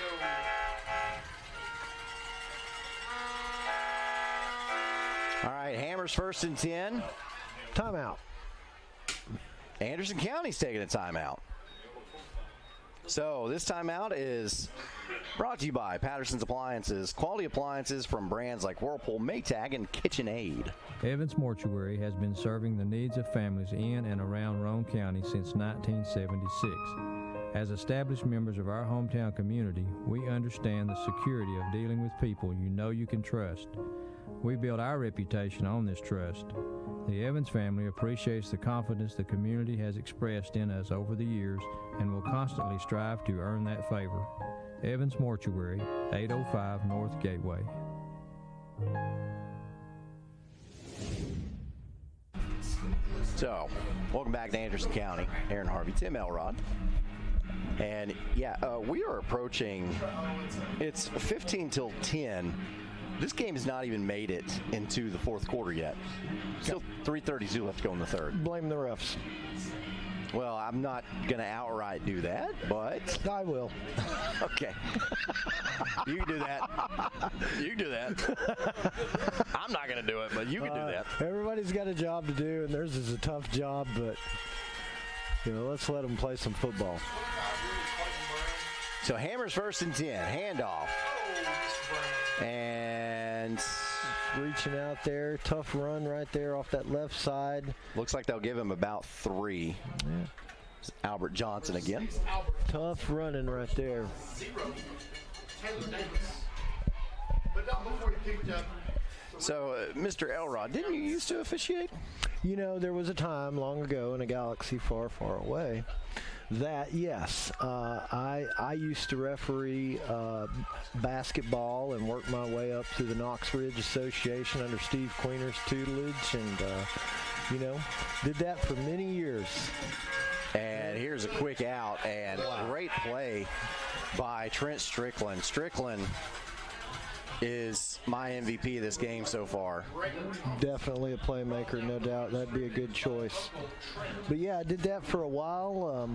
go. All right, Hammers 1st and 10. Timeout. Anderson County's taking a timeout. So this timeout is brought to you by Patterson's Appliances. Quality appliances from brands like Whirlpool, Maytag, and KitchenAid. Evans Mortuary has been serving the needs of families in and around Roane County since 1976. As established members of our hometown community, we understand the security of dealing with people you know you can trust. We build our reputation on this trust. The Evans family appreciates the confidence the community has expressed in us over the years and will constantly strive to earn that favor. Evans Mortuary, 805 North Gateway. So, welcome back to Anderson County. Aaron Harvey, Tim Elrod. And, we are approaching, it's 15 till 10. This game has not even made it into the fourth quarter yet. Still 3:32 left to go in the third. Blame the refs. Well, I'm not going to outright do that, but... I will. Okay. You can do that. You can do that. I'm not going to do it, but you can do that. Everybody's got a job to do, and theirs is a tough job, but, let's let them play some football. So Hammers 1st and 10. Handoff. And reaching out there. Tough run right there off that left side. Looks like they'll give him about 3. Yeah. It's Albert Johnson again. Tough running right there. 0. Taylor Davis. But not before he picked up. So, Mr. Elrod, didn't you used to officiate? There was a time long ago in a galaxy far, far away that, yes, I used to referee basketball and work my way up through the Knox Ridge Association under Steve Queener's tutelage, and, did that for many years. And here's a quick out, and great play by Trent Strickland. Strickland is my MVP of this game so far. Definitely a playmaker, no doubt. That'd be a good choice. But, yeah, I did that for a while,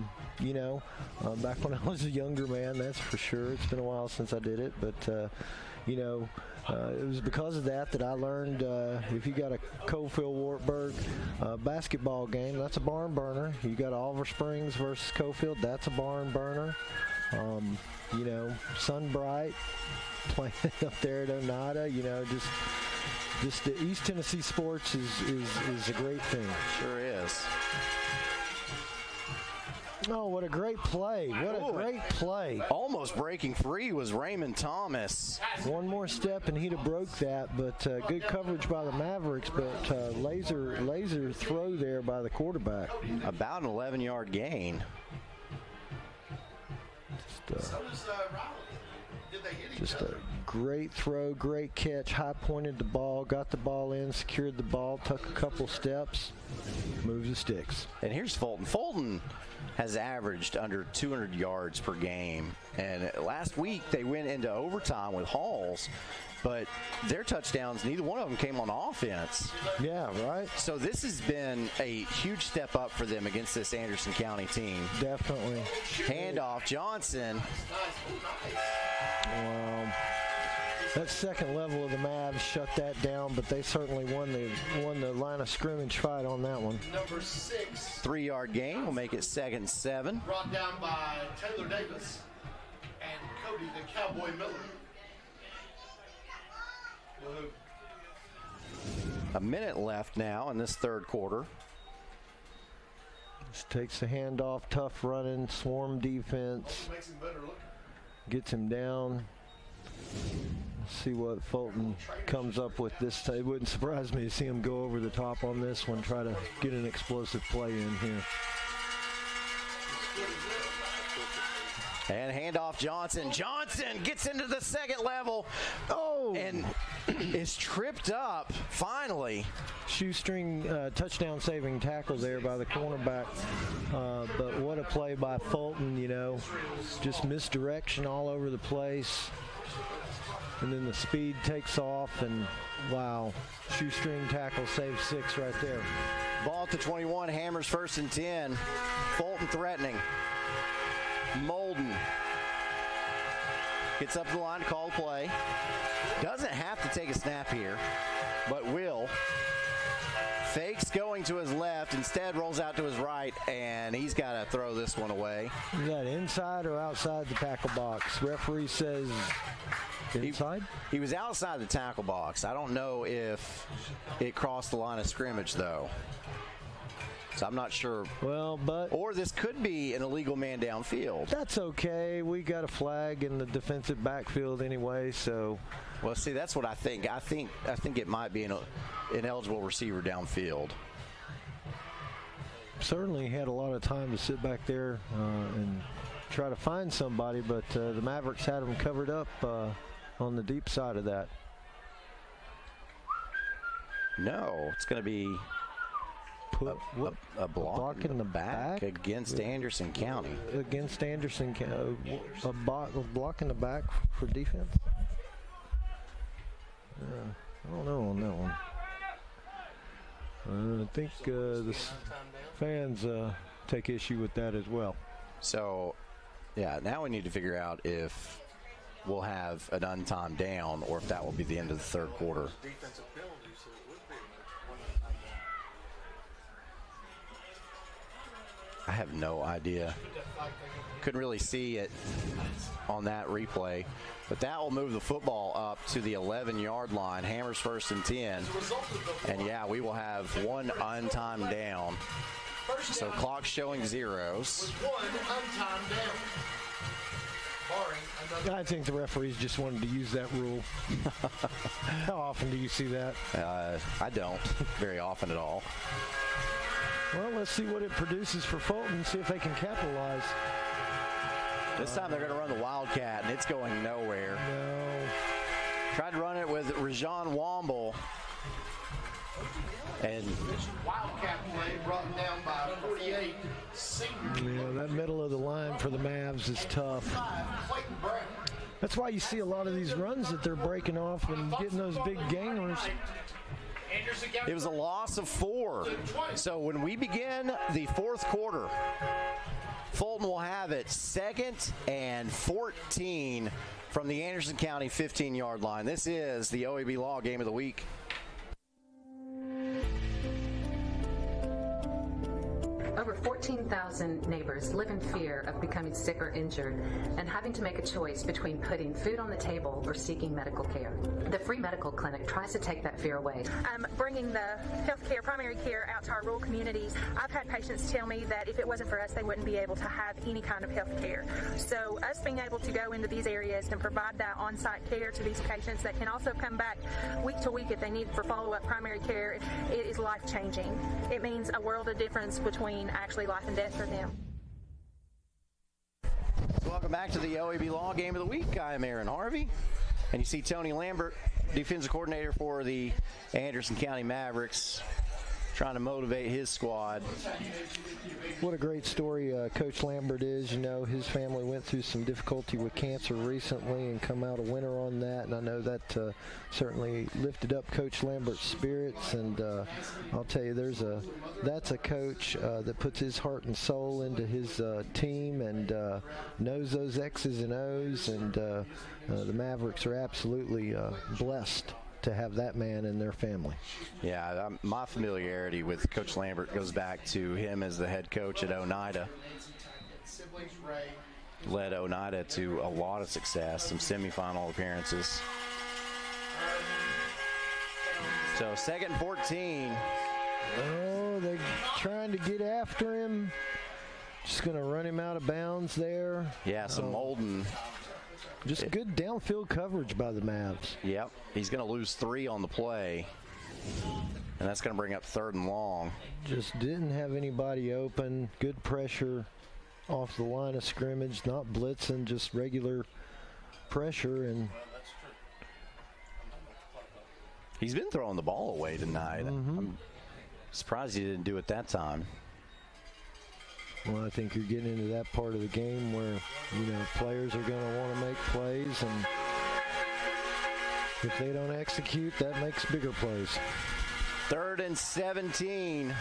back when I was a younger man, that's for sure. It's been a while since I did it. But, it was because of that I learned if you got a Cofield-Wartburg basketball game, that's a barn burner. You got Oliver Springs versus Cofield, that's a barn burner. Sunbright playing up there at Oneida, just the East Tennessee sports is a great thing. Sure is. Oh, what a great play. What a great play. Almost breaking free was Raymond Thomas. One more step and he'd have broke that, but good coverage by the Mavericks, but laser throw there by the quarterback. About an 11-yard gain. Just a great throw, great catch, high-pointed the ball, got the ball in, secured the ball, took a couple steps, moves the sticks. And here's Fulton. Fulton has averaged under 200 yards per game. And last week they went into overtime with Halls, but their touchdowns, neither one of them came on offense. Yeah, right. So this has been a huge step up for them against this Anderson County team. Definitely. Handoff, Johnson. That second level of the Mavs shut that down, but they certainly won the line of scrimmage fight on that one. Number 6. 3-yard gain will make it 2nd and 7. Brought down by Taylor Davis and Cody the Cowboy Miller. A minute left now in this third quarter. Just takes the handoff, tough running, swarm defense. Makes him better looking. Gets him down. Let's see what Fulton comes up with this time. It wouldn't surprise me to see him go over the top on this one, try to get an explosive play in here. And handoff Johnson. Johnson gets into the second level. Oh! And is tripped up, finally. Shoestring touchdown saving tackle there by the cornerback. But what a play by Fulton, you know. Just misdirection all over the place. And then the speed takes off, and wow, shoestring tackle saves 6 right there. Ball at the 21, Hammers 1st and 10. Fulton threatening. Molden gets up the line to call the play. Doesn't have to take a snap here, but will. Fakes going to his left, instead rolls out to his right, and he's got to throw this one away. Is that inside or outside the tackle box? Referee says inside? He was outside the tackle box. I don't know if it crossed the line of scrimmage, though. So I'm not sure. Well, or this could be an illegal man downfield. That's okay. We got a flag in the defensive backfield anyway, so. Well, see, that's what I think. I think it might be an ineligible receiver downfield. Certainly had a lot of time to sit back there and try to find somebody, but the Mavericks had them covered up on the deep side of that. No, it's going to be a block in the back against Anderson County. Against Anderson County, a block in the back for defense. I don't know on that one. I think the fans take issue with that as well. So, yeah, now we need to figure out if we'll have an untimed down or if that will be the end of the third quarter. I have no idea. Couldn't really see it on that replay. But that will move the football up to the 11-yard line. Hammers 1st and 10. And, yeah, we will have one untimed down. So clock showing zeros. I think the referees just wanted to use that rule. How often do you see that? I don't very often at all. Well, let's see what it produces for Fulton, see if they can capitalize. This time they're going to run the Wildcat, and it's going nowhere. No. Tried to run it with Rajon Womble. And Wildcat play brought down by 48. Yeah, that middle of the line for the Mavs is tough. That's why you see a lot of these runs that they're breaking off and getting those big gainers. It was a loss of 4. So when we begin the fourth quarter, Fulton will have it 2nd and 14 from the Anderson County 15-yard line. This is the OEB Law Game of the Week. Over 14,000 neighbors live in fear of becoming sick or injured and having to make a choice between putting food on the table or seeking medical care. The free medical clinic tries to take that fear away. Bringing the health care, primary care out to our rural communities, I've had patients tell me that if it wasn't for us, they wouldn't be able to have any kind of health care. So us being able to go into these areas and provide that on-site care to these patients that can also come back week to week if they need for follow-up primary care, it is life-changing. It means a world of difference between actually life and death for them. Welcome back to the OEB Law Game of the Week. I am Aaron Harvey, and you see Tony Lambert, defensive coordinator for the Anderson County Mavericks, trying to motivate his squad. What a great story Coach Lambert is. You know, his family went through some difficulty with cancer recently and come out a winner on that, and I know that certainly lifted up Coach Lambert's spirits, and I'll tell you, that's a coach that puts his heart and soul into his team and knows those X's and O's, and the Mavericks are absolutely blessed to have that man in their family. Yeah, my familiarity with Coach Lambert goes back to him as the head coach at Oneida. Led Oneida to a lot of success, some semifinal appearances. So 2nd and 14. Oh, they're trying to get after him. Just going to run him out of bounds there. Yeah, some Molden. Just good downfield coverage by the Mavs. Yep. He's going to lose 3 on the play, and that's going to bring up 3rd and long. Just didn't have anybody open. Good pressure. off the line of scrimmage, not blitzing, just regular pressure. And he's been throwing the ball away tonight. I'm surprised he didn't do it that time. Well, I think you're getting into that part of the game where, players are going to want to make plays, and if they don't execute, that makes bigger plays. 3rd and 17.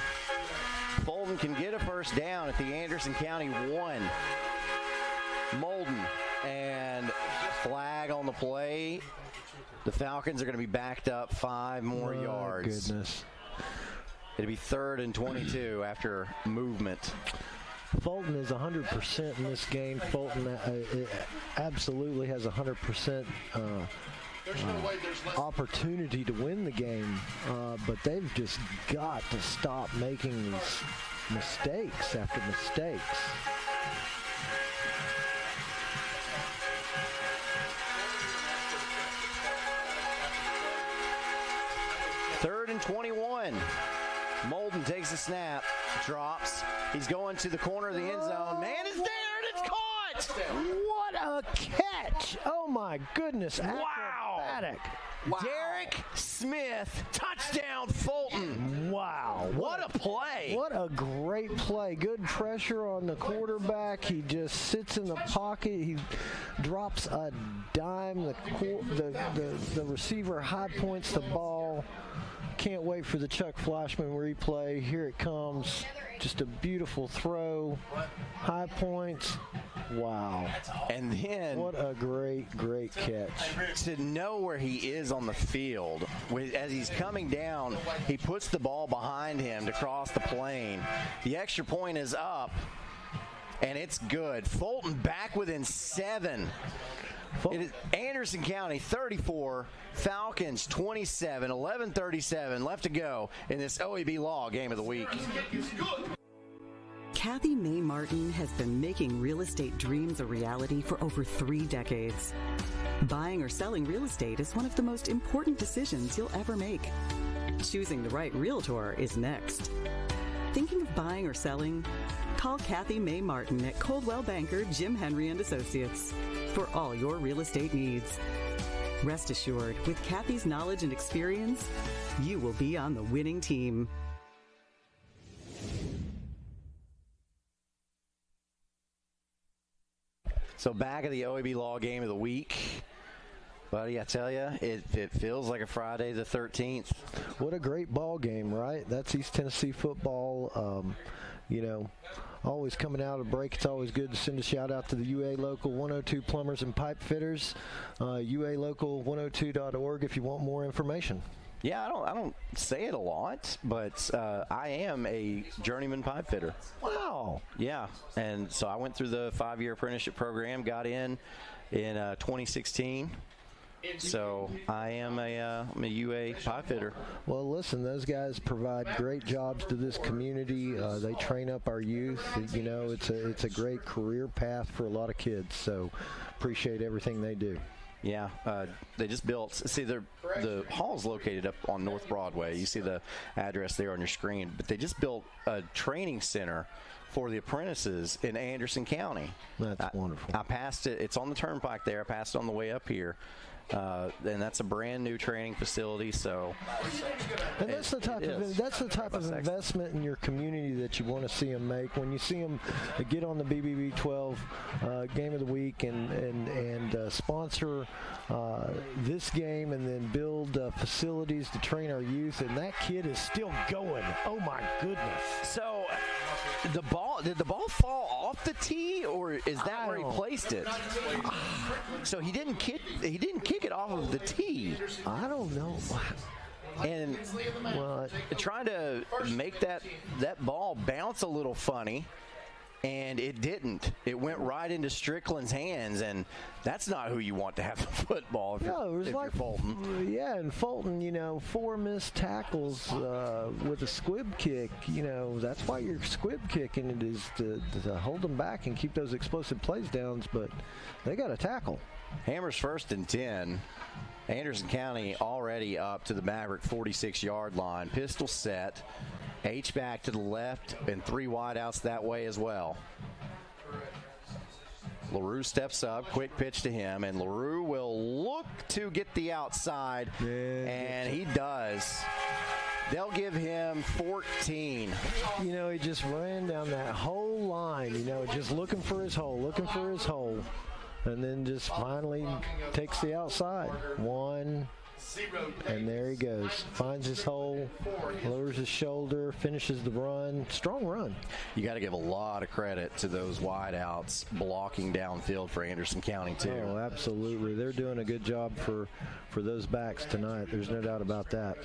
Fulton can get a first down at the Anderson County 1. Molden, and flag on the play. The Falcons are going to be backed up 5 more yards. Goodness. It'll be 3rd and 22 after movement. Fulton is 100% in this game. Fulton absolutely has 100% opportunity to win the game, but they've just got to stop making these mistakes after mistakes. Third and 21. Molden takes a snap, drops. He's going to the corner of the end zone. Man is there, and it's caught! What a catch! Oh, my goodness. Wow! Acrobatic. Wow. Derek Smith, touchdown Fulton. Wow. What a play. What a great play. Good pressure on the quarterback. He just sits in the pocket. He drops a dime. The receiver high points the ball. Can't wait for the Chuck Flashman replay. Here it comes. Just a beautiful throw. High points. Wow. And then what a great catch. To know where he is on the field, as he's coming down, he puts the ball behind him to cross the plane. The extra point is up, and it's good. Fulton back within 7. It is Anderson County 34, Falcons 27, 11:37 left to go in this OEB Law Game of the Week. Kathy May Martin has been making real estate dreams a reality for over 3 decades. Buying or selling real estate is one of the most important decisions you'll ever make. Choosing the right realtor is next. Thinking of buying or selling? Call Kathy May Martin at Coldwell Banker Jim Henry & Associates for all your real estate needs. Rest assured, with Kathy's knowledge and experience, you will be on the winning team. So back at the OEB Law Game of the Week. Buddy, I tell you, it feels like a Friday the 13th. What a great ball game, right? That's East Tennessee football. Always coming out of break, it's always good to send a shout out to the UA Local 102 Plumbers and Pipe Fitters, UALocal102.org if you want more information. Yeah, I don't say it a lot, but I am a journeyman pipe fitter. Wow. Yeah, and so I went through the 5-year apprenticeship program, got in 2016. So I am I'm a UA pipe fitter. Well, listen, those guys provide great jobs to this community. They train up our youth. It's a great career path for a lot of kids. So appreciate everything they do. Yeah, they just built. See, the hall's located up on North Broadway. You see the address there on your screen. But they just built a training center for the apprentices in Anderson County. That's wonderful. I passed it. It's on the turnpike there. I passed it on the way up here. And that's a brand new training facility. So, and that's the type of investment in your community that you want to see them make. When you see them get on the BBB-12 Game of the Week and sponsor this game, and then build facilities to train our youth, and that kid is still going. Oh my goodness! So, did the ball fall off the tee, or is that where he placed it? So he didn't kick it off of the tee. I don't know. And trying to make that ball bounce a little funny, and it didn't. It went right into Strickland's hands, and that's not who you want to have the football if you're Fulton. Yeah, and Fulton, 4 missed tackles with a squib kick. That's why you're squib kicking it, is to hold them back and keep those explosive plays down, but they got a tackle. Hammers 1st and 10. Anderson County already up to the Maverick 46-yard line. Pistol set. H-back to the left and 3 wideouts that way as well. LaRue steps up, quick pitch to him, and LaRue will look to get the outside, and he does. They'll give him 14. You know, he just ran down that whole line, you know, just looking for his hole, and then just finally takes the outside. 1, and there he goes. Finds his hole, lowers his shoulder, finishes the run. Strong run. You got to give a lot of credit to those wideouts blocking downfield for Anderson County, too. Oh, absolutely. They're doing a good job for those backs tonight. There's no doubt about that.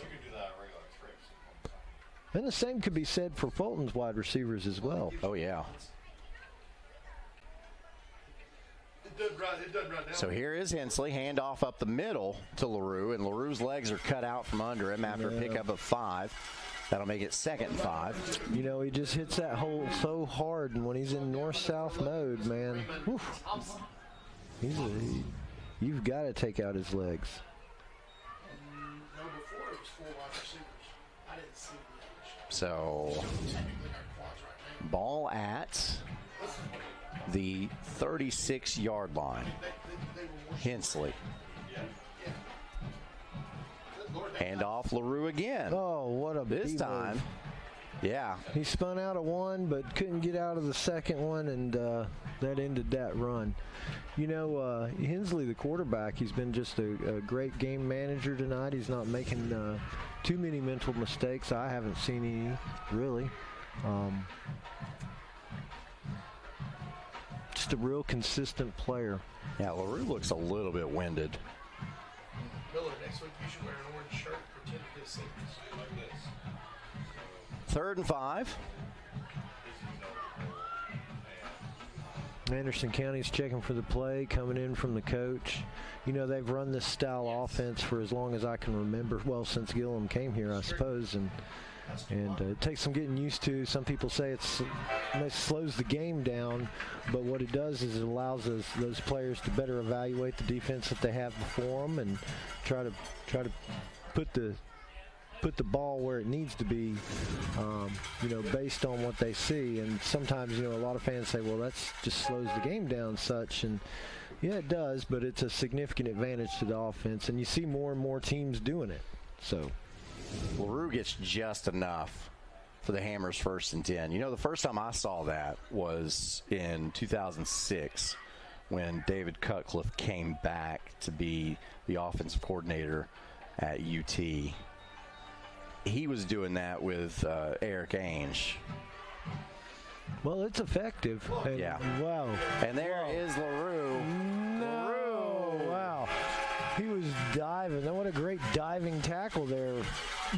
And the same could be said for Fulton's wide receivers as well. Oh, yeah. So here is Hensley, handoff up the middle to LaRue, and LaRue's legs are cut out from under him after a pickup of 5. That'll make it 2nd and 5. You know, he just hits that hole so hard, and when he's in north-south mode, man, you've got to take out his legs. So, ball at the 36-yard line. Hensley. Hand off LaRue again. Oh, what a this time. Yeah. He spun out of one, but couldn't get out of the second one, and that ended that run. You know, Hensley, the quarterback, he's been just a great game manager tonight. He's not making too many mental mistakes. I haven't seen any, really. Just a real consistent player. Yeah, LaRue looks a little bit winded. Miller, next week you should wear an orange shirt, pretend to get sick. Like this. 3rd and 5. Anderson County's checking for the play, coming in from the coach. You know, they've run this style offense for as long as I can remember. Well, since Gillum came here, I suppose. And it takes some getting used to. Some people say it slows the game down, but what it does is it allows those players to better evaluate the defense that they have before them and try to put the ball where it needs to be, you know, based on what they see. And sometimes, you know, a lot of fans say, well, that just slows the game down such. And yeah, it does, but it's a significant advantage to the offense. And you see more and more teams doing it. So LaRue gets just enough for the Hammers 1st and 10. You know, the first time I saw that was in 2006 when David Cutcliffe came back to be the offensive coordinator at UT. He was doing that with Eric Ainge. Well, it's effective. And, yeah. Wow. And there is LaRue. No. LaRue. Wow. He was diving. What a great diving tackle there.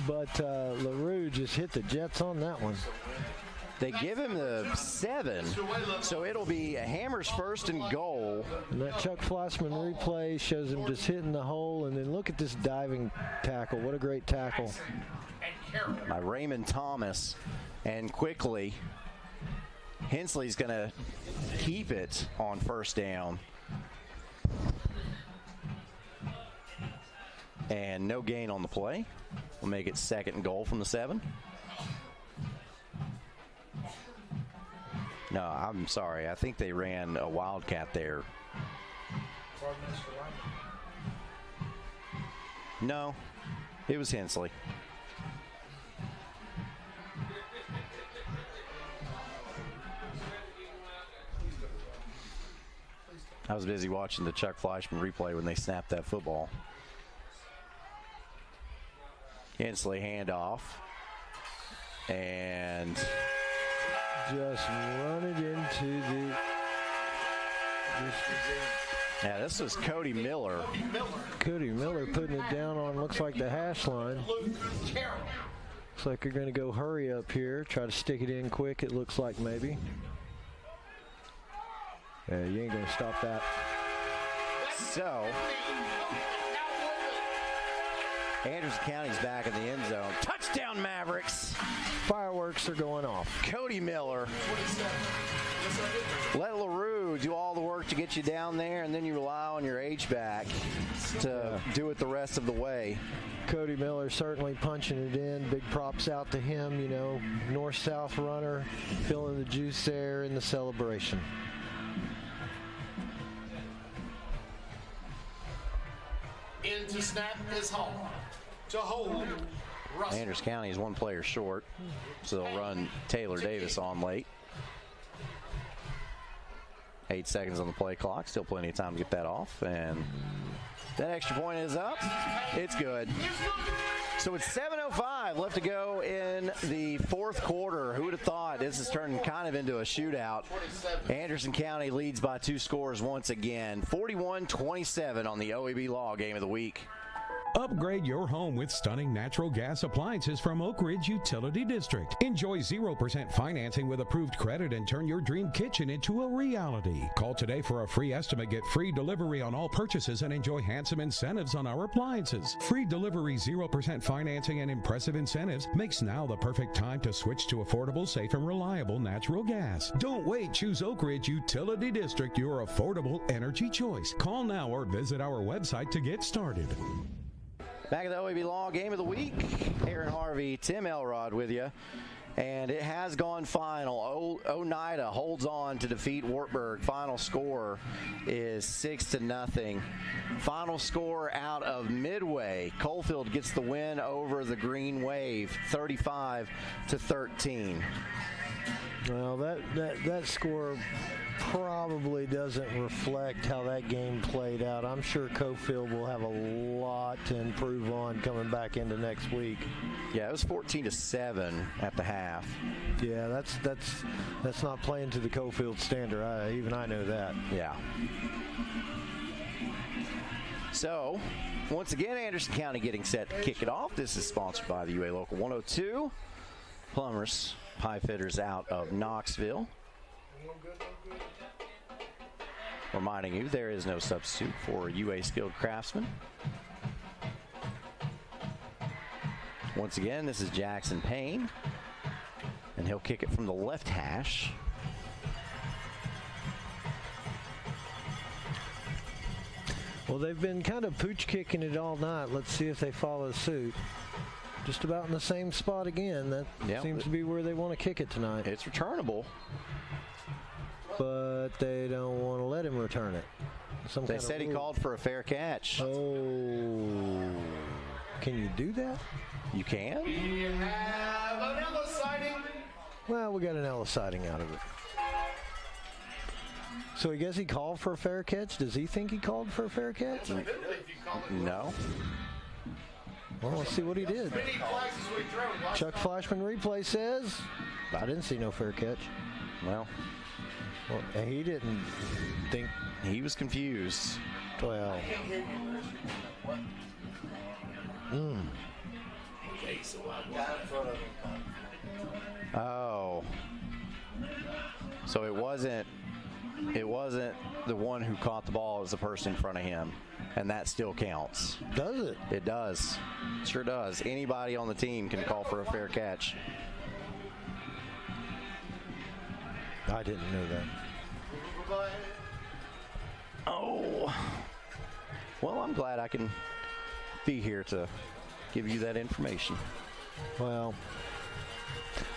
But LaRue just hit the Jets on that one. They give him the 7, so it'll be a Hammers 1st and goal. And that Chuck Flossman replay shows him just hitting the hole, and then look at this diving tackle. What a great tackle. By Raymond Thomas. And quickly, Hensley's going to keep it on 1st down. And no gain on the play. We'll make it 2nd and goal from the 7. No, I'm sorry. I think they ran a wildcat there. No, it was Hensley. I was busy watching the Chuck Fleischman replay when they snapped that football. Hensley handoff. And just run it into the... Yeah, this was Cody Miller. Cody Miller putting it down on, looks like the hash line. Looks like they're going to go hurry up here. Try to stick it in quick, it looks like maybe. Yeah, you ain't going to stop that. So, Anderson County's back in the end zone. Touchdown, Mavericks. Fireworks are going off. Cody Miller. Let LaRue do all the work to get you down there, and then you rely on your H-back to do it the rest of the way. Cody Miller certainly punching it in. Big props out to him, you know. North-south runner, feeling the juice there in the celebration. In to snap is Hall. To hold, Russell. Anderson County is one player short, so they'll run Taylor Davis on late. 8 seconds on the play clock. Still plenty of time to get that off. And that extra point is up. It's good. So it's 7:05 left to go in the fourth quarter. Who would have thought this is turning kind of into a shootout? Anderson County leads by 2 scores once again. 41-27 on the OEB Law Game of the Week. Upgrade your home with stunning natural gas appliances from Oak Ridge Utility District. Enjoy 0% financing with approved credit and turn your dream kitchen into a reality. Call today for a free estimate, get free delivery on all purchases, and enjoy handsome incentives on our appliances. Free delivery, 0% financing, and impressive incentives makes now the perfect time to switch to affordable, safe, and reliable natural gas. Don't wait. Choose Oak Ridge Utility District, your affordable energy choice. Call now or visit our website to get started. Back at the OEB Law Game of the Week, Aaron Harvey, Tim Elrod with you. And it has gone final. Oneida holds on to defeat Wartburg. Final score is 6-0. Final score out of Midway. Coalfield gets the win over the Green Wave, 35-13. Well, that score probably doesn't reflect how that game played out. I'm sure Coalfield will have a lot to improve on coming back into next week. Yeah, it was 14-7 at the half. Yeah, that's not playing to the Coalfield standard. Even I know that. Yeah. So, once again, Anderson County getting set to kick it off. This is sponsored by the UA Local 102. Plumbers, Pipe Fitters out of Knoxville. Reminding you, there is no substitute for UA skilled craftsmen. Once again, this is Jackson Payne, and he'll kick it from the left hash. Well, they've been kind of pooch kicking it all night. Let's see if they follow suit. Just about in the same spot again. That seems to be where they want to kick it tonight. It's returnable. But they don't want to let him return it. They said he called for a fair catch. Oh. Can you do that? You can. We have an Ellis sighting. Well, we got an Ellis sighting out of it. So I guess he called for a fair catch? Does he think he called for a fair catch? No. Well, let's see what he did. Chuck Flashman replay says, I didn't see no fair catch. Well, he didn't think. He was confused. Well. Oh. So it wasn't the one who caught the ball, it was the person in front of him. And that still counts. Does it? It does. Sure does. Anybody on the team can call for a fair catch. I didn't know that. Oh. Well, I'm glad I can be here to give you that information. Well,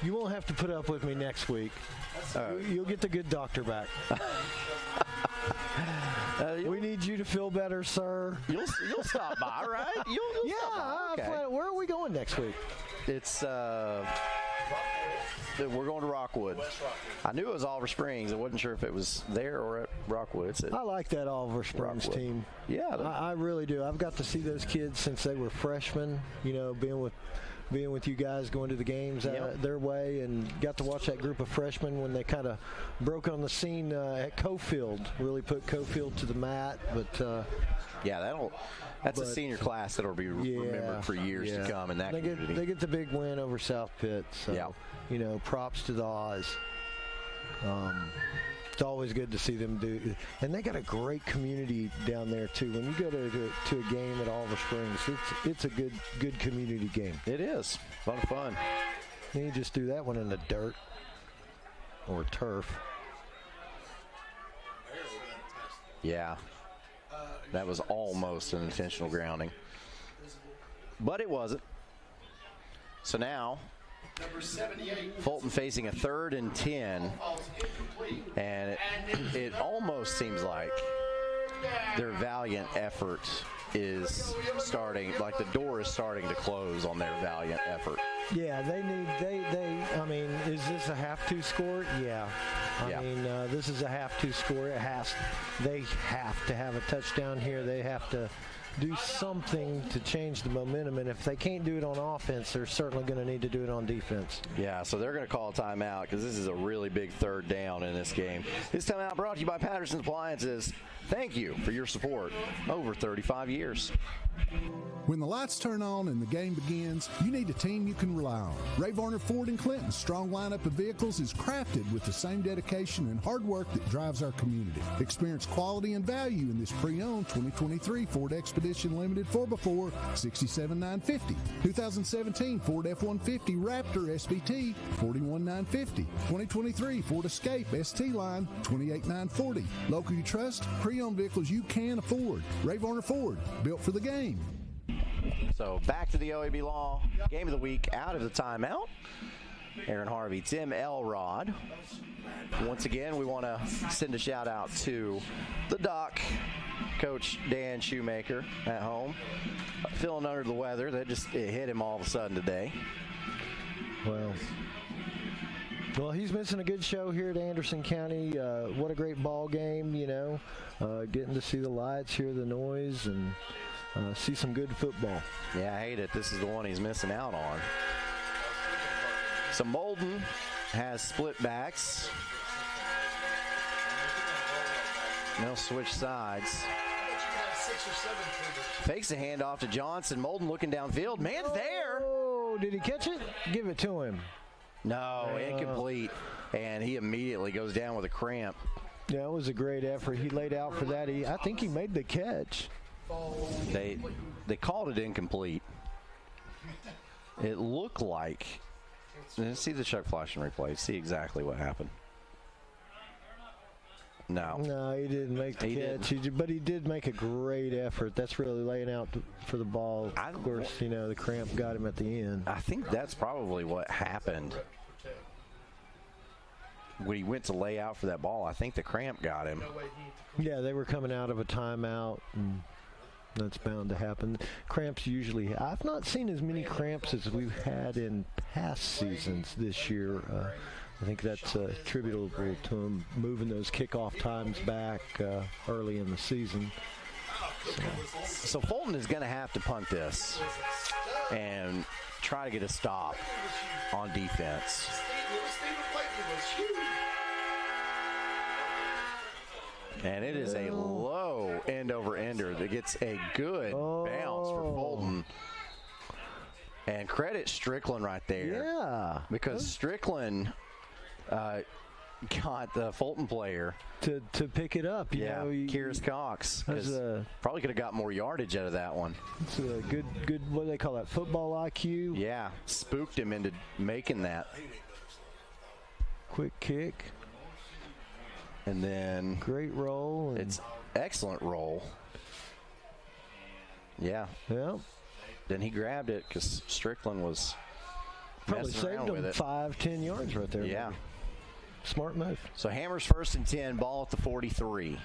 you won't have to put up with me next week. You'll get the good doctor back. We need you to feel better, sir. You'll stop by, right? You'll stop by. Okay. Where are we going next week? It's we're going to Rockwood. I knew it was Oliver Springs. I wasn't sure if it was there or at Rockwood. I like that Oliver Springs team. Yeah, I really do. I've got to see those kids since they were freshmen. You know, being with you guys, going to the games their way, and got to watch that group of freshmen when they kind of broke on the scene at Coalfield. Really put Coalfield to the mat, but. That's a senior class that'll be remembered for years to come in that community. They get the big win over South Pitt. So, you know, props to the Oz. It's always good to see them do. And they got a great community down there, too. When you go to a game at Oliver Springs, it's a good community game. It is. A lot of fun. You just do that one in the dirt or turf. Yeah. That was almost an intentional grounding. But it wasn't. So now, Fulton facing a 3rd and 10. And it almost seems like their valiant effort is starting, like the door is starting to close on their valiant effort. Yeah, I mean, is this a have-to score? Yeah. I mean, this is a have-to score. They have to have a touchdown here. They have to do something to change the momentum, and if they can't do it on offense, they're certainly going to need to do it on defense. Yeah, so they're going to call a timeout because this is a really big third down in this game. This timeout brought to you by Patterson's Appliances. Thank you for your support over 35 years. When the lights turn on and the game begins, you need a team you can rely on. Ray Varner Ford and Clinton's strong lineup of vehicles is crafted with the same dedication and hard work that drives our community. Experience quality and value in this pre-owned 2023 Ford Expedition Limited 4x4 $67,950, 2017 Ford F-150 Raptor SVT $41,950, 2023 Ford Escape ST Line $28,940. Local you trust, pre-owned vehicles you can afford. Ray Varner Ford, built for the game. So back to the OEB Law Game of the Week out of the timeout. Aaron Harvey, Tim Elrod. Once again, we want to send a shout out to the doc, Coach Dan Shoemaker at home. Feeling under the weather. It hit him all of a sudden today. Well, he's missing a good show here at Anderson County. What a great ball game, getting to see the lights, hear the noise, and see some good football. Yeah, I hate it. This is the one he's missing out on. So Molden has split backs. They'll switch sides. Fakes a handoff to Johnson. Molden looking downfield. Man's there. Oh, did he catch it? Give it to him. No, incomplete. And he immediately goes down with a cramp. Yeah, it was a great effort. He laid out for that. I think he made the catch. They called it incomplete. It looked like. Let's see the Chuck Fleischman replay. See exactly what happened. No, he didn't make the catch. But he did make a great effort. That's really laying out for the ball. Of course, the cramp got him at the end. I think that's probably what happened. When he went to lay out for that ball, I think the cramp got him. Yeah, they were coming out of a timeout, and that's bound to happen. Cramps usually, I've not seen as many cramps as we've had in past seasons this year. I think that's attributable to him moving those kickoff times back early in the season. So Fulton is going to have to punt this and try to get a stop on defense. And it is a low end-over-ender that gets a good bounce for Fulton. And credit Strickland right there. Yeah. Because Strickland got the Fulton player to pick it up. Kyrus Cox. Probably could have got more yardage out of that one. It's a good, what do they call that, football IQ? Yeah, spooked him into making that. Quick kick. And then great roll. It's excellent roll. Yeah. Yeah. Then he grabbed it because Strickland was probably saved him 5-10 yards right there. Yeah. Maybe. Smart move. So Hammers 1st and 10, ball at the 43.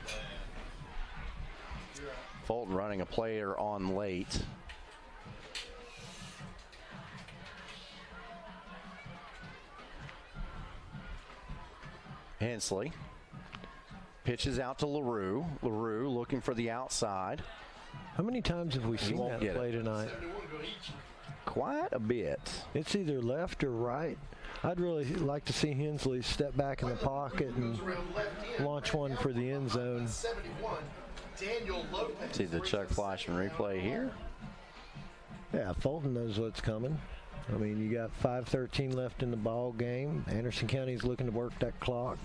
Fulton running a player on late. Hensley pitches out to LaRue. LaRue looking for the outside. How many times have we seen that play tonight? Quite a bit. It's either left or right. I'd really like to see Hensley step back in the pocket and launch one for the end zone. See the Chuck Fleischman replay here. Yeah, Fulton knows what's coming. I mean, you got 5:13 left in the ball game. Anderson County's looking to work that clock.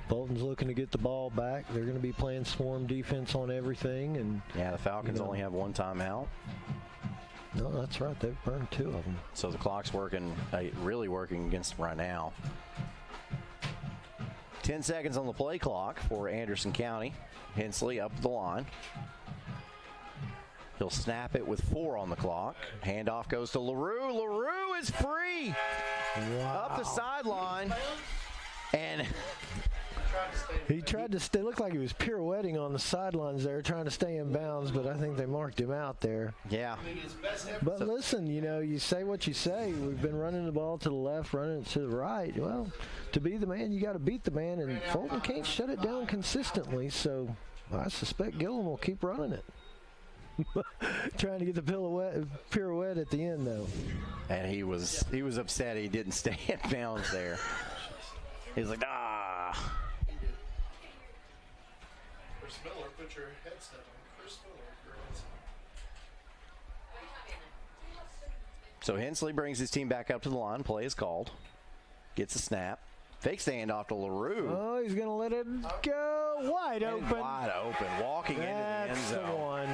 Fulton's looking to get the ball back. They're going to be playing swarm defense on everything. And yeah, the Falcons only have one timeout. No, that's right. They've burned 2 of them. So the clock's working, really working against them right now. 10 seconds on the play clock for Anderson County. Hensley up the line. He'll snap it with 4 on the clock. Handoff goes to LaRue. LaRue is free. Wow. Up the sideline. And He tried to stay. Looked like he was pirouetting on the sidelines there, trying to stay in bounds, but I think they marked him out there. Yeah. But listen, you say what you say. We've been running the ball to the left, running it to the right. Well, to be the man, you got to beat the man, and Fulton can't shut it down consistently, so I suspect Gillum will keep running it. Trying to get the pirouette at the end, though. And he was upset he didn't stay in bounds there. He's like, ah. Chris Miller, put your headset on. Chris Miller, your headset. So Hensley brings his team back up to the line. Play is called. Gets a snap. Fakes the handoff to LaRue. Oh, he's going to let it go. Wide open. Wide open. Walking into the end zone. That's the one.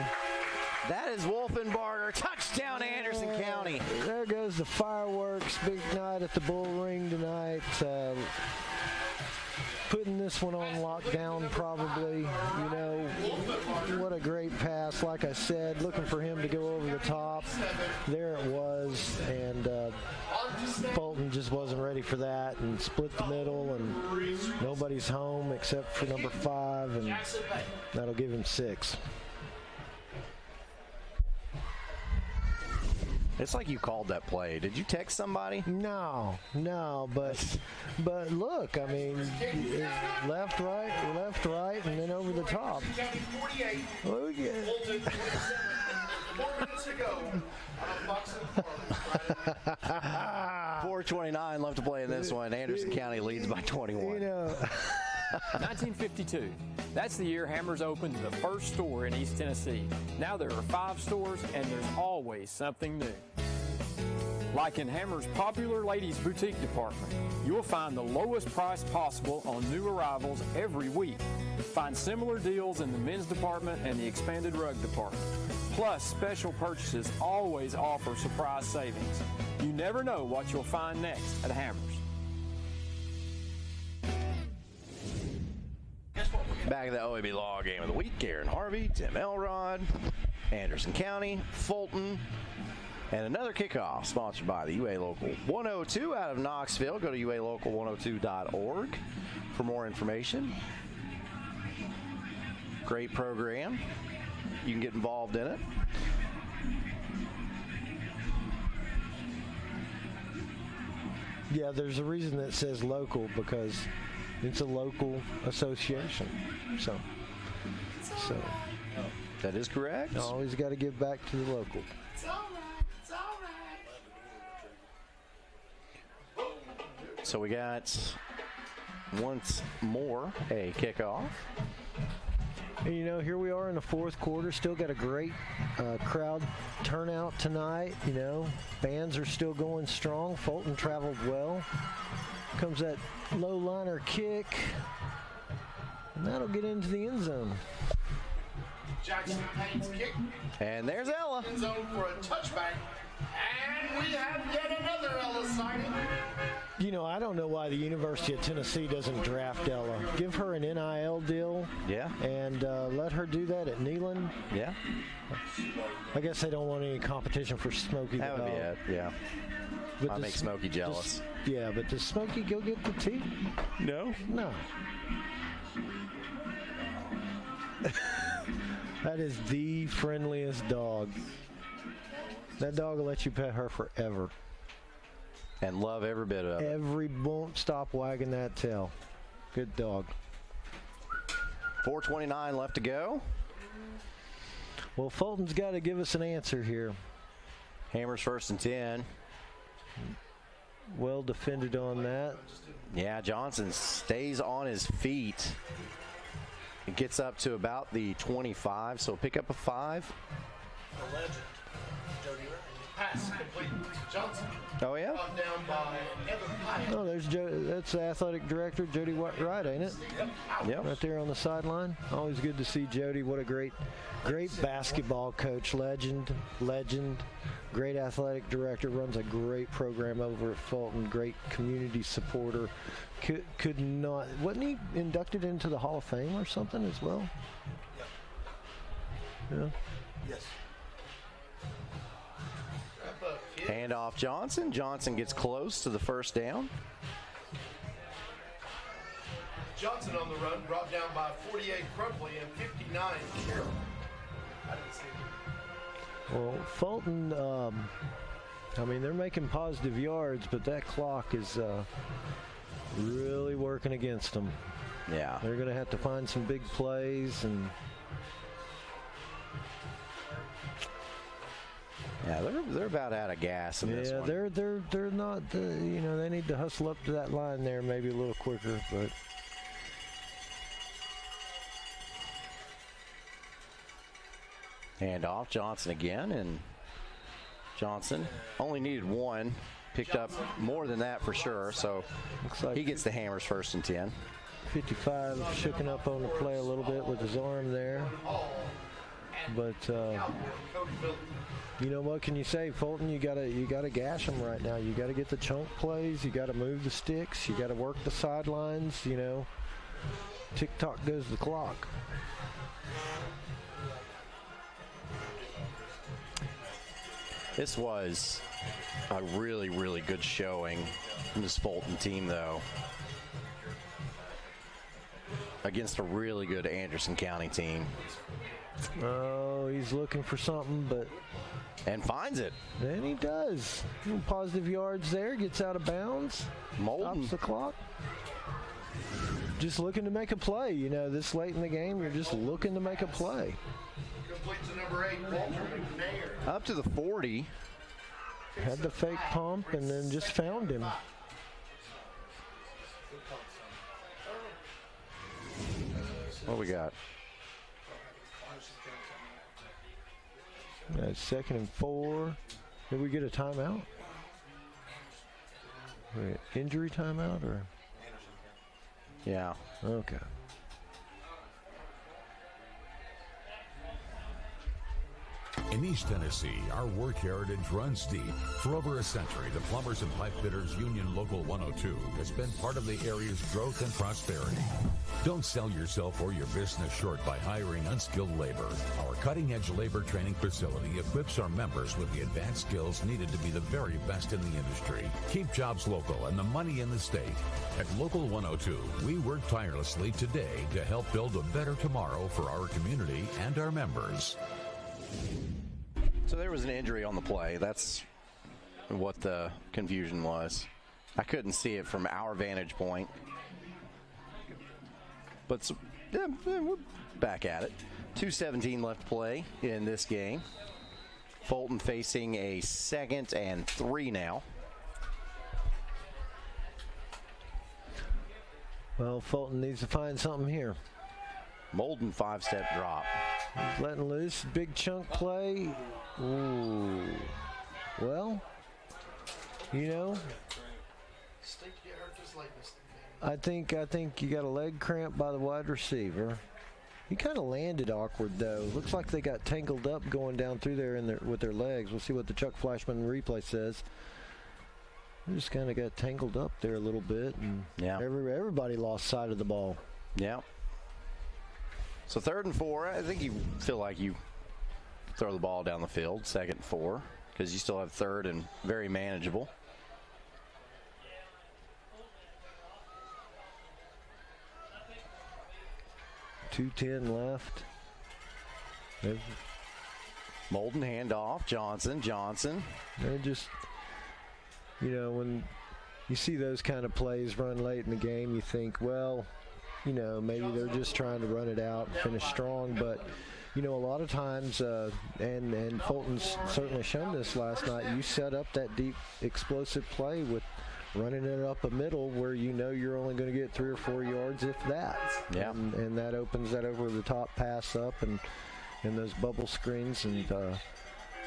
That is Wolfenbarger. Touchdown, Anderson County. There goes the fireworks. Big night at the Bull Ring tonight. Putting this one on lockdown probably. What a great pass. Like I said, looking for him to go over the top. There it was. And Fulton just wasn't ready for that and split the middle, and nobody's home except for number 5, and that'll give him 6. It's like you called that play. Did you text somebody? No, but look, I mean, left, right, and then over the top. Oh, yeah. 4 minutes to go. 4:29 left to play in this one. Anderson County leads by 21. 1952. That's the year Hammers opened the first store in East Tennessee. Now there are 5 stores, and there's always something new. Like in Hammers' popular ladies' boutique department, you'll find the lowest price possible on new arrivals every week. Find similar deals in the men's department and the expanded rug department. Plus, special purchases always offer surprise savings. You never know what you'll find next at Hammers. Back at the OEB Law Game of the Week, Aaron Harvey, Tim Elrod, Anderson County, Fulton, and another kickoff sponsored by the UA Local 102 out of Knoxville. Go to ualocal102.org for more information. Great program. You can get involved in it. Yeah, there's a reason that says local, because it's a local association. So that is correct. Always got to give back to the local. It's all right. It's all right. So we got once more a kickoff. And here we are in the fourth quarter. Still got a great crowd turnout tonight. Bands are still going strong. Fulton traveled well. Comes that low liner kick, and that'll get into the end zone. Jackson Payne's kick. And there's Ella. End zone for a touchback. And we have yet another Ella sighting. I don't know why the University of Tennessee doesn't draft Ella. Give her an NIL deal. Yeah. And let her do that at Neyland. Yeah. I guess they don't want any competition for Smokey. That would be it, yeah. But I make Smokey jealous. But does Smokey go get the tea? No. No. That is the friendliest dog. That dog will let you pet her forever. And love every bit of it. Won't stop wagging that tail. Good dog. 4:29 left to go. Well, Fulton's got to give us an answer here. Hammers 1st and 10. Well defended on that. Yeah, Johnson stays on his feet. It gets up to about the 25, so pick up a 5. The legend, Jody Ryan. Pass complete to Johnson. Oh, yeah? Brought down by Evan Pyatt. Oh, there's that's the athletic director, Jody Wright, ain't it? Yep. Right there on the sideline. Always good to see Jody. What a great basketball coach, legend, great athletic director, runs a great program over at Fulton, great community supporter. Wasn't he inducted into the Hall of Fame or something as well? Yeah. Yes. Hand off Johnson. Johnson gets close to the first down. Johnson on the run, brought down by 48 Crumpley and 59 Carroll. I didn't see it. Well, Fulton, I mean, they're making positive yards, but that clock is really working against them. Yeah. They're going to have to find some big plays and. Yeah, they're about out of gas in this one. Yeah, they're not. You know, they need to hustle up to that line there, maybe a little quicker. But hand off Johnson again, and Johnson only needed one, picked up more than that for sure. So looks like he gets the Hammers 1st and 10. 55 shooken up on the play a little bit with his arm there, but. You know, what can you say, Fulton? You gotta gash them right now. You gotta get the chunk plays. You gotta move the sticks. You gotta work the sidelines. You know, tick-tock goes the clock. This was a really, really good showing from this Fulton team, though, against a really good Anderson County team. Oh, he's looking for something, but. And finds it. And he does. Positive yards there, gets out of bounds. Molden. Stops the clock. Just looking to make a play. You know, this late in the game, you're just looking to make a play. Complete to number 8, Walter McNair. Up to the 40. Had the fake pump and then just found him. What we got? 2nd and 4. Did we get a timeout? Wait, injury timeout or? Yeah. Okay. In East Tennessee, our work heritage runs deep. For over a century, the Plumbers and Pipe Fitters Union Local 102 has been part of the area's growth and prosperity. Don't sell yourself or your business short by hiring unskilled labor. Our cutting-edge labor training facility equips our members with the advanced skills needed to be the very best in the industry. Keep jobs local and the money in the state. At Local 102, we work tirelessly today to help build a better tomorrow for our community and our members. So there was an injury on the play. That's what the confusion was. I couldn't see it from our vantage point. But yeah, we're back at it. 2:17 left to play in this game. Fulton facing a 2nd and 3 now. Well, Fulton needs to find something here. Molden 5-step drop. He's letting loose. Big chunk play. Ooh. Well, you know, I think you got a leg cramp by the wide receiver. He kind of landed awkward, though. Looks like they got tangled up going down through there with their legs. We'll see what the Chuck Flashman replay says. They just kind of got tangled up there a little bit, and everybody lost sight of the ball. Yeah. So 3rd and 4, I think you feel like you throw the ball down the field, 2nd and 4, because you still have 3rd and very manageable. .210 left. Molden handoff, Johnson. They're just, you know, when you see those kind of plays run late in the game, you think, well, you know, maybe they're just trying to run it out and finish strong. But, you know, a lot of times, and Fulton's certainly shown this last night, you set up that deep, explosive play with running it up a middle where you know you're only going to get 3 or 4 yards, if that. Yeah. And that opens that over-the-top pass up and those bubble screens. And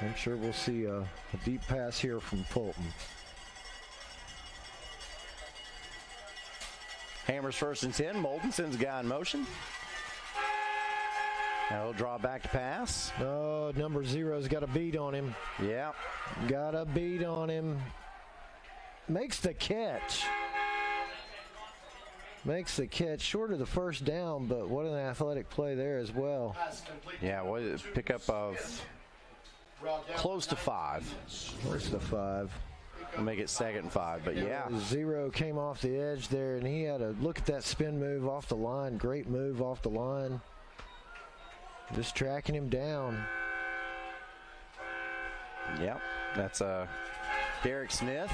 I'm sure we'll see a deep pass here from Fulton. Hammers 1st and 10. Molden sends a guy in motion. Now he'll draw back to pass. Oh, number 0's got a beat on him. Yeah. Got a beat on him. Makes the catch. Makes the catch short of the first down, but what an athletic play there as well. Yeah, what is it? Pickup of close to 5. Close to 5. We'll make it 2nd and 5, but yeah. Zero came off the edge there, and he had a look at that spin move off the line. Great move off the line. Just tracking him down. Yep, that's Derek Smith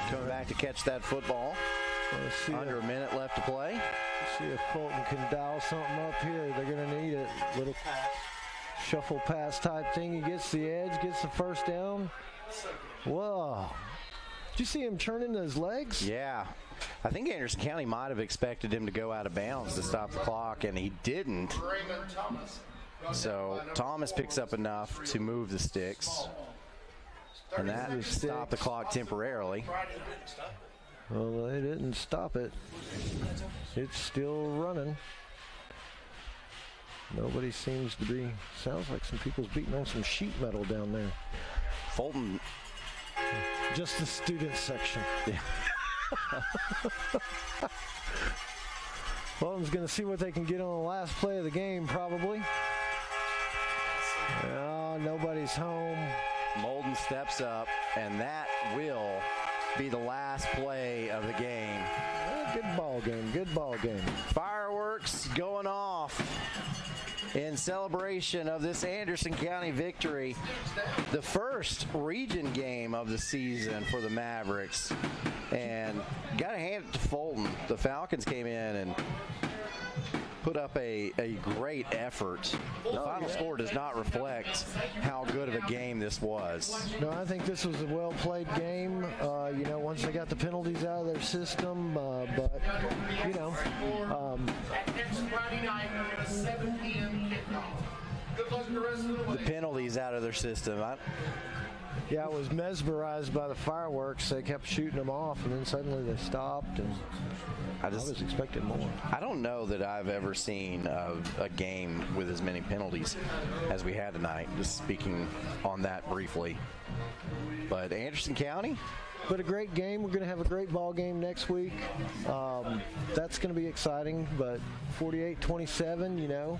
coming back to catch that football. Under a minute left to play. Let's see if Fulton can dial something up here. They're going to need it. Little shuffle pass type thing. He gets the edge, gets the first down. Whoa. Did you see him turning his legs? Yeah. I think Anderson County might have expected him to go out of bounds to stop the clock, and he didn't. So Thomas picks up enough to move the sticks. And that stopped the clock temporarily. Well, they didn't stop it. It's still running. Nobody seems to be. Sounds like some people's beating on some sheet metal down there. Fulton. Just the student section. Yeah. Fulton's going to see what they can get on the last play of the game, probably. Oh, nobody's home. Molden steps up, and that will be the last play of the game. Good ball game. Good ball game. Fireworks going off in celebration of this Anderson County victory. The first region game of the season for the Mavericks. And got to hand it to Fulton. The Falcons came in and put up a great effort. The final score does not reflect how good of a game this was. No, I think this was a well-played game. Once they got the penalties out of their system, but next Friday night at 7 p.m. kickoff. Good luck the rest of the way. The penalties out of their system. Yeah, I was mesmerized by the fireworks. They kept shooting them off, and then suddenly they stopped, and I was expecting more. I don't know that I've ever seen a game with as many penalties as we had tonight, just speaking on that briefly. But Anderson County? But a great game. We're going to have a great ball game next week. That's going to be exciting, but 48-27,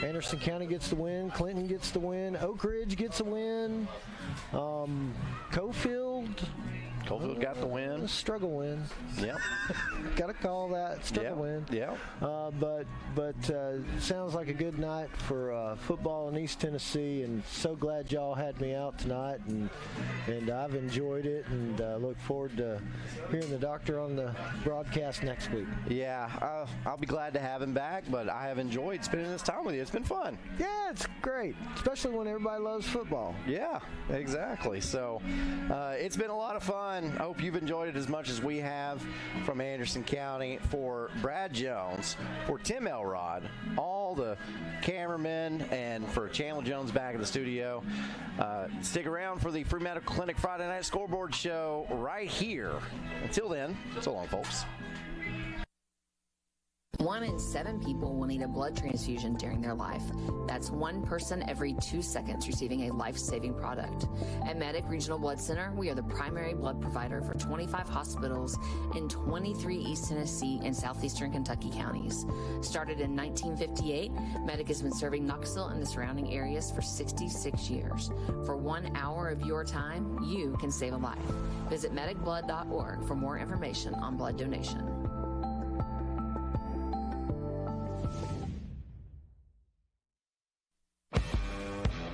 Anderson County gets the win. Clinton gets the win. Oak Ridge gets a win. Cofield got the win. Struggle win. Yep. Got to call that struggle win. Yeah. But sounds like a good night for football in East Tennessee, and so glad y'all had me out tonight, and I've enjoyed it, and look forward to hearing the doctor on the broadcast next week. Yeah, I'll be glad to have him back, but I have enjoyed spending this time with you. It's been fun. Yeah, it's great, especially when everybody loves football. Yeah, exactly. So it's been a lot of fun. I hope you've enjoyed it as much as we have. From Anderson County, for Brad Jones, for Tim Elrod, all the cameramen, and for Chandler Jones back in the studio. Stick around for the Free Medical Clinic Friday Night Scoreboard Show right here. Until then, so long, folks. 1 in 7 people will need a blood transfusion during their life. That's 1 person every 2 seconds receiving a life-saving product. At Medic Regional Blood Center, we are the primary blood provider for 25 hospitals in 23 East Tennessee and southeastern Kentucky counties. Started in 1958, Medic has been serving Knoxville and the surrounding areas for 66 years. For 1 hour of your time, you can save a life. Visit medicblood.org for more information on blood donation.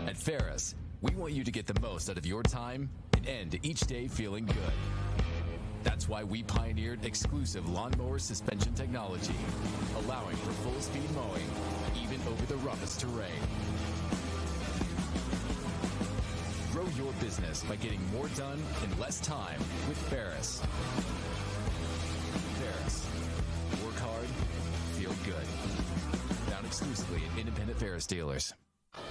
At Ferris, we want you to get the most out of your time and end each day feeling good. That's why we pioneered exclusive lawnmower suspension technology, allowing for full-speed mowing, even over the roughest terrain. Grow your business by getting more done in less time with Ferris. Ferris. Work hard, feel good. Found exclusively at independent Ferris dealers.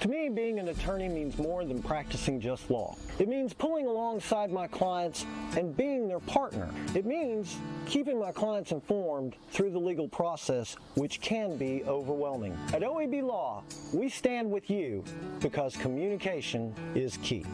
To me, being an attorney means more than practicing just law. It means pulling alongside my clients and being their partner. It means keeping my clients informed through the legal process, which can be overwhelming. At OEB Law, we stand with you because communication is key.